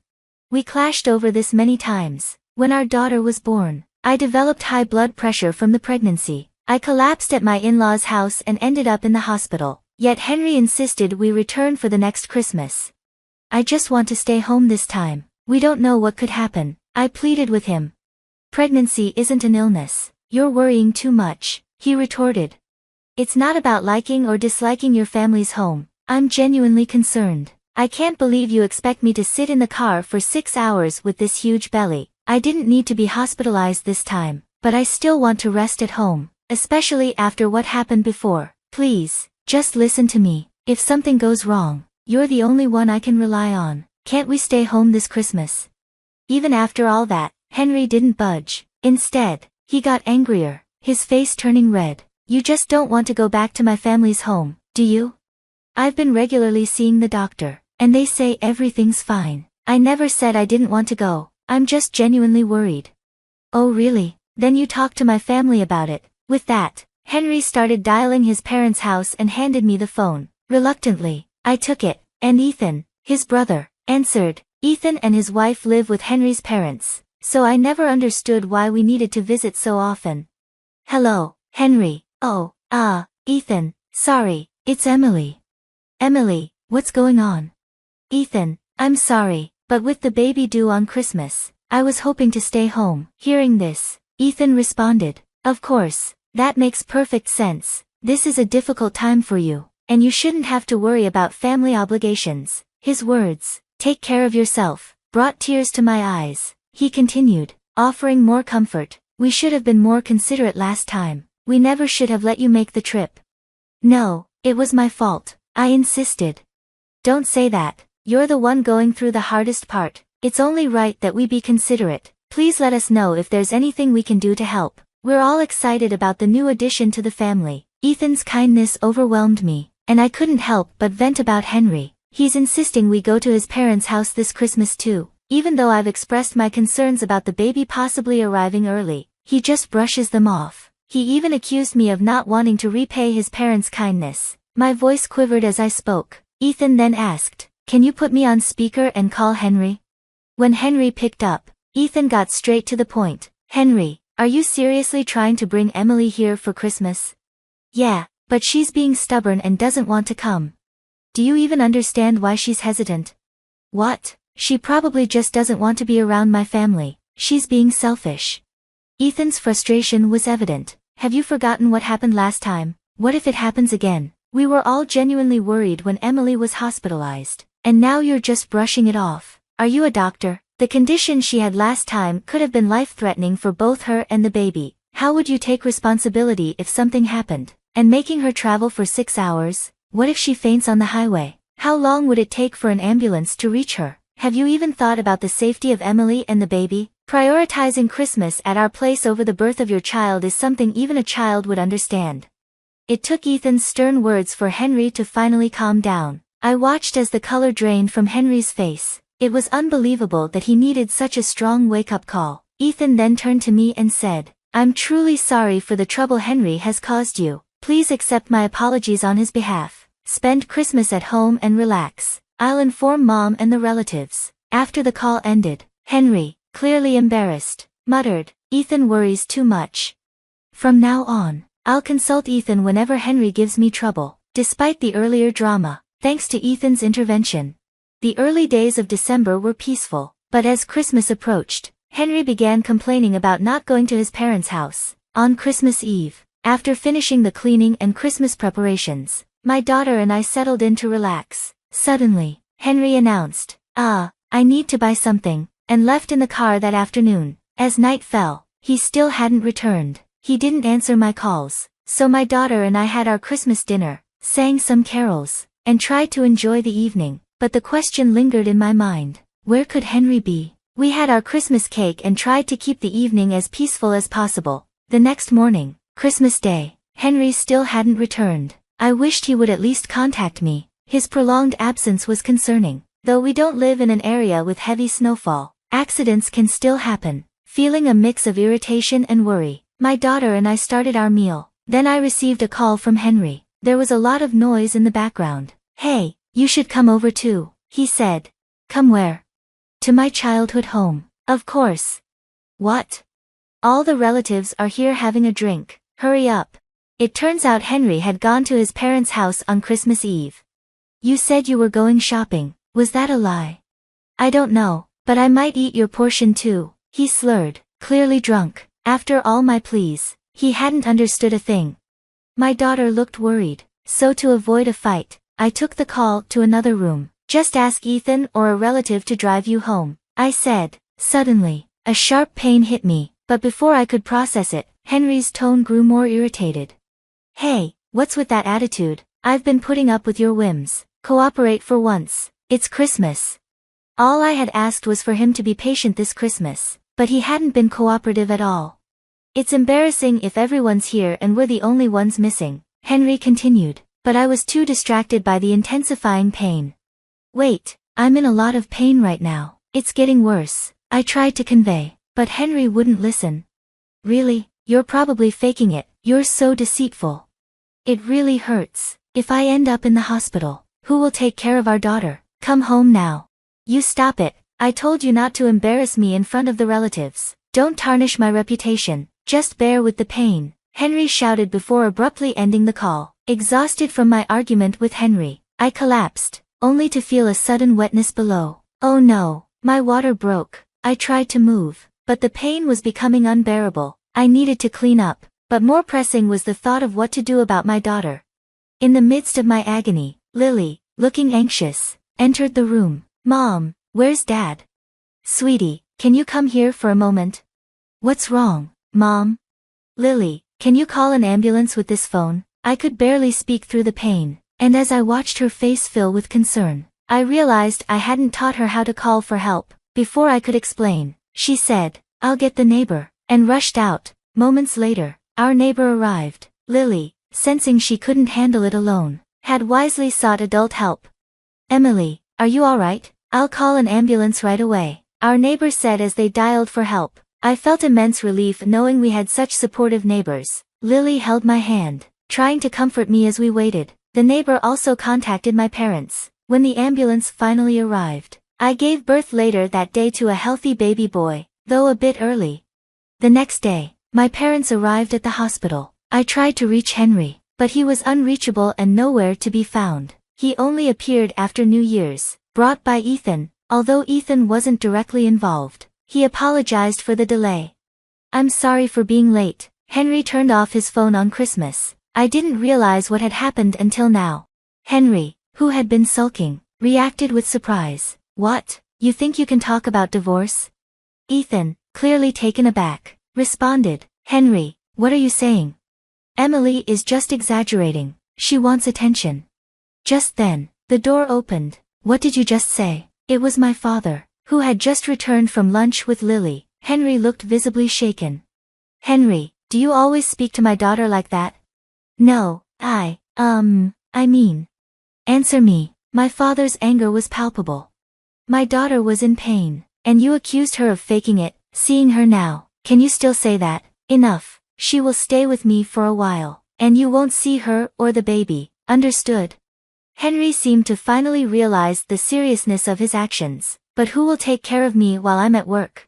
We clashed over this many times. When our daughter was born, I developed high blood pressure from the pregnancy. I collapsed at my in-laws' house and ended up in the hospital. Yet Henry insisted we return for the next Christmas. I just want to stay home this time. We don't know what could happen, I pleaded with him. Pregnancy isn't an illness. You're worrying too much, he retorted. It's not about liking or disliking your family's home. I'm genuinely concerned. I can't believe you expect me to sit in the car for 6 hours with this huge belly. I didn't need to be hospitalized this time, but I still want to rest at home, especially after what happened before. Please, just listen to me. If something goes wrong, you're the only one I can rely on. Can't we stay home this Christmas? Even after all that, Henry didn't budge. Instead, he got angrier, his face turning red. You just don't want to go back to my family's home, do you? I've been regularly seeing the doctor, and they say everything's fine. I never said I didn't want to go. I'm just genuinely worried. Oh really? Then you talk to my family about it. With that, Henry started dialing his parents' house and handed me the phone. Reluctantly, I took it, and Ethan, his brother, answered. Ethan and his wife live with Henry's parents, so I never understood why we needed to visit so often. Hello, Henry. Oh, Ethan, sorry, it's Emily. Emily, what's going on? Ethan, I'm sorry, but with the baby due on Christmas, I was hoping to stay home. Hearing this, Ethan responded, of course, that makes perfect sense. This is a difficult time for you, and you shouldn't have to worry about family obligations. His words, take care of yourself, brought tears to my eyes. He continued, offering more comfort. We should have been more considerate last time. We never should have let you make the trip. No, it was my fault, I insisted. Don't say that. You're the one going through the hardest part. It's only right that we be considerate. Please let us know if there's anything we can do to help. We're all excited about the new addition to the family. Ethan's kindness overwhelmed me, and I couldn't help but vent about Henry. He's insisting we go to his parents' house this Christmas too. Even though I've expressed my concerns about the baby possibly arriving early, he just brushes them off. He even accused me of not wanting to repay his parents' kindness. My voice quivered as I spoke. Ethan then asked, "Can you put me on speaker and call Henry?" When Henry picked up, Ethan got straight to the point. "Henry, are you seriously trying to bring Emily here for Christmas?" "Yeah, but she's being stubborn and doesn't want to come." "Do you even understand why she's hesitant?" "What? She probably just doesn't want to be around my family. She's being selfish." Ethan's frustration was evident. "Have you forgotten what happened last time? What if it happens again? We were all genuinely worried when Emily was hospitalized, and now you're just brushing it off. Are you a doctor? The condition she had last time could have been life-threatening for both her and the baby. How would you take responsibility if something happened? And making her travel for 6 hours? What if she faints on the highway? How long would it take for an ambulance to reach her? Have you even thought about the safety of Emily and the baby? Prioritizing Christmas at our place over the birth of your child is something even a child would understand." It took Ethan's stern words for Henry to finally calm down. I watched as the color drained from Henry's face. It was unbelievable that he needed such a strong wake-up call. Ethan then turned to me and said, "I'm truly sorry for the trouble Henry has caused you. Please accept my apologies on his behalf. Spend Christmas at home and relax. I'll inform Mom and the relatives." After the call ended, Henry, clearly embarrassed, muttered, "Ethan worries too much. From now on, I'll consult Ethan whenever Henry gives me trouble." Despite the earlier drama, thanks to Ethan's intervention, the early days of December were peaceful. But as Christmas approached, Henry began complaining about not going to his parents' house. On Christmas Eve, after finishing the cleaning and Christmas preparations, my daughter and I settled in to relax. Suddenly, Henry announced, I need to buy something," and left in the car that afternoon. As night fell, he still hadn't returned. He didn't answer my calls, so my daughter and I had our Christmas dinner, sang some carols, and tried to enjoy the evening. But the question lingered in my mind. Where could Henry be? We had our Christmas cake and tried to keep the evening as peaceful as possible. The next morning, Christmas Day, Henry still hadn't returned. I wished he would at least contact me. His prolonged absence was concerning. Though we don't live in an area with heavy snowfall, accidents can still happen. Feeling a mix of irritation and worry, my daughter and I started our meal. Then I received a call from Henry. There was a lot of noise in the background. "Hey, you should come over too," he said. "Come where?" "To my childhood home." "Of course." "What?" "All the relatives are here having a drink. Hurry up." It turns out Henry had gone to his parents' house on Christmas Eve. "You said you were going shopping. Was that a lie?" "I don't know, but I might eat your portion too," he slurred, clearly drunk. After all my pleas, he hadn't understood a thing. My daughter looked worried, so to avoid a fight, I took the call to another room. "Just ask Ethan or a relative to drive you home," I said. Suddenly, a sharp pain hit me, but before I could process it, Henry's tone grew more irritated. "Hey, what's with that attitude? I've been putting up with your whims. Cooperate for once. It's Christmas." All I had asked was for him to be patient this Christmas, but he hadn't been cooperative at all. "It's embarrassing if everyone's here and we're the only ones missing," Henry continued, but I was too distracted by the intensifying pain. "Wait, I'm in a lot of pain right now. It's getting worse," I tried to convey, but Henry wouldn't listen. "Really? You're probably faking it. You're so deceitful. It really hurts. If I end up in the hospital, who will take care of our daughter? Come home now." "You stop it. I told you not to embarrass me in front of the relatives. Don't tarnish my reputation. Just bear with the pain," Henry shouted before abruptly ending the call. Exhausted from my argument with Henry, I collapsed, only to feel a sudden wetness below. Oh no, my water broke. I tried to move, but the pain was becoming unbearable. I needed to clean up, but more pressing was the thought of what to do about my daughter. In the midst of my agony, Lily, looking anxious, entered the room. "Mom, where's Dad?" "Sweetie, can you come here for a moment?" "What's wrong, Mom?" "Lily, can you call an ambulance with this phone?" I could barely speak through the pain, and as I watched her face fill with concern, I realized I hadn't taught her how to call for help. Before I could explain, she said, I'll get the neighbor, and rushed out. Moments later, our neighbor arrived. Lily, sensing she couldn't handle it alone, had wisely sought adult help. Emily, are you alright? I'll call an ambulance right away, our neighbor said as they dialed for help. I felt immense relief knowing we had such supportive neighbors. Lily held my hand, trying to comfort me as we waited. The neighbor also contacted my parents. When the ambulance finally arrived, I gave birth later that day to a healthy baby boy, though a bit early. The next day, my parents arrived at the hospital. I tried to reach Henry, but he was unreachable and nowhere to be found. He only appeared after New Year's, brought by Ethan. Although Ethan wasn't directly involved, he apologized for the delay. I'm sorry for being late. Henry turned off his phone on Christmas. I didn't realize what had happened until now. Henry, who had been sulking, reacted with surprise. What? You think you can talk about divorce? Ethan, clearly taken aback, responded. Henry, what are you saying? Emily is just exaggerating. She wants attention. Just then, the door opened. What did you just say? It was my father, who had just returned from lunch with Lily. Henry looked visibly shaken. Henry, do you always speak to my daughter like that? No, I mean. Answer me. My father's anger was palpable. My daughter was in pain, and you accused her of faking it. Seeing her now, can you still say that? Enough. She will stay with me for a while, and you won't see her or the baby, understood? Henry seemed to finally realize the seriousness of his actions. But who will take care of me while I'm at work?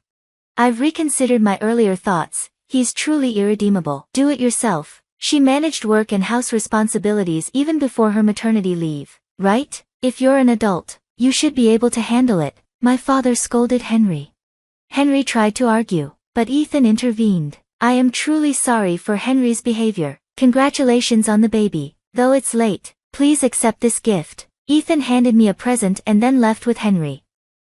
I've reconsidered my earlier thoughts. He's truly irredeemable. Do it yourself. She managed work and house responsibilities even before her maternity leave, right? If you're an adult, you should be able to handle it. My father scolded Henry. Henry tried to argue, but Ethan intervened. I am truly sorry for Henry's behavior. Congratulations on the baby. Though it's late, please accept this gift. Ethan handed me a present and then left with Henry.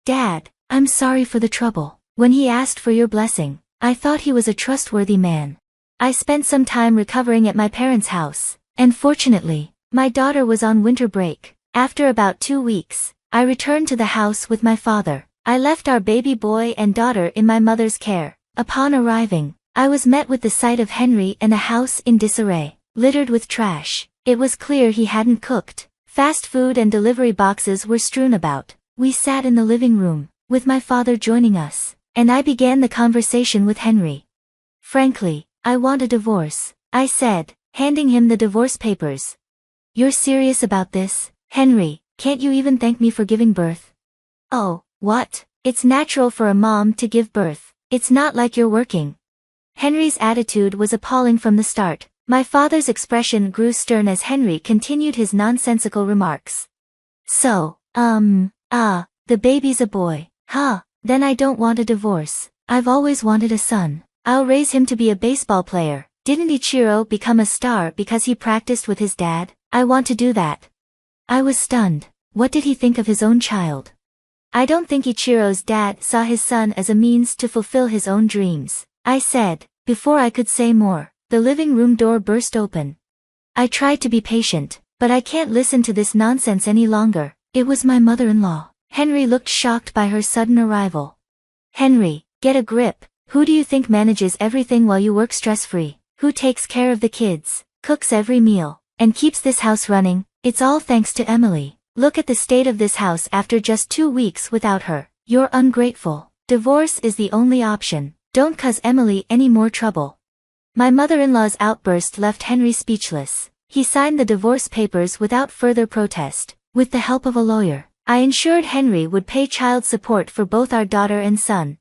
Dad, I'm sorry for the trouble. When he asked for your blessing, I thought he was a trustworthy man. I spent some time recovering at my parents' house, and fortunately, my daughter was on winter break. After about 2 weeks, I returned to the house with my father. I left our baby boy and daughter in my mother's care. Upon arriving, I was met with the sight of Henry and a house in disarray, littered with trash. It was clear he hadn't cooked. Fast food and delivery boxes were strewn about. We sat in the living room, with my father joining us, and I began the conversation with Henry. Frankly, I want a divorce, I said, handing him the divorce papers. You're serious about this? Henry, can't you even thank me for giving birth? Oh, what? It's natural for a mom to give birth. It's not like you're working. Henry's attitude was appalling from the start. My father's expression grew stern as Henry continued his nonsensical remarks. So, the baby's a boy. Huh, then I don't want a divorce. I've always wanted a son. I'll raise him to be a baseball player. Didn't Ichiro become a star because he practiced with his dad? I want to do that. I was stunned. What did he think of his own child? I don't think Ichiro's dad saw his son as a means to fulfill his own dreams, I said. Before I could say more, the living room door burst open. I tried to be patient, but I can't listen to this nonsense any longer. It was my mother-in-law. Henry looked shocked by her sudden arrival. Henry, get a grip. Who do you think manages everything while you work stress-free? Who takes care of the kids, cooks every meal, and keeps this house running? It's all thanks to Emily. Look at the state of this house after just 2 weeks without her. You're ungrateful. Divorce is the only option. Don't cause Emily any more trouble. My mother-in-law's outburst left Henry speechless. He signed the divorce papers without further protest. With the help of a lawyer, I ensured Henry would pay child support for both our daughter and son.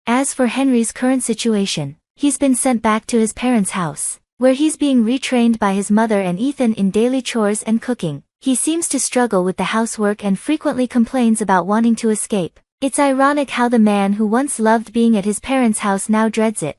As for Henry's current situation, he's been sent back to his parents' house, where he's being retrained by his mother and Ethan in daily chores and cooking. He seems to struggle with the housework and frequently complains about wanting to escape. It's ironic how the man who once loved being at his parents' house now dreads it.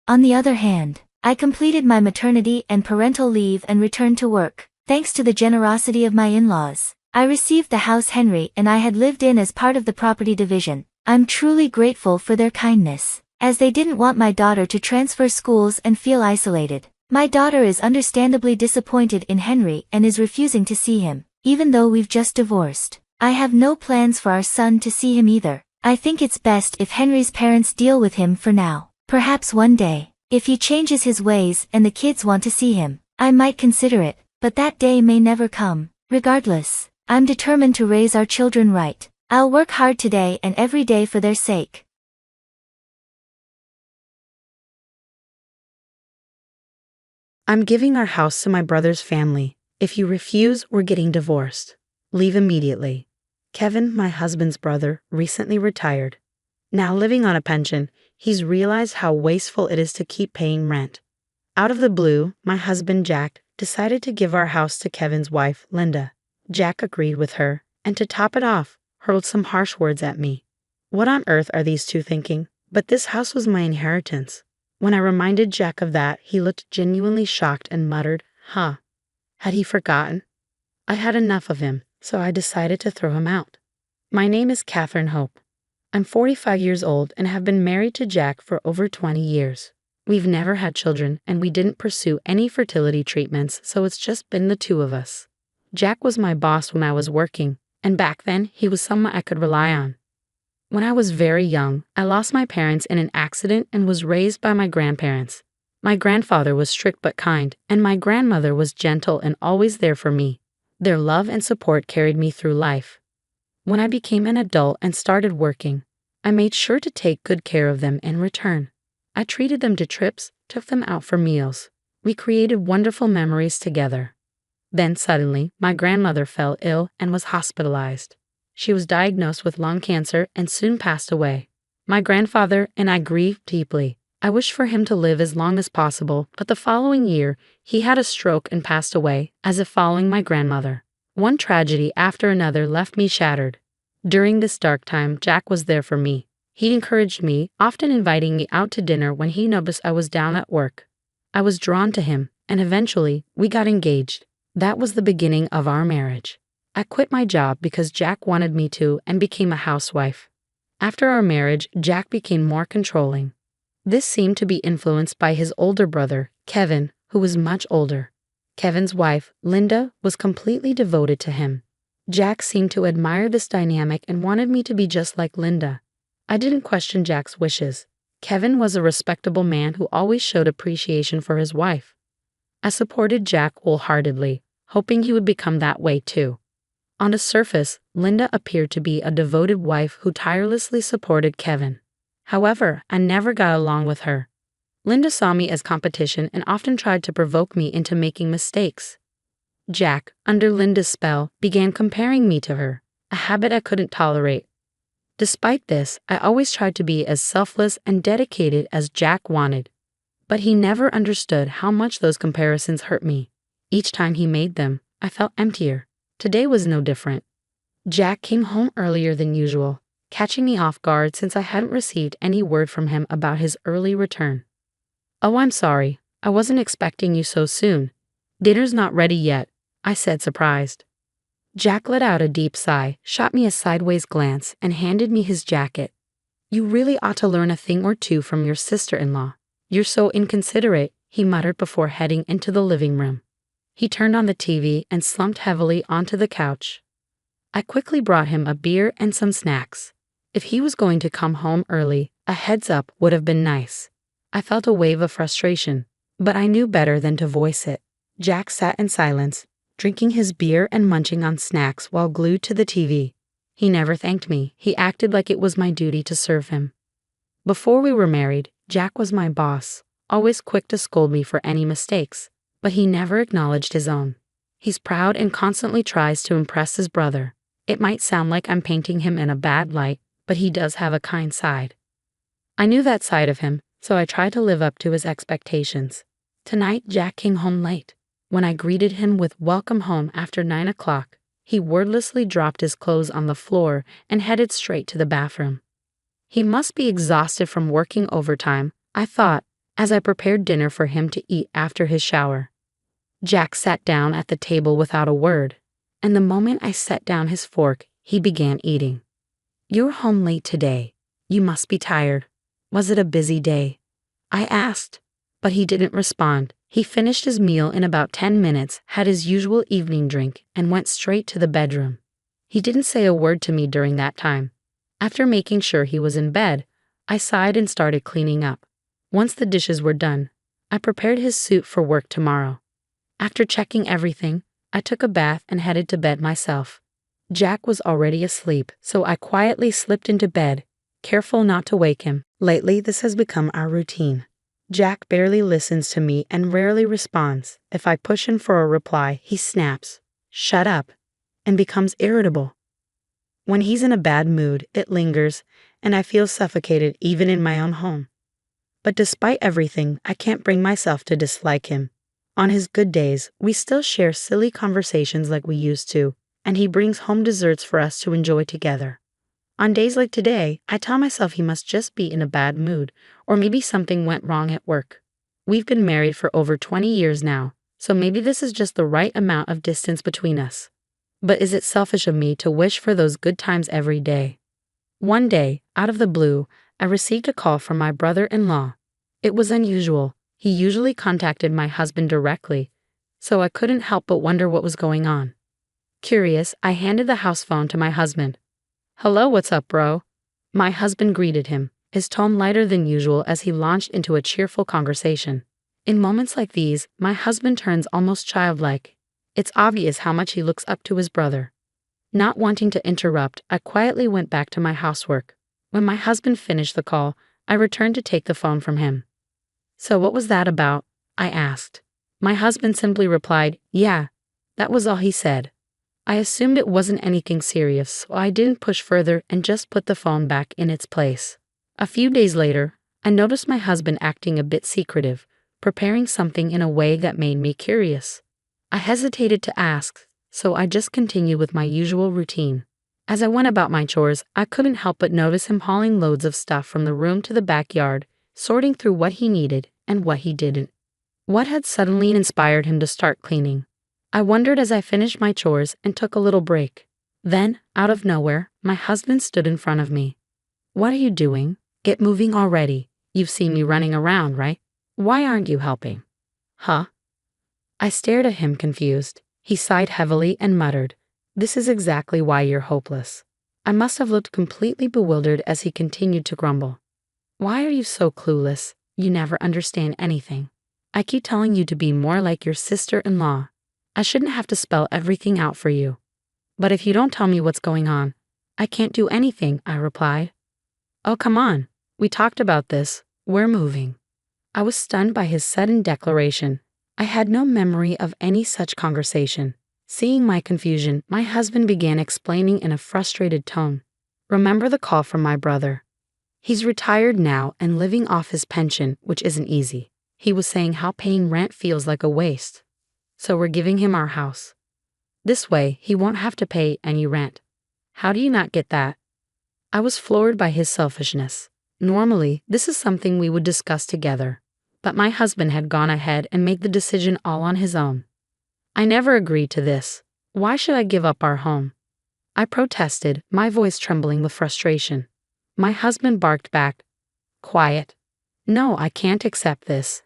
On the other hand, I completed my maternity and parental leave and returned to work. Thanks to the generosity of my in-laws, I received the house Henry and I had lived in as part of the property division. I'm truly grateful for their kindness, as they didn't want my daughter to transfer schools and feel isolated. My daughter is understandably disappointed in Henry and is refusing to see him, even though we've just divorced. I have no plans for our son to see him either. I think it's best if Henry's parents deal with him for now. Perhaps one day, if he changes his ways and the kids want to see him, I might consider it, but that day may never come. Regardless, I'm determined to raise our children right. I'll work hard today and every day for their sake. I'm giving our house to my brother's family. If you refuse, we're getting divorced. Leave immediately. Kevin, my husband's brother, recently retired. Now living on a pension, he's realized how wasteful it is to keep paying rent. Out of the blue, my husband Jack decided to give our house to Kevin's wife, Linda. Jack agreed with her, and to top it off, hurled some harsh words at me. What on earth are these two thinking? But this house was my inheritance. When I reminded Jack of that, he looked genuinely shocked and muttered, "Huh." Had he forgotten? I had enough of him, so I decided to throw him out. My name is Catherine Hope. I'm 45 years old and have been married to Jack for over 20 years. We've never had children, and we didn't pursue any fertility treatments, so it's just been the two of us. Jack was my boss when I was working, and back then he was someone I could rely on. When I was very young, I lost my parents in an accident and was raised by my grandparents. My grandfather was strict but kind, and my grandmother was gentle and always there for me. Their love and support carried me through life. When I became an adult and started working, I made sure to take good care of them in return. I treated them to trips, took them out for meals. We created wonderful memories together. Then suddenly, my grandmother fell ill and was hospitalized. She was diagnosed with lung cancer and soon passed away. My grandfather and I grieved deeply. I wished for him to live as long as possible, but the following year, he had a stroke and passed away, as if following my grandmother. One tragedy after another left me shattered. During this dark time, Jack was there for me. He encouraged me, often inviting me out to dinner when he noticed I was down at work. I was drawn to him, and eventually, we got engaged. That was the beginning of our marriage. I quit my job because Jack wanted me to and became a housewife. After our marriage, Jack became more controlling. This seemed to be influenced by his older brother, Kevin, who was much older. Kevin's wife, Linda, was completely devoted to him. Jack seemed to admire this dynamic and wanted me to be just like Linda. I didn't question Jack's wishes. Kevin was a respectable man who always showed appreciation for his wife. I supported Jack wholeheartedly, hoping he would become that way too. On the surface, Linda appeared to be a devoted wife who tirelessly supported Kevin. However, I never got along with her. Linda saw me as competition and often tried to provoke me into making mistakes. Jack, under Linda's spell, began comparing me to her, a habit I couldn't tolerate. Despite this, I always tried to be as selfless and dedicated as Jack wanted. But he never understood how much those comparisons hurt me. Each time he made them, I felt emptier. Today was no different. Jack came home earlier than usual, catching me off guard since I hadn't received any word from him about his early return. "Oh, I'm sorry. I wasn't expecting you so soon. Dinner's not ready yet," I said, surprised. Jack let out a deep sigh, shot me a sideways glance, and handed me his jacket. "You really ought to learn a thing or two from your sister-in-law. You're so inconsiderate," he muttered before heading into the living room. He turned on the TV and slumped heavily onto the couch. I quickly brought him a beer and some snacks. If he was going to come home early, a heads up would have been nice. I felt a wave of frustration, but I knew better than to voice it. Jack sat in silence, drinking his beer and munching on snacks while glued to the TV. He never thanked me. He acted like it was my duty to serve him. Before we were married, Jack was my boss, always quick to scold me for any mistakes, but he never acknowledged his own. He's proud and constantly tries to impress his brother. It might sound like I'm painting him in a bad light, but he does have a kind side. I knew that side of him, so I tried to live up to his expectations. Tonight, Jack came home late. When I greeted him with "Welcome home" after 9 o'clock, he wordlessly dropped his clothes on the floor and headed straight to the bathroom. He must be exhausted from working overtime, I thought, as I prepared dinner for him to eat after his shower. Jack sat down at the table without a word, and the moment I set down his fork, he began eating. "You're home late today. You must be tired. Was it a busy day?" I asked, but he didn't respond. He finished his meal in about 10 minutes, had his usual evening drink, and went straight to the bedroom. He didn't say a word to me during that time. After making sure he was in bed, I sighed and started cleaning up. Once the dishes were done, I prepared his suit for work tomorrow. After checking everything, I took a bath and headed to bed myself. Jack was already asleep, so I quietly slipped into bed, careful not to wake him. Lately, this has become our routine. Jack barely listens to me and rarely responds. If I push him for a reply, he snaps, "Shut up," and becomes irritable. When he's in a bad mood, it lingers, and I feel suffocated even in my own home. But despite everything, I can't bring myself to dislike him. On his good days, we still share silly conversations like we used to, and he brings home desserts for us to enjoy together. On days like today, I tell myself he must just be in a bad mood, or maybe something went wrong at work. We've been married for over 20 years now, so maybe this is just the right amount of distance between us. But is it selfish of me to wish for those good times every day? One day, out of the blue, I received a call from my brother-in-law. It was unusual. He usually contacted my husband directly, so I couldn't help but wonder what was going on. Curious, I handed the house phone to my husband. "Hello, what's up, bro?" My husband greeted him, his tone lighter than usual as he launched into a cheerful conversation. In moments like these, my husband turns almost childlike. It's obvious how much he looks up to his brother. Not wanting to interrupt, I quietly went back to my housework. When my husband finished the call, I returned to take the phone from him. "So what was that about?" I asked. My husband simply replied, "Yeah." That was all he said. I assumed it wasn't anything serious, so I didn't push further and just put the phone back in its place. A few days later, I noticed my husband acting a bit secretive, preparing something in a way that made me curious. I hesitated to ask, so I just continued with my usual routine. As I went about my chores, I couldn't help but notice him hauling loads of stuff from the room to the backyard, sorting through what he needed and what he didn't. What had suddenly inspired him to start cleaning? I wondered as I finished my chores and took a little break. Then, out of nowhere, my husband stood in front of me. "What are you doing? Get moving already. You've seen me running around, right? Why aren't you helping?" "Huh?" I stared at him confused. He sighed heavily and muttered, "This is exactly why you're hopeless." I must have looked completely bewildered as he continued to grumble. "Why are you so clueless? You never understand anything. I keep telling you to be more like your sister-in-law. I shouldn't have to spell everything out for you. But if you don't tell me what's going on, I can't do anything," I replied. "Oh, come on. We talked about this. We're moving." I was stunned by his sudden declaration. I had no memory of any such conversation. Seeing my confusion, my husband began explaining in a frustrated tone. "Remember the call from my brother? He's retired now and living off his pension, which isn't easy. He was saying how paying rent feels like a waste. So we're giving him our house. This way, he won't have to pay any rent. How do you not get that?" I was floored by his selfishness. Normally, this is something we would discuss together, but my husband had gone ahead and made the decision all on his own. "I never agreed to this. Why should I give up our home?" I protested, my voice trembling with frustration. My husband barked back, "Quiet. No, I can't accept this.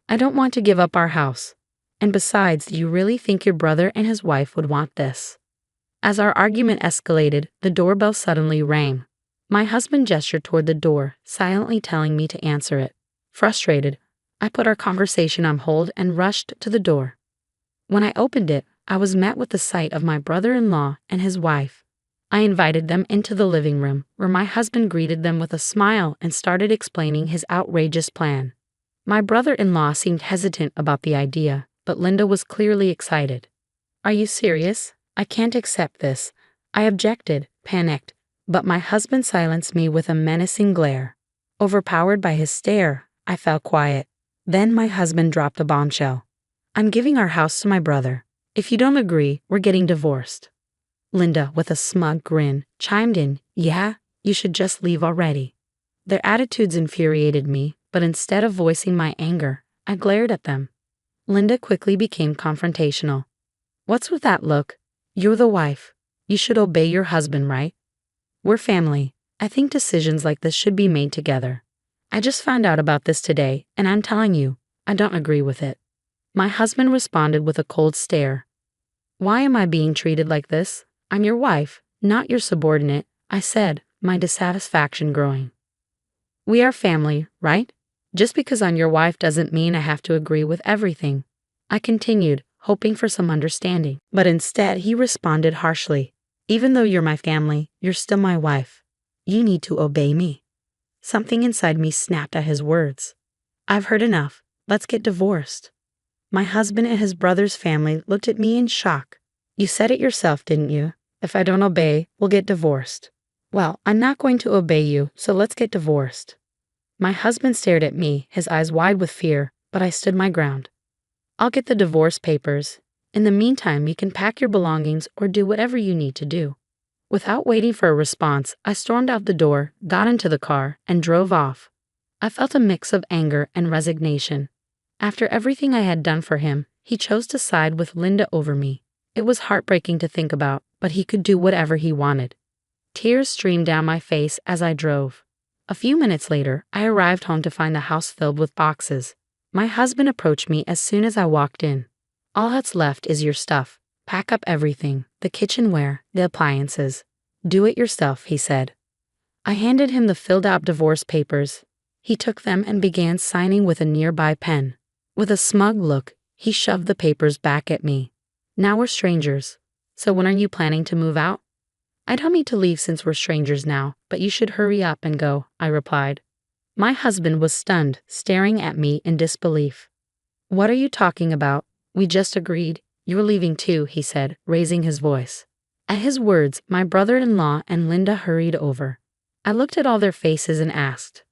I don't want to give up our house. And besides, do you really think your brother and his wife would want this?" As our argument escalated, the doorbell suddenly rang. My husband gestured toward the door, silently telling me to answer it. Frustrated, I put our conversation on hold and rushed to the door. When I opened it, I was met with the sight of my brother-in-law and his wife. I invited them into the living room, where my husband greeted them with a smile and started explaining his outrageous plan. My brother-in-law seemed hesitant about the idea, but Linda was clearly excited. "Are you serious? I can't accept this." I objected, panicked, but my husband silenced me with a menacing glare. Overpowered by his stare, I fell quiet. Then my husband dropped a bombshell. "I'm giving our house to my brother. If you don't agree, we're getting divorced." Linda, with a smug grin, chimed in, "Yeah, you should just leave already." Their attitudes infuriated me, but instead of voicing my anger, I glared at them. Linda quickly became confrontational. "What's with that look? You're the wife. You should obey your husband, right? We're family. I think decisions like this should be made together. I just found out about this today, and I'm telling you, I don't agree with it." My husband responded with a cold stare. "Why am I being treated like this? I'm your wife, not your subordinate," I said, my dissatisfaction growing. We are family, right? Just because I'm your wife doesn't mean I have to agree with everything. I continued, hoping for some understanding, but instead he responded harshly. Even though you're my family, you're still my wife. You need to obey me. Something inside me snapped at his words. I've heard enough. Let's get divorced. My husband and his brother's family looked at me in shock. You said it yourself, didn't you? If I don't obey, we'll get divorced. Well, I'm not going to obey you, so let's get divorced. My husband stared at me, his eyes wide with fear, but I stood my ground. I'll get the divorce papers. In the meantime, you can pack your belongings or do whatever you need to do. Without waiting for a response, I stormed out the door, got into the car, and drove off. I felt a mix of anger and resignation. After everything I had done for him, he chose to side with Linda over me. It was heartbreaking to think about, but he could do whatever he wanted. Tears streamed down my face as I drove. A few minutes later, I arrived home to find the house filled with boxes. My husband approached me as soon as I walked in. All that's left is your stuff. Pack up everything, the kitchenware, the appliances. Do it yourself, he said. I handed him the filled-out divorce papers. He took them and began signing with a nearby pen. With a smug look, he shoved the papers back at me. Now we're strangers. So when are you planning to move out? I don't mean to leave since we're strangers now, but you should hurry up and go, I replied. My husband was stunned, staring at me in disbelief. What are you talking about? We just agreed. You're leaving too, he said, raising his voice. At his words, my brother-in-law and Linda hurried over. I looked at all their faces and asked,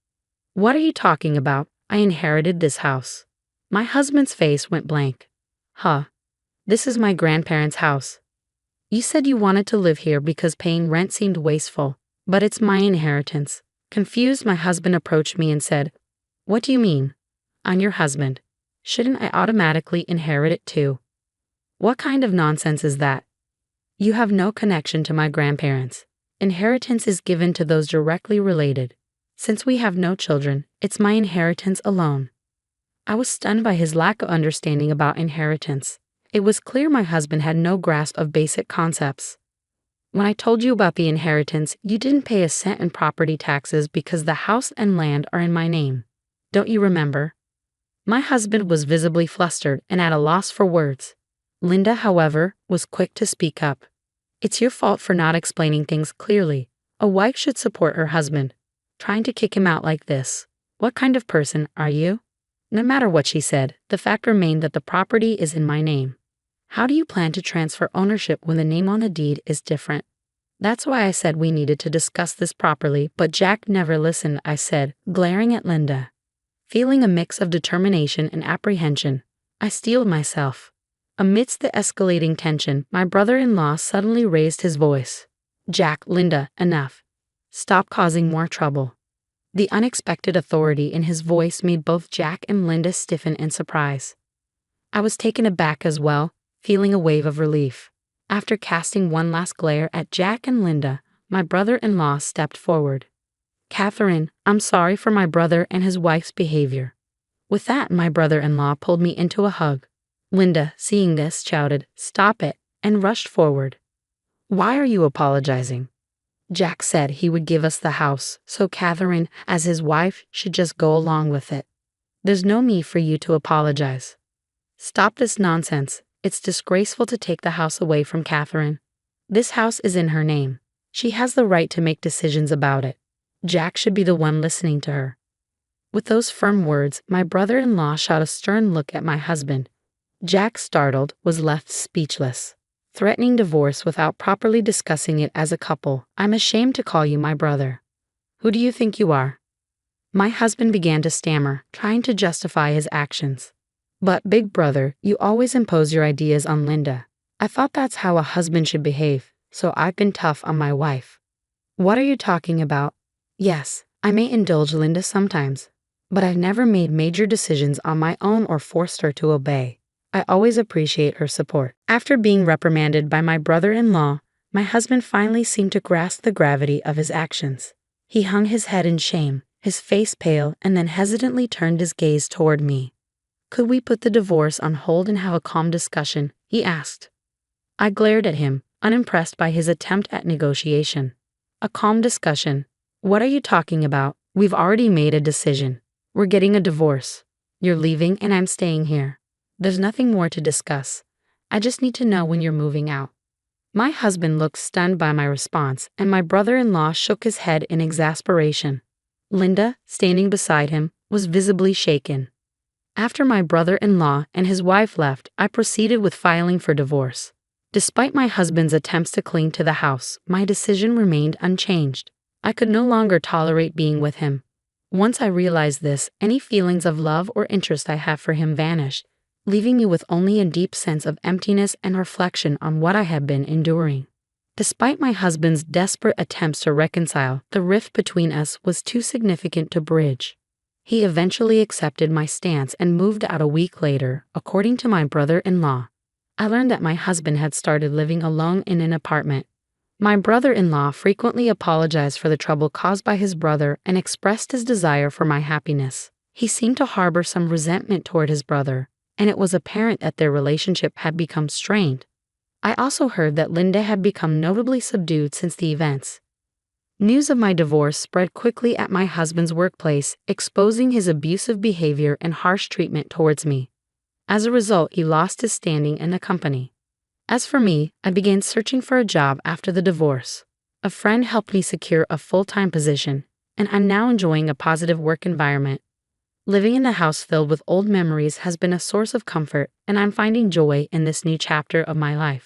What are you talking about? I inherited this house. My husband's face went blank. Huh. This is my grandparents' house. You said you wanted to live here because paying rent seemed wasteful, but it's my inheritance. Confused, my husband approached me and said, What do you mean? I'm your husband. Shouldn't I automatically inherit it too? What kind of nonsense is that? You have no connection to my grandparents. Inheritance is given to those directly related. Since we have no children, it's my inheritance alone. I was stunned by his lack of understanding about inheritance. It was clear my husband had no grasp of basic concepts. When I told you about the inheritance, you didn't pay a cent in property taxes because the house and land are in my name. Don't you remember? My husband was visibly flustered and at a loss for words. Linda, however, was quick to speak up. It's your fault for not explaining things clearly. A wife should support her husband. Trying to kick him out like this. What kind of person are you? No matter what she said, the fact remained that the property is in my name. How do you plan to transfer ownership when the name on the deed is different? That's why I said we needed to discuss this properly, but Jack never listened, I said, glaring at Linda. Feeling a mix of determination and apprehension, I steeled myself. Amidst the escalating tension, my brother-in-law suddenly raised his voice. Jack, Linda, enough. Stop causing more trouble. The unexpected authority in his voice made both Jack and Linda stiffen in surprise. I was taken aback as well, feeling a wave of relief. After casting one last glare at Jack and Linda, my brother-in-law stepped forward. Catherine, I'm sorry for my brother and his wife's behavior. With that, my brother-in-law pulled me into a hug. Linda, seeing this, shouted, Stop it, and rushed forward. Why are you apologizing? Jack said he would give us the house, so Catherine, as his wife, should just go along with it. There's no need for you to apologize. Stop this nonsense. It's disgraceful to take the house away from Catherine. This house is in her name. She has the right to make decisions about it. Jack should be the one listening to her. With those firm words, my brother-in-law shot a stern look at my husband. Jack, startled, was left speechless. Threatening divorce without properly discussing it as a couple. I'm ashamed to call you my brother. Who do you think you are? My husband began to stammer, trying to justify his actions. But, big brother, you always impose your ideas on Linda. I thought that's how a husband should behave, so I've been tough on my wife. What are you talking about? Yes, I may indulge Linda sometimes, but I've never made major decisions on my own or forced her to obey. I always appreciate her support. After being reprimanded by my brother-in-law, my husband finally seemed to grasp the gravity of his actions. He hung his head in shame, his face pale, and then hesitantly turned his gaze toward me. Could we put the divorce on hold and have a calm discussion? He asked. I glared at him, unimpressed by his attempt at negotiation. A calm discussion. What are you talking about? We've already made a decision. We're getting a divorce. You're leaving and I'm staying here. There's nothing more to discuss. I just need to know when you're moving out. My husband looked stunned by my response, and my brother-in-law shook his head in exasperation. Linda, standing beside him, was visibly shaken. After my brother-in-law and his wife left, I proceeded with filing for divorce. Despite my husband's attempts to cling to the house, my decision remained unchanged. I could no longer tolerate being with him. Once I realized this, any feelings of love or interest I had for him vanished, leaving me with only a deep sense of emptiness and reflection on what I had been enduring. Despite my husband's desperate attempts to reconcile, the rift between us was too significant to bridge. He eventually accepted my stance and moved out a week later, according to my brother-in-law. I learned that my husband had started living alone in an apartment. My brother-in-law frequently apologized for the trouble caused by his brother and expressed his desire for my happiness. He seemed to harbor some resentment toward his brother, and it was apparent that their relationship had become strained. I also heard that Linda had become notably subdued since the events. News of my divorce spread quickly at my husband's workplace, exposing his abusive behavior and harsh treatment towards me. As a result, he lost his standing in the company. As for me, I began searching for a job after the divorce. A friend helped me secure a full-time position, and I'm now enjoying a positive work environment. Living in a house filled with old memories has been a source of comfort, and I'm finding joy in this new chapter of my life.